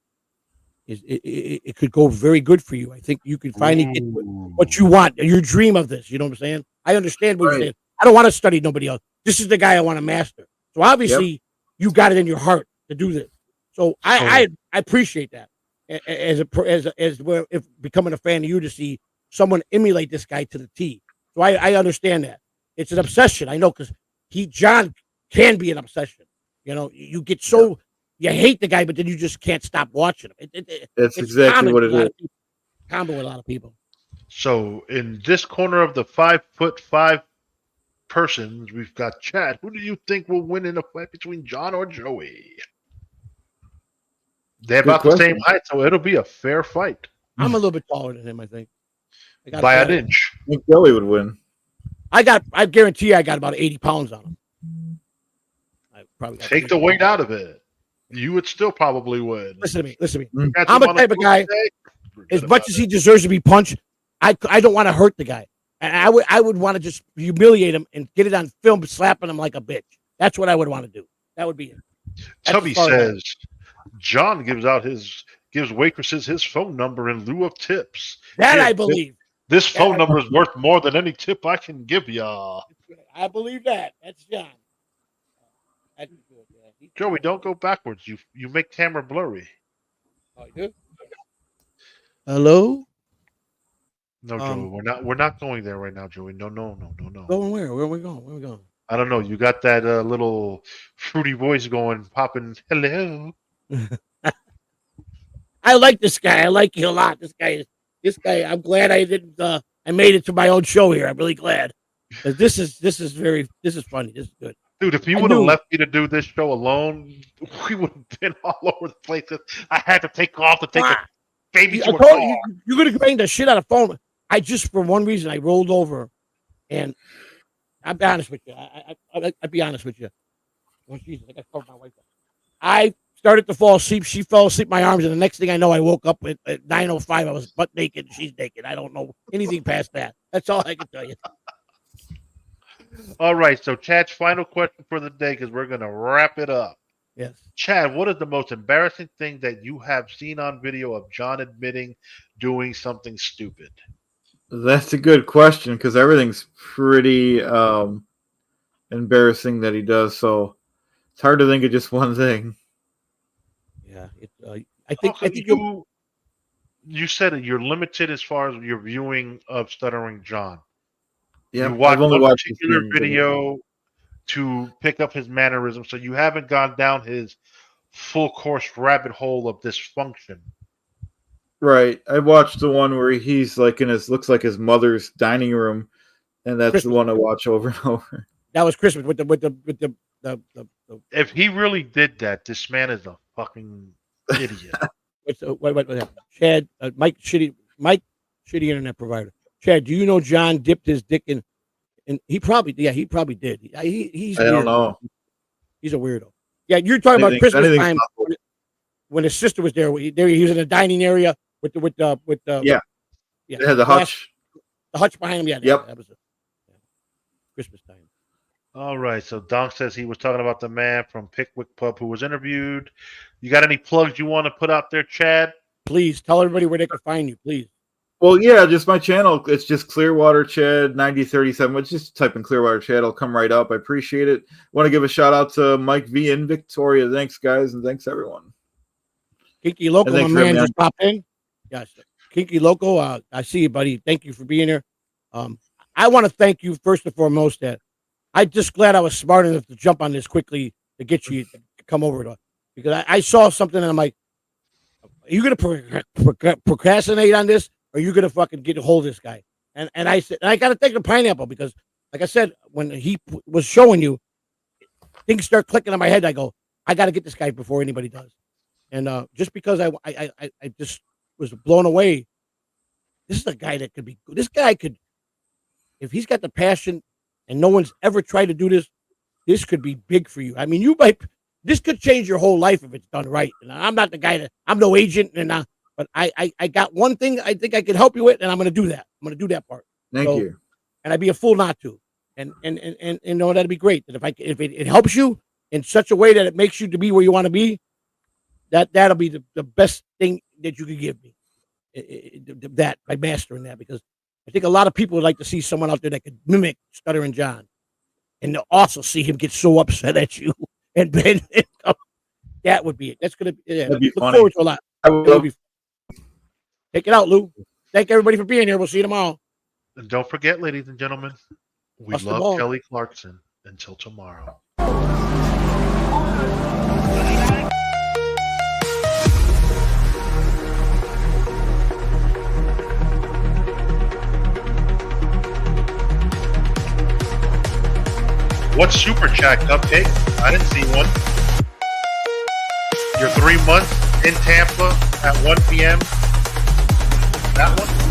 It could go very good for you. I think you could finally get what you want. Your dream of this. You know what I'm saying? I understand what you're saying. I don't want to study nobody else. This is the guy I want to master. So obviously, you got it in your heart to do this. So I appreciate that as if becoming a fan of you to see someone emulate this guy to the T. So I understand that it's an obsession. I know because John can be an obsession. You get so you hate the guy, but then you just can't stop watching him. That's exactly what it is. Combo with a lot of people. So in this corner of the 5'5" persons, we've got Chad. Who do you think will win in a fight between John or Joey? They're about the same height, so it'll be a fair fight. I'm a little bit taller than him, I think. By an inch. I think Joey would win. I guarantee you I got about 80 pounds on him. I probably take the weight out of it. You would still probably win. Listen to me. I'm a type of guy, as much as he deserves to be punched, I don't want to hurt the guy. And I would want to just humiliate him and get it on film, slapping him like a bitch. That's what I would want to do. That would be it. Tubby says John gives waitresses his phone number in lieu of tips. That I believe. This phone number is worth more than any tip I can give y'all. I believe that. That's John. Joey, don't go backwards. You make camera blurry. Oh, you do? Hello? No, Joey, we're not going there right now, Joey. No. Going where? Where are we going? I don't know. You got that little fruity voice going, popping. Hello. I like this guy. I like you a lot. This guy. I'm glad I didn't. I made it to my own show here. I'm really glad. This is funny. This is good. Dude, if you would have left me to do this show alone, we would have been all over the place. I had to take off to take a baby to a car. You're going to bang the shit out of phone. I just, for one reason, I rolled over, and I'll be honest with you. I'll be honest with you. Oh, Jesus, I got to cover my wife. I started to fall asleep. She fell asleep in my arms, and the next thing I know, I woke up at 9:05. I was butt naked. She's naked. I don't know anything past that. That's all I can tell you. All right, so Chad's final question for the day, because we're going to wrap it up. Yes. Chad, what is the most embarrassing thing that you have seen on video of John admitting doing something stupid? That's a good question, because everything's pretty embarrassing that he does. So it's hard to think of just one thing. Yeah, I think you said it. You're limited as far as your viewing of Stuttering John. Yeah, you watched one particular video to pick up his mannerism, so you haven't gone down his full course rabbit hole of dysfunction. Right. I watched the one where he's like in looks like his mother's dining room, and that's Christmas. The one I watch over and over. That was Christmas with the. If he really did that, this man is a fucking idiot. What Chad, Mike, shitty internet provider. Chad, do you know John dipped his dick in? And he probably did. He's I don't know. He's a weirdo. Yeah, you're talking about Christmas time when his sister was there. He was in the dining area with the yeah. It had the hutch. The hutch behind him. Yeah. Yep. That was Christmas time. All right. So Donk says he was talking about the man from Pickwick Pub who was interviewed. You got any plugs you want to put out there, Chad? Please tell everybody where they can find you, please. Well, yeah, just my channel. It's just Clearwater Chad 9037. But just type in Clearwater Chad. It'll come right up. I appreciate it. Want to give a shout out to Mike V and Victoria. Thanks, guys, and thanks everyone. Kinky Loco, my man, just popped in. Yes, Kinky Loco. I see you, buddy. Thank you for being here. I want to thank you first and foremost. That I'm just glad I was smart enough to jump on this quickly to get you to come over to it, because I saw something and I'm like, are you gonna procrastinate on this? Or are you gonna fucking get a hold of this guy? And I said, I gotta thank the Pineapple, because, like I said, when he was showing you, things start clicking in my head. I go, I gotta get this guy before anybody does. And just because I just was blown away. This is a guy that could be good. This guy could, if he's got the passion, and no one's ever tried to do this, this could be big for you. I mean, this could change your whole life if it's done right. And I'm not the guy I'm no agent, but I got one thing I think I can help you with, and I'm going to do that. I'm going to do that part. Thank you. And I'd be a fool not to. And that'd be great. That if it helps you in such a way that it makes you to be where you want to be, that'll be the best thing that you could give me. That by mastering that, because I think a lot of people would like to see someone out there that could mimic Stuttering John, and to also see him get so upset at you and Ben. That would be it. That's gonna be. That'd be look funny. forward to a lot. Take it out, Lou. Thank everybody for being here. We'll see you tomorrow. And don't forget, ladies and gentlemen, we love Kelly Clarkson. Until tomorrow. What's Super Chat, Cupcake? I didn't see one. You're 3 months in Tampa at 1 p.m. That one?